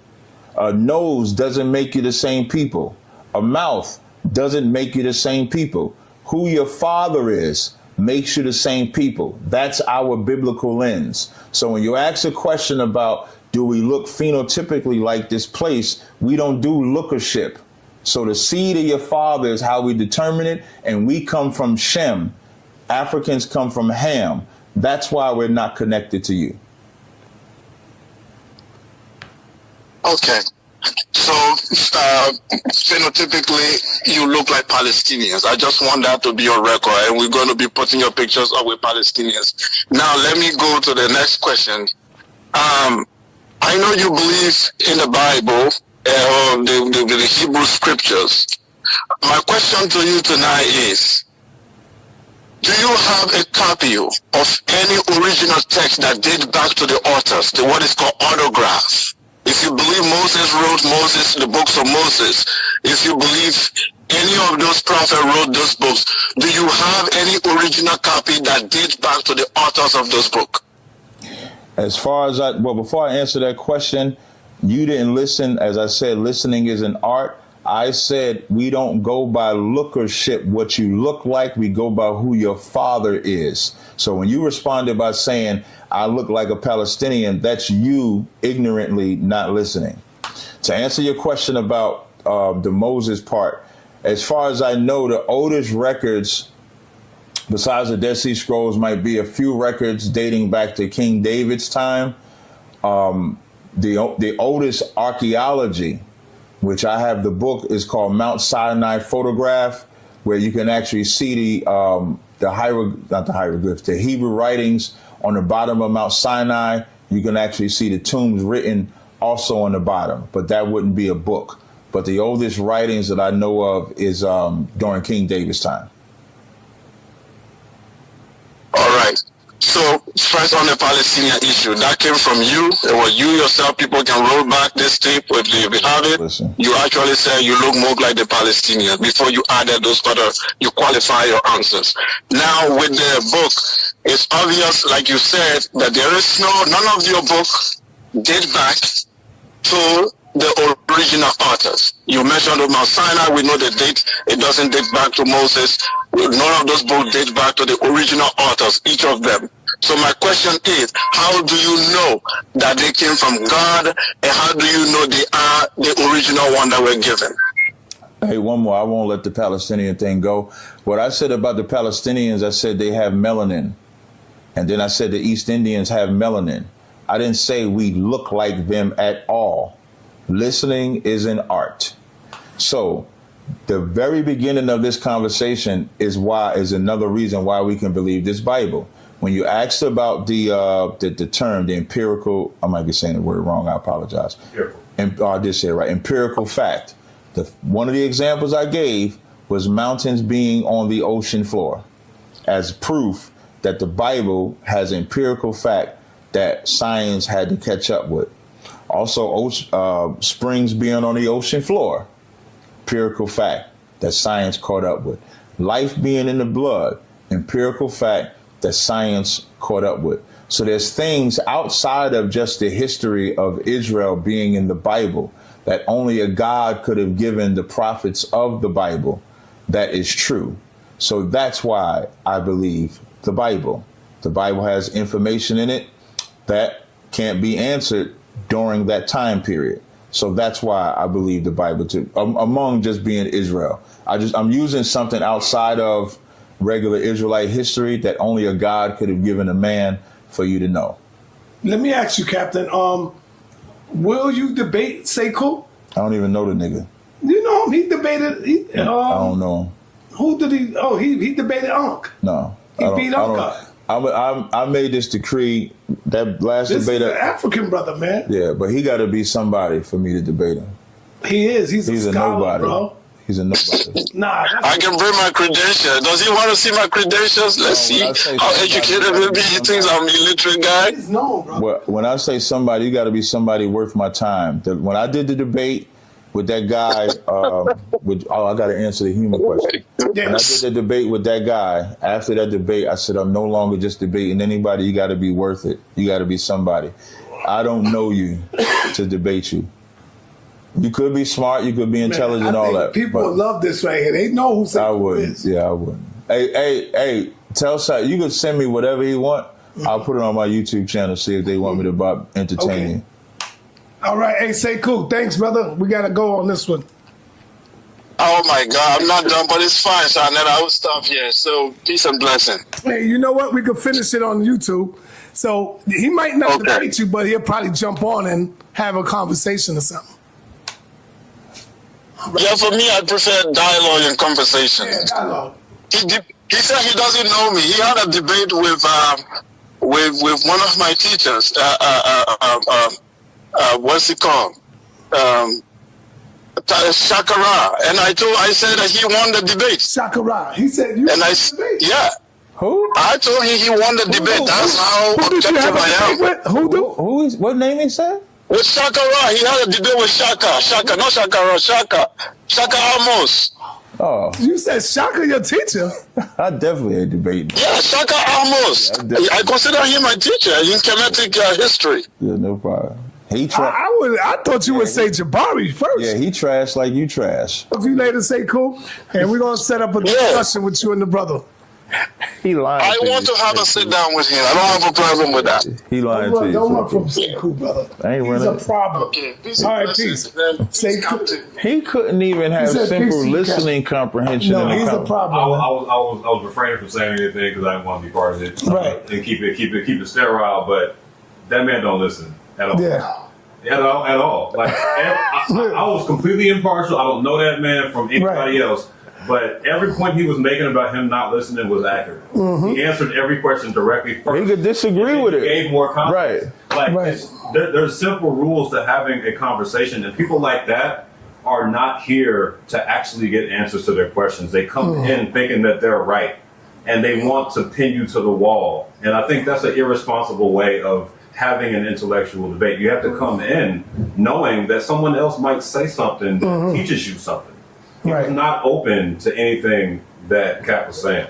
A nose doesn't make you the same people. A mouth doesn't make you the same people. Who your father is makes you the same people. That's our biblical lens. So when you ask a question about do we look phenotypically like this place, we don't do lookership. So the seed of your father is how we determine it, and we come from Shem. Africans come from Ham. That's why we're not connected to you. Okay. So phenotypically, you look like Palestinians. I just want that to be on record, and we're going to be putting your pictures up with Palestinians. Now, let me go to the next question. I know you believe in the Bible. The Hebrew scriptures. My question to you tonight is, do you have a copy of any original text that dates back to the authors, the what is called autograph? If you believe Moses wrote the books of Moses, if you believe any of those prophets wrote those books, do you have any original copy that dates back to the authors of those books? As far as before I answer that question, you didn't listen. As I said, listening is an art. I said we don't go by lookership, what you look like. We go by who your father is. So when you responded by saying, I look like a Palestinian, that's you ignorantly not listening. To answer your question about the Moses part, as far as I know, the oldest records, besides the Dead Sea Scrolls, might be a few records dating back to King David's time. The oldest archaeology, which I have the book, is called Mount Sinai Photograph, where you can actually see the Hebrew writings on the bottom of Mount Sinai. You can actually see the tombs written also on the bottom, but that wouldn't be a book. But the oldest writings that I know of is during King David's time. All right. So first on the Palestinian issue, that came from you. It was you yourself. People can roll back this tape if you have it. Listen. You actually said you look more like the Palestinians before you added those other, you qualify your answers. Now with the book, it's obvious, like you said, that there is none of your book date back to the original authors. You mentioned Mount Sinai, we know the date, it doesn't date back to Moses. None of those books date back to the original authors, each of them. So my question is, how do you know that they came from God, and how do you know they are the original one that were given? Hey, one more. I won't let the Palestinian thing go. What I said about the Palestinians, I said they have melanin. And then I said the East Indians have melanin. I didn't say we look like them at all. Listening is an art. So the very beginning of this conversation is another reason why we can believe this Bible. When you asked about the term, the empirical, I might be saying the word wrong, I apologize. I did say it right, empirical fact. One of the examples I gave was mountains being on the ocean floor as proof that the Bible has empirical fact that science had to catch up with. Also, springs being on the ocean floor, empirical fact that science caught up with. Life being in the blood, empirical fact that science caught up with. So there's things outside of just the history of Israel being in the Bible that only a God could have given the prophets of the Bible that is true. So that's why I believe the Bible. The Bible has information in it that can't be answered during that time period. So that's why I believe the Bible too, among just being Israel. I'm using something outside of regular Israelite history that only a God could have given a man for you to know. Let me ask you, Captain, will you debate Sekou? I don't even know the nigga. You know him, he debated, I don't know him. Who did he, he debated Unc. No. He beat Unc up. I made this decree, that last This debate. is an African brother, man. Yeah, but he got to be somebody for me to debate him. He is. He's a scholar, nobody, bro. He's a nobody. Nah, I can bring my credentials. Does he want to see my credentials? Let's see how educated we'll be. He thinks I'm an illiterate guy. he's known, bro. Well, when I say somebody, you got to be somebody worth my time. When I did the debate with that guy, I got to answer the human question. Yes. When I did the debate with that guy, after that debate, I said, I'm no longer just debating anybody. You got to be worth it. You got to be somebody. I don't know you to debate you. You could be smart, you could be intelligent, Man, all that. People would love this right here. They know who I wouldn't. is. Yeah, I wouldn't. Hey, tell Sai, you can send me whatever he want. I'll put it on my YouTube channel, see if they want me to entertain you. All right, hey, Sekou, thanks, brother. We got to go on this one. Oh my God, I'm not done, but it's fine, sa.neter. I will stop here. So peace and blessing. Hey, you know what? We could finish it on YouTube. So he might not debate you, but he'll probably jump on and have a conversation or something. Yeah, for me, I prefer dialogue and conversation. Yeah, dialogue. He said he doesn't know me. He had a debate with one of my teachers. What's it called? Shakara. And I said that he won the debate. Shakara. He said you won the debate. Yeah. Who? I told him he won the debate. That's how objective I am. What name he said? With Shakara. He had a debate with Shaka, not Shakara, Shaka Amos. Oh. You said Shaka your teacher? I definitely had debate. Yeah, Shaka Amos. Yeah, I consider him my teacher in Kemetic history. Yeah, no problem. I thought you would say Jabari first. Yeah, he trash like you trash. If you later say cool, and we're going to set up a discussion with you and the brother. He lying. I want to have a sit down with him. I don't have a problem with that. He lying to you. Don't run from Sekou, brother. He's a problem. Okay, all right, peace. Sekou. He couldn't even have simple listening comprehension. No, he's a problem. I was refraining from saying anything because I didn't want to be part of it. Right. And keep it sterile. But that man don't listen at all. Yeah. At all. Like I was completely impartial. I don't know that man from anybody else. But every point he was making about him not listening was accurate. Mm-hmm. He answered every question directly first. He could disagree with it. Gave more context. Right. Like there's simple rules to having a conversation, and people like that are not here to actually get answers to their questions. They come in thinking that they're right, and they want to pin you to the wall. And I think that's an irresponsible way of having an intellectual debate. You have to come in knowing that someone else might say something that teaches you something. He was not open to anything that Capt was saying.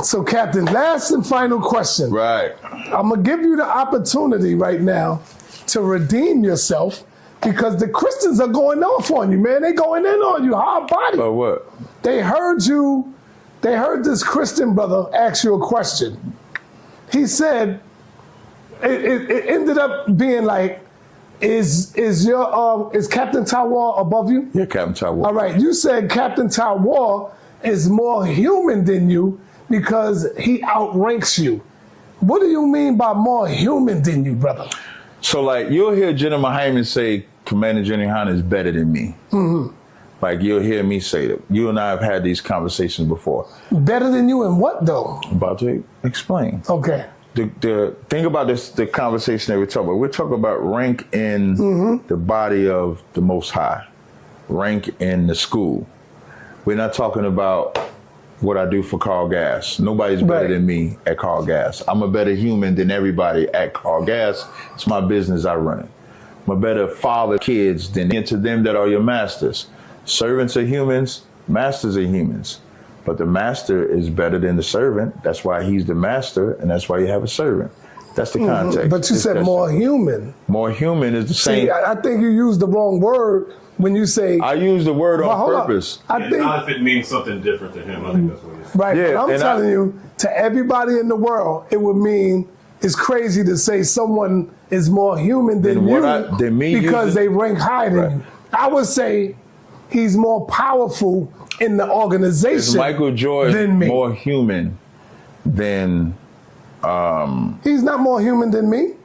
So, Captain, last and final question. Right. I'm going to give you the opportunity right now to redeem yourself because the Christians are going off on you, man. They going in on you hard body. But what? They heard you They heard this Christian brother ask you a question. He said, it ended up being like, is Captain Tawar above you? Yeah, Captain Tawar. All right, you said Captain Tawar is more human than you because he outranks you. What do you mean by more human than you, brother? So, like, you'll hear General Hyman say, Commander General Han is better than me. Mm-hmm. Like, you'll hear me say that. You and I have had these conversations before. Better than you in what, though? I'm about to explain. Okay. The thing about this, the conversation that we're talking about, we're talking about rank in the body of the Most High, rank in the school. We're not talking about what I do for Carl Gas. Nobody's better than me at Carl Gas. I'm a better human than everybody at Carl Gas. It's my business, I run it. I'm a better father, kids, than to them that are your masters. Servants are humans, masters are humans. But the master is better than the servant. That's why he's the master, and that's why you have a servant. That's the context. But you said more human. More human is the same. See, I think you used the wrong word when you say. I use the word on purpose. I think not if it means something different to him. I think that's what you're saying. Right, Yeah, but I'm telling you, to everybody in the world, it would mean it's crazy to say someone is more human than you because they rank higher than you. I would say he's more powerful in the organization. Is Michael Jordan than me. More human than? He's not more human than me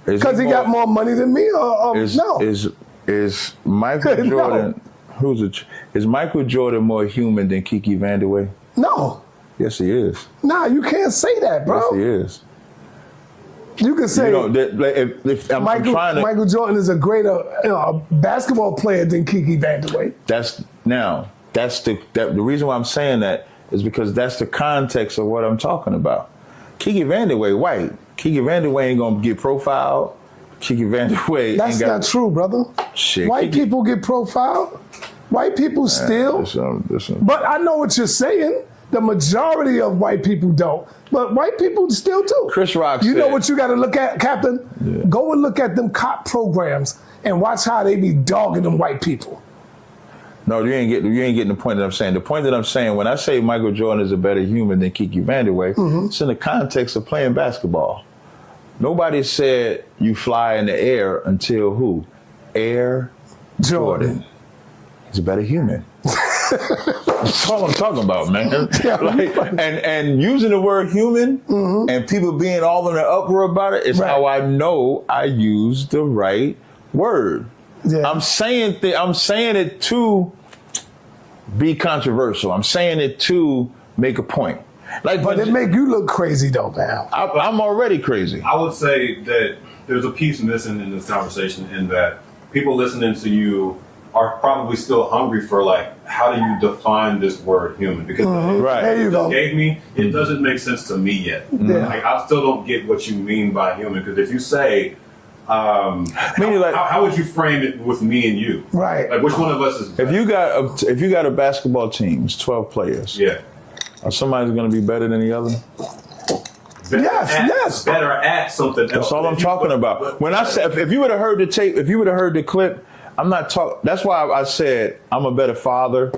because he got more money than me. No. Is Michael Jordan? No. Is Michael Jordan more human than Kiki Vandeweghe? No. Yes, he is. Nah, you can't say that, bro. Yes, he is. You can say Michael Jordan is a greater basketball player than Kiki Vandeweghe. The reason why I'm saying that is because that's the context of what I'm talking about. Kiki Vandeweghe, white. Kiki Vandeweghe ain't gonna get profiled. Kiki Vandeweghe. That's not true, brother. Shit, white people get profiled. White people still. But I know what you're saying. The majority of white people don't. But white people still do. Chris Rock You know what you got to look at, Captain? Yeah. Go and look at them cop programs and watch how they be dogging them white people. No, you ain't getting the point that I'm saying. The point that I'm saying, when I say Michael Jordan is a better human than Kiki Vandeweghe, it's in the context of playing basketball. Nobody said you fly in the air until who? Air Jordan. He's a better human. That's all I'm talking about, man. And using the word human and people being all in an uproar about it is how I know I use the right word. Yeah. I'm saying it to be controversial. I'm saying it to make a point. But it make you look crazy though, man. I'm already crazy. I would say that there's a piece missing in this conversation in that people listening to you are probably still hungry for, like, how do you define this word human? Because there you go. Gave me, it doesn't make sense to me yet. Yeah. Like, I still don't get what you mean by human. Because if you say, how would you frame it with me and you? Right. Like, which one of us is better? If you got a basketball team, it's 12 players. Yeah. Somebody's going to be better than the other? Yes. Better at something else. That's all I'm talking about. When I said, if you would have heard the tape, if you would have heard the clip, I'm not talking. That's why I said I'm a better father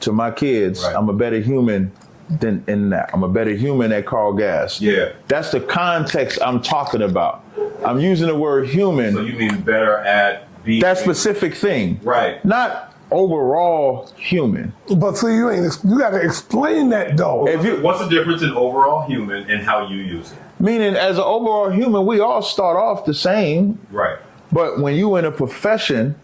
to my kids. Right. I'm a better human than in that. I'm a better human at Carl Gas. Yeah. That's the context I'm talking about. I'm using the word human. So you mean better at being that specific thing. Right. Not overall human. But so you got to explain that though. What's the difference in overall human and how you use it? Meaning, as an overall human, we all start off the same. Right. But when you in a profession,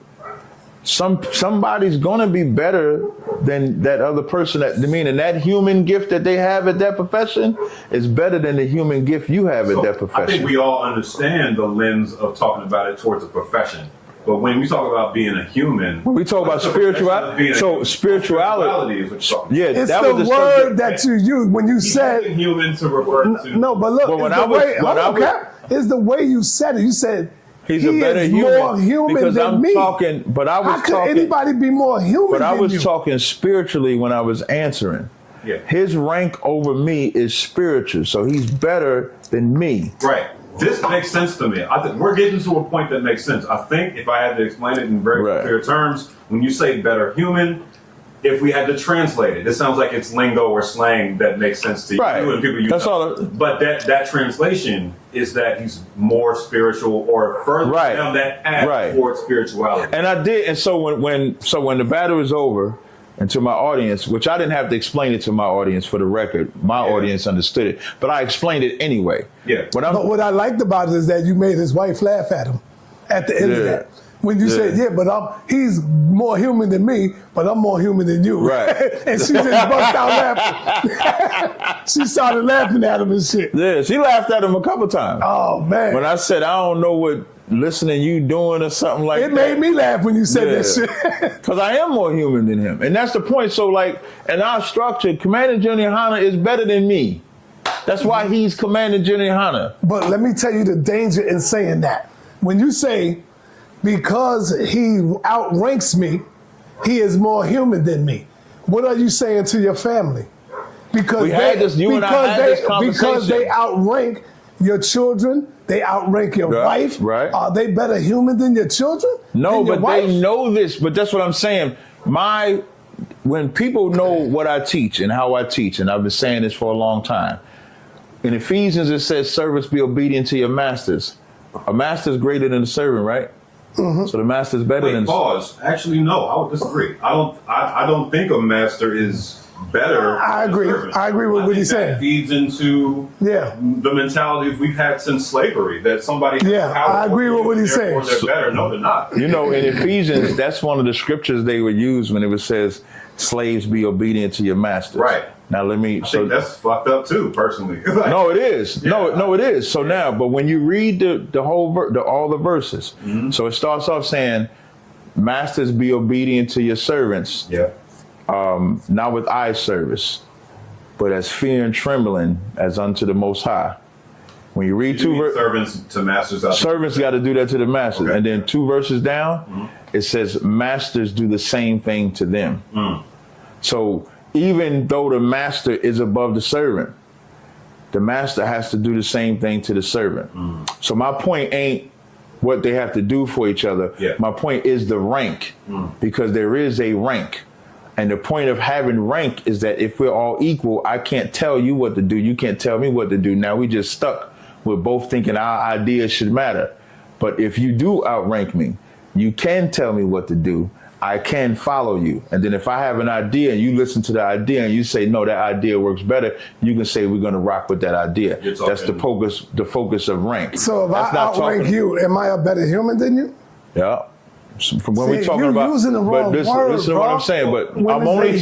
somebody's gonna be better than that other person. Meaning that human gift that they have at that profession is better than the human gift you have at that profession. I think we all understand the lens of talking about it towards a profession. But when we talk about being a human, when we talk about spirituality, spirituality is what you're talking about. It's the word that you use when you said human to refer to. No, but look, it's the way you said it. You said he's a better human. More human because than I'm me. talking, but I was How could talking. Anybody be more human? But I than was you? talking spiritually when I was answering. Yeah. His rank over me is spiritual, so he's better than me. Right. This makes sense to me. I think we're getting to a point that makes sense. I think if I had to explain it in very clear terms, when you say better human, if we had to translate it, it sounds like it's lingo or slang that makes sense to you and people you That's know. all. But that translation is that he's more spiritual or further down that path towards spirituality. And I did. And so when the battle was over, and to my audience, which I didn't have to explain it to my audience for the record, my audience understood it, but I explained it anyway. Yeah. But what I liked about it is that you made his wife laugh at him at the end of that. When you said, he's more human than me, but I'm more human than you. Right. And she just bust out laughing. She started laughing at him and shit. Yeah, she laughed at him a couple times. Oh, man. When I said, I don't know what listening you doing or something like that. It made me laugh when you said that shit. Because I am more human than him. And that's the point. So, like, in our structure, Commander General Hanna is better than me. That's why he's Commander General Hanna. But let me tell you the danger in saying that. When you say, because he outranks me, he is more human than me. What are you saying to your family? Because they outrank your children, they outrank your wife. Right. Are they better human than your children? No, but they know this. But that's what I'm saying. When people know what I teach and how I teach, and I've been saying this for a long time, in Ephesians it says, servants be obedient to your masters. A master is greater than a servant, right? Mm-hmm. So the master is better than. Pause. Actually, no, I would disagree. I don't think a master is better. I agree. I agree with what he's saying. That feeds into the mentality we've had since slavery. That somebody. Yeah, I agree with what he's saying. They're better. No, they're not. You know, in Ephesians, that's one of the scriptures they would use when it says, "Slaves be obedient to your masters." Right. Now let me. I think that's fucked up too, personally. No, it is. Yeah. No, it is. So now, but when you read the whole all the verses, so it starts off saying, "Masters, be obedient to your servants." Yeah. Not with eye service, but as fear and trembling, as unto the Most High. When you read servants to masters, servants got to do that to the masters, and then 2 verses down, it says, "Masters do the same thing to them." So even though the master is above the servant, the master has to do the same thing to the servant. So my point ain't what they have to do for each other. Yeah. My point is the rank, because there is a rank. And the point of having rank is that if we're all equal, I can't tell you what to do. You can't tell me what to do. Now we just stuck with both thinking our ideas should matter. But if you do outrank me, you can tell me what to do. I can follow you. And then if I have an idea and you listen to the idea and you say, no, that idea works better, you can say we're going to rock with that idea. That's the focus of rank. So if I outrank you, am I a better human than you? Yeah. From when we're talking about, using the wrong listen to what I'm saying. But I'm only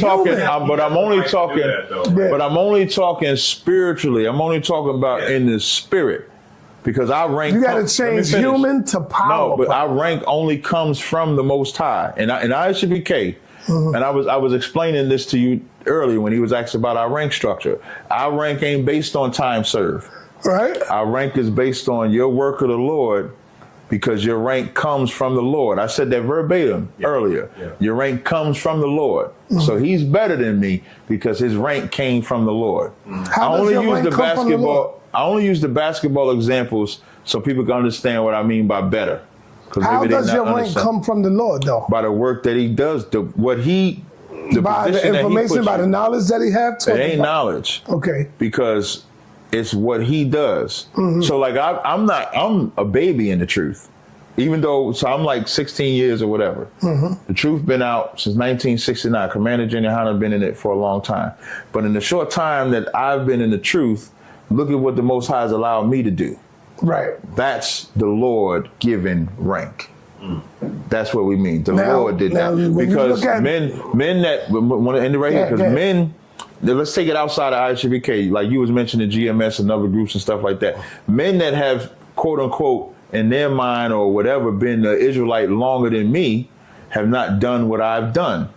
talking spiritually. I'm only talking about in the spirit, because I rank. You got to change human to power. No, but our rank only comes from the Most High, and I should be K. And I was explaining this to you earlier when he was asked about our rank structure. Our rank ain't based on time served. Right. Our rank is based on your work of the Lord, because your rank comes from the Lord. I said that verbatim earlier. Yeah. Your rank comes from the Lord. So he's better than me because his rank came from the Lord. I only use the basketball examples so people can understand what I mean by better. How does your rank come from the Lord, though? By the work that he does, by the information, by the knowledge that he has. It ain't knowledge. Okay. Because it's what he does. So like I'm a baby in the truth. Even though, so I'm like 16 years or whatever. The truth been out since 1969. Commander General Hanna been in it for a long time. But in the short time that I've been in the truth, look at what the Most High has allowed me to do. Right. That's the Lord given rank. That's what we mean. The Lord did that. Because men that want to end it right here, because men, let's take it outside of ISBK, like you was mentioning GMS and other groups and stuff like that. Men that have, quote unquote, in their mind or whatever, been the Israelite longer than me, have not done what I've done.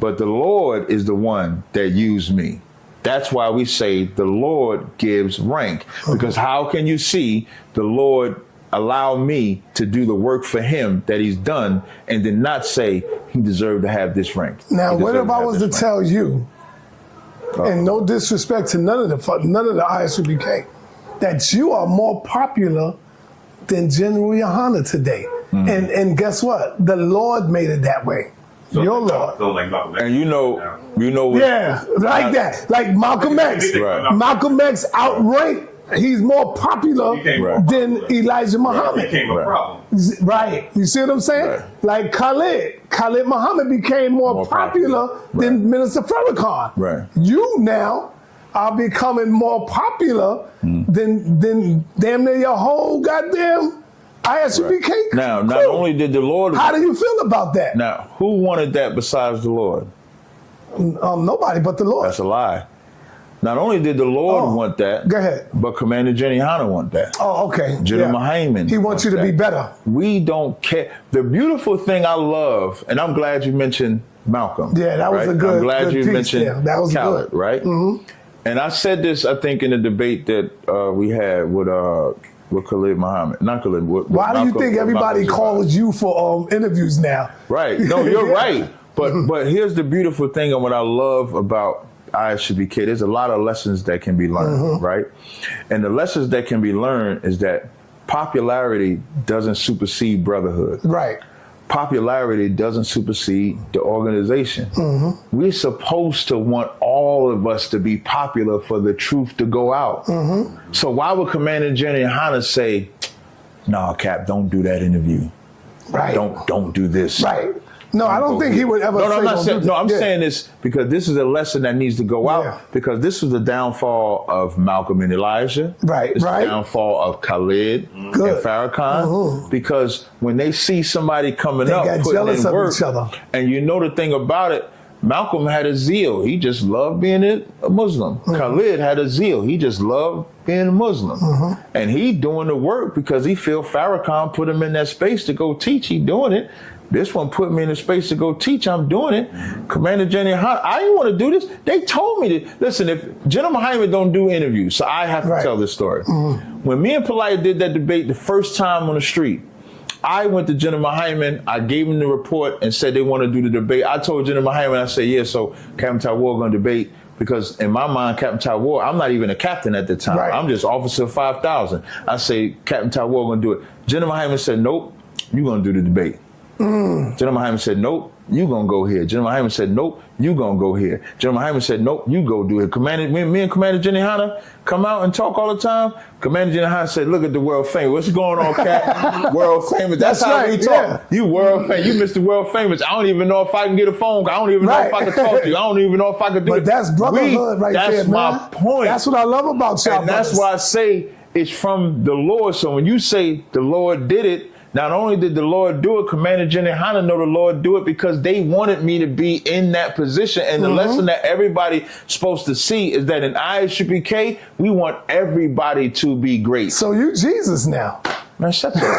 But the Lord is the one that used me. That's why we say the Lord gives rank. Because how can you see the Lord allow me to do the work for him that he's done and then not say he deserved to have this rank? Now, what if I was to tell you, and no disrespect to none of the ISUBK, that you are more popular than General Yohana today. And guess what? The Lord made it that way. Your Lord. Feeling like Malcolm X. And you know what? Yeah, like that. Like Malcolm X. Right. Malcolm X outranked. He's more popular Right. than Elijah Muhammad. Became a Right. problem. Right. You see what I'm saying? Right. Like Khalid Muhammad became more popular than Minister Farrakhan. Right. You now are becoming more popular than damn near your whole goddamn ISUPK crew. Now, not only did the Lord... How do you feel about that? Now, who wanted that besides the Lord? Nobody but the Lord. That's a lie. Not only did the Lord want that, Go ahead. but Commander Jenny Hanna want that. Oh, okay. General Muhammad. He wants you to be better. We don't care. The beautiful thing I love, and I'm glad you mentioned Malcolm. Yeah, that was right? a good. I'm glad good you piece mentioned there. That was Khaled, good. right? Mm-hmm. And I said this, I think, in the debate that we had with Khalid Muhammad. Not Khalid. Why do you think everybody calls you for interviews now? Right. No, you're right. But here's the beautiful thing and what I love about ISUPK. There's a lot of lessons that can be learned, right? And the lessons that can be learned is that popularity doesn't supersede brotherhood. Right. Popularity doesn't supersede the organization. We're supposed to want all of us to be popular for the truth to go out. So why would Commander Jenny Hanna say, "No, Cap, don't do that interview. Right. Don't do this." Right. No, I don't think he would ever say I'm not saying, no, I'm saying this because this is a lesson that needs to go out because this was the downfall of Malcolm and Elijah. Right, It's right. the downfall of Khalid and Farrakhan because when they see somebody coming They up, got putting jealous in of work, each other. and you know the thing about it, Malcolm had a zeal. He just loved being a Muslim. Khalid had a zeal. He just loved being a Muslim. And he doing the work because he feel Farrakhan put him in that space to go teach. He doing it. This one put me in a space to go teach. I'm doing it. Commander Jenny Hanna, I didn't want to do this. They told me to. Listen, if General Muhammad don't do interviews, so I have to tell this story. When me and Polite did that debate the first time on the street, I went to General Muhammad. I gave him the report and said they want to do the debate. I told General Muhammad, I said, yeah, so Captain Tawar going to debate. Because in my mind, Captain Tawar, I'm not even a captain at the time. Right. I'm just Officer 5,000. I say, Captain Tawar going to do it. General Muhammad said, nope, you going to do the debate. General Muhammad said, nope, you gonna go here. General Muhammad said, nope, you gonna go here. General Muhammad said, nope, you go do it. Me and Commander Jenny Hanna come out and talk all the time. Commander Jenny Hanna said, look at the world famous. What's going on, Cap? World famous. That's how we talk. You world famous. You Mr. World famous. I don't even know if I can get a phone call. I don't even know if I can talk to you. I don't even know if I can do it. But that's brotherhood right there, That's man. my point. That's what I love about y'all. And that's why I say it's from the Lord. So when you say the Lord did it, not only did the Lord do it, Commander Jenny Hanna know the Lord do it because they wanted me to be in that position. And the lesson that everybody's supposed to see is that in ISUPK, we want everybody to be great. So you Jesus now. Man, shut your This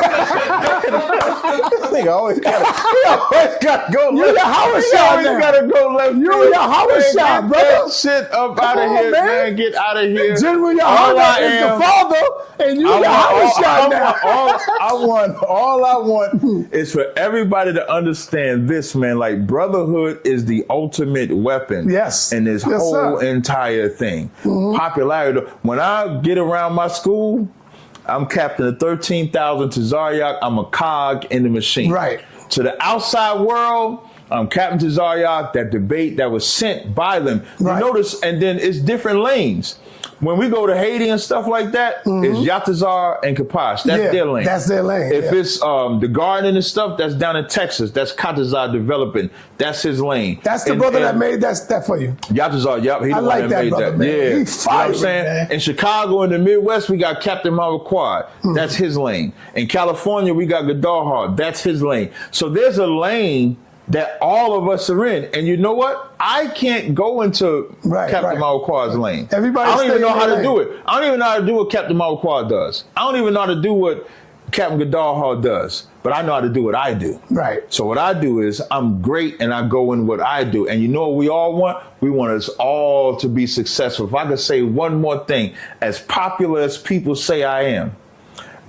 nigga always gotta go left. You Yahweh shot now. Gotta go left. You Yahweh shot, brother. That shit up out of here, man. Get out of here. General Yahweh is the father, and you Yahweh shot now. All I want is for everybody to understand this, man. Like, brotherhood is the ultimate weapon. Yes. In this whole entire thing. Popularity. When I get around my school, I'm captain of 13,000 Tazaryach. I'm a cog in the machine. Right. To the outside world, I'm Captain Tazaryach, that debate that was sent by them. Right. You notice, and then it's different lanes. When we go to Haiti and stuff like that, it's Yatazar and Kapash. That's their lane. That's their lane. If it's the garden and stuff, that's down in Texas. That's Katazar Developing. That's his lane. That's the brother that made that for you. Yatazar, yep. He the I one like that that made brother, that. man. Yeah. He fired, you know what I'm saying? man. In Chicago, in the Midwest, we got Captain Maraquad. That's his lane. In California, we got Gaddarhar. That's his lane. So there's a lane that all of us are in. And you know what? I can't go into Captain Maraquad's lane. Everybody I don't even know how to lane. do it. I don't even know how to do what Captain Maraquad does. I don't even know how to do what Captain Gaddarhar does. But I know how to do what I do. Right. So what I do is I'm great and I go in what I do. And you know what we all want? We want us all to be successful. If I could say one more thing, as popular as people say I am,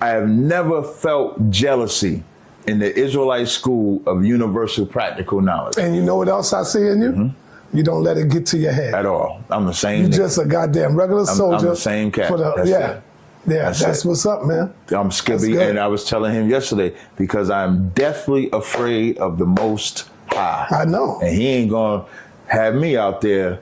I have never felt jealousy in the Israelite school of universal practical knowledge. And you know what else I see in you? You don't let it get to your head. At all. I'm the same. You just a goddamn regular soldier. I'm the same cat. That's it. Yeah, that's what's up, man. I'm Skippy, and I was telling him yesterday, because I'm deathly afraid of the Most high. I know. And he ain't gonna have me out there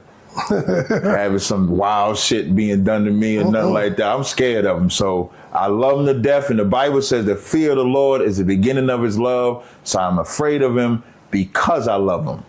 having some wild shit being done to me or nothing like that. I'm scared of him. So I love him to death. And the Bible says the fear of the Lord is the beginning of his love. So I'm afraid of him because I love him.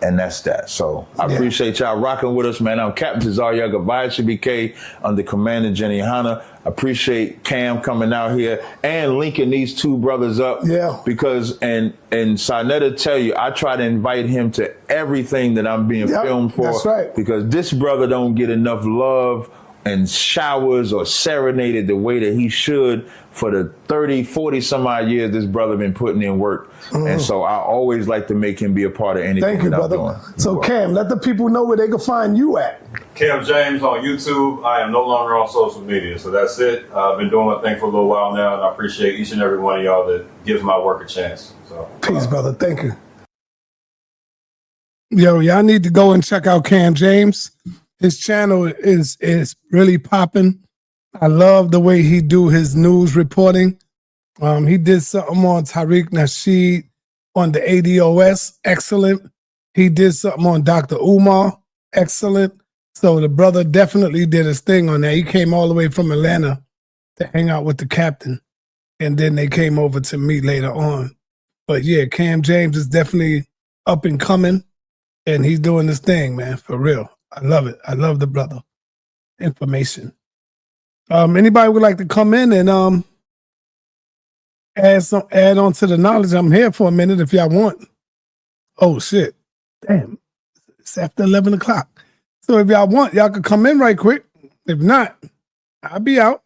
And that's that. So I appreciate y'all rocking with us, man. I'm Captain Tazaryach, BK, under Commander Jenny Hanna. Appreciate Cam coming out here and linking these two brothers up. Yeah. Because, and sa.neter tell you, I try to invite him to everything that I'm being filmed for. That's right. Because this brother don't get enough love and showers or serenaded the way that he should for the 30, 40 some odd years this brother been putting in work. And so I always like to make him be a part of anything Thank you, that brother. I'm doing. So Cam, let the people know where they can find you at. Cam James on YouTube. I am no longer on social media, so that's it. I've been doing my thing for a little while now, and I appreciate each and every one of y'all that gives my work a chance. So Peace, brother. Thank you. Yo, y'all need to go and check out Cam James. His channel is really popping. I love the way he do his news reporting. He did something on Tariq Nasheed on the ADOS, excellent. He did something on Dr. Umar, excellent. So the brother definitely did his thing on that. He came all the way from Atlanta to hang out with the captain, and then they came over to me later on. But yeah, Cam James is definitely up and coming, and he's doing his thing, man, for real. I love it. I love the brother. Information. Anybody would like to come in and add on to the knowledge? I'm here for a minute if y'all want. Oh shit. Damn. It's after 11 o'clock. So if y'all want, y'all can come in right quick. If not, I'll be out.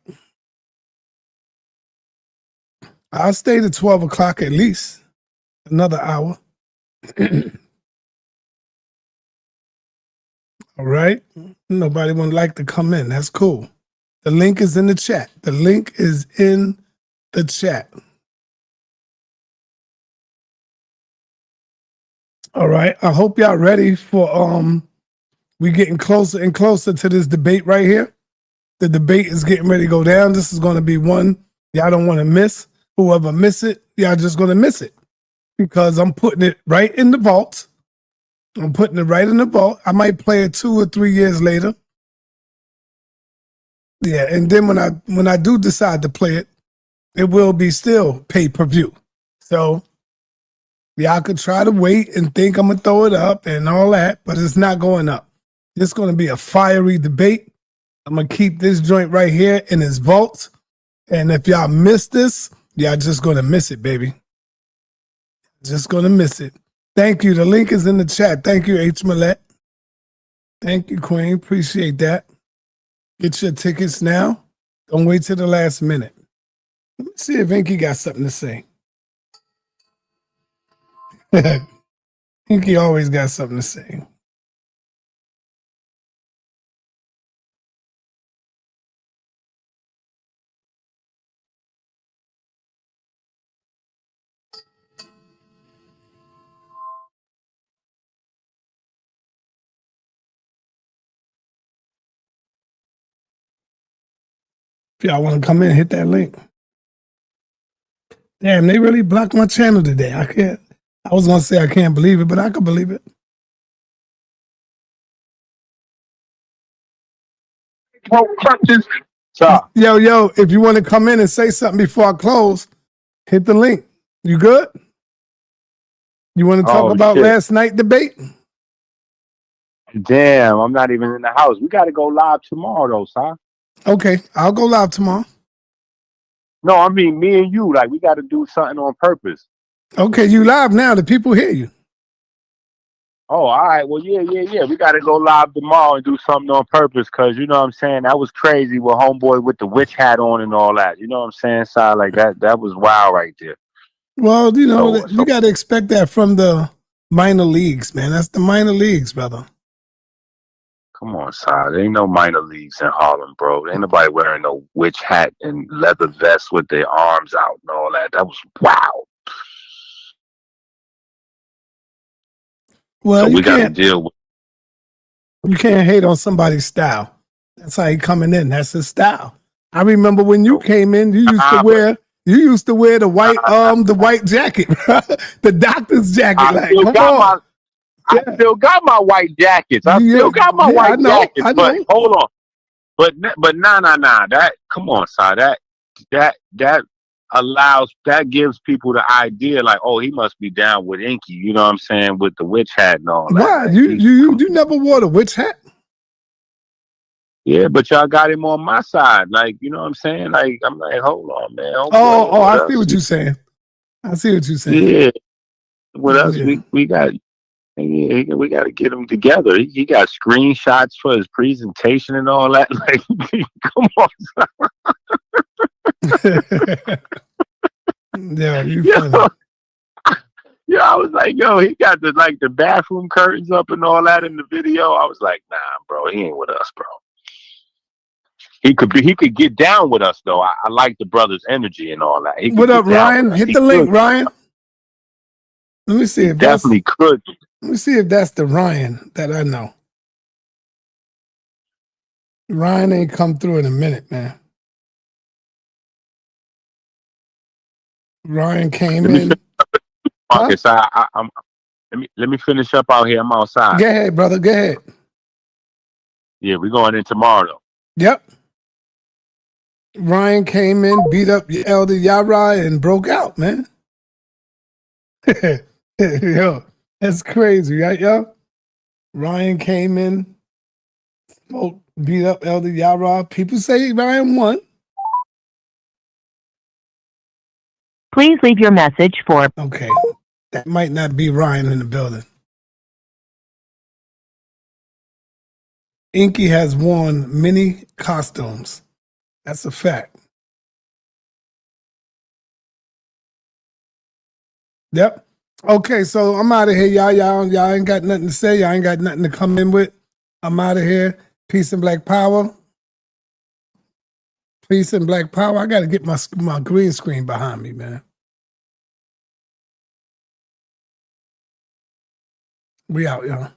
I'll stay to 12 o'clock at least. Another hour. All right. Nobody would like to come in. That's cool. The link is in the chat. The link is in the chat. All right. I hope y'all ready for we getting closer and closer to this debate right here. The debate is getting ready to go down. This is going to be one y'all don't want to miss. Whoever miss it, y'all just going to miss it. Because I'm putting it right in the vault. I'm putting it right in the vault. I might play it 2 or 3 years later. Yeah, and then when I do decide to play it, it will be still pay-per-view. So y'all could try to wait and think I'm gonna throw it up and all that, but it's not going up. It's gonna be a fiery debate. I'm gonna keep this joint right here in its vault. And if y'all miss this, y'all just gonna miss it, baby. Just gonna miss it. Thank you. The link is in the chat. Thank you, H. Millette. Thank you, Queen. Appreciate that. Get your tickets now. Don't wait till the last minute. Let me see if Inky got something to say. Inky always got something to say. If y'all want to come in, hit that link. Damn, they really blocked my channel today. I was going to say I can't believe it, but I can believe it. Yo, if you want to come in and say something before I close, hit the link. You good? You want to talk about last night debate? Damn, I'm not even in the house. We got to go live tomorrow, though, son. Okay, I'll go live tomorrow. No, I mean, me and you, like, we got to do something on purpose. Okay, you live now. The people hear you. Oh, all right. Well, yeah. We got to go live tomorrow and do something on purpose because, you know what I'm saying, that was crazy with homeboy with the witch hat on and all that. You know what I'm saying, Si? Like, that was wild right there. Well, you know, you got to expect that from the minor leagues, man. That's the minor leagues, brother. Come on, Si. There ain't no minor leagues in Harlem, bro. There ain't nobody wearing no witch hat and leather vest with their arms out and all that. That was wow. Well, so we got to deal with. You can't hate on somebody's style. That's how he coming in. That's his style. I remember when you came in, you You used to wear the white jacket, the doctor's jacket. I still got my white jackets. I still got my white jackets. I know. But hold on. But nah. That come on, sir. That allows, that gives people the idea like, oh, he must be down with Inky. You know what I'm saying, with the witch hat and all that. Why? You never wore the witch hat? Yeah, but y'all got him on my side. Like, you know what I'm saying? Like, I'm like, hold on, man. I see what you're saying. Yeah. With us, we got to get him together. He got screenshots for his presentation and all that. Like, come on. Yeah, you funny. Yeah, I was like, yo, he got the bathroom curtains up and all that in the video. I was like, nah, bro, he ain't with us, bro. He could get down with us though. I like the brother's energy and all that. What up, Ryan? Hit the link, Ryan. Let me see if definitely could. Let me see if that's the Ryan that I know. Ryan ain't come through in a minute, man. Ryan came in. Marcus, let me finish up out here. I'm outside. Go ahead, brother. Go ahead. Yeah, we're going in tomorrow though. Yep. Ryan came in, beat up Elder Yara, and broke out, man. Yo, that's crazy, right, yo? Ryan came in, beat up Elder Yara. People say Ryan won. Please leave your message for... Okay, that might not be Ryan in the building. Inky has worn many costumes. That's a fact. Yep. Okay, so I'm out of here, y'all. Y'all ain't got nothing to say. Y'all ain't got nothing to come in with. I'm out of here. Peace and black power. Peace and black power. I got to get my green screen behind me, man. We out, y'all.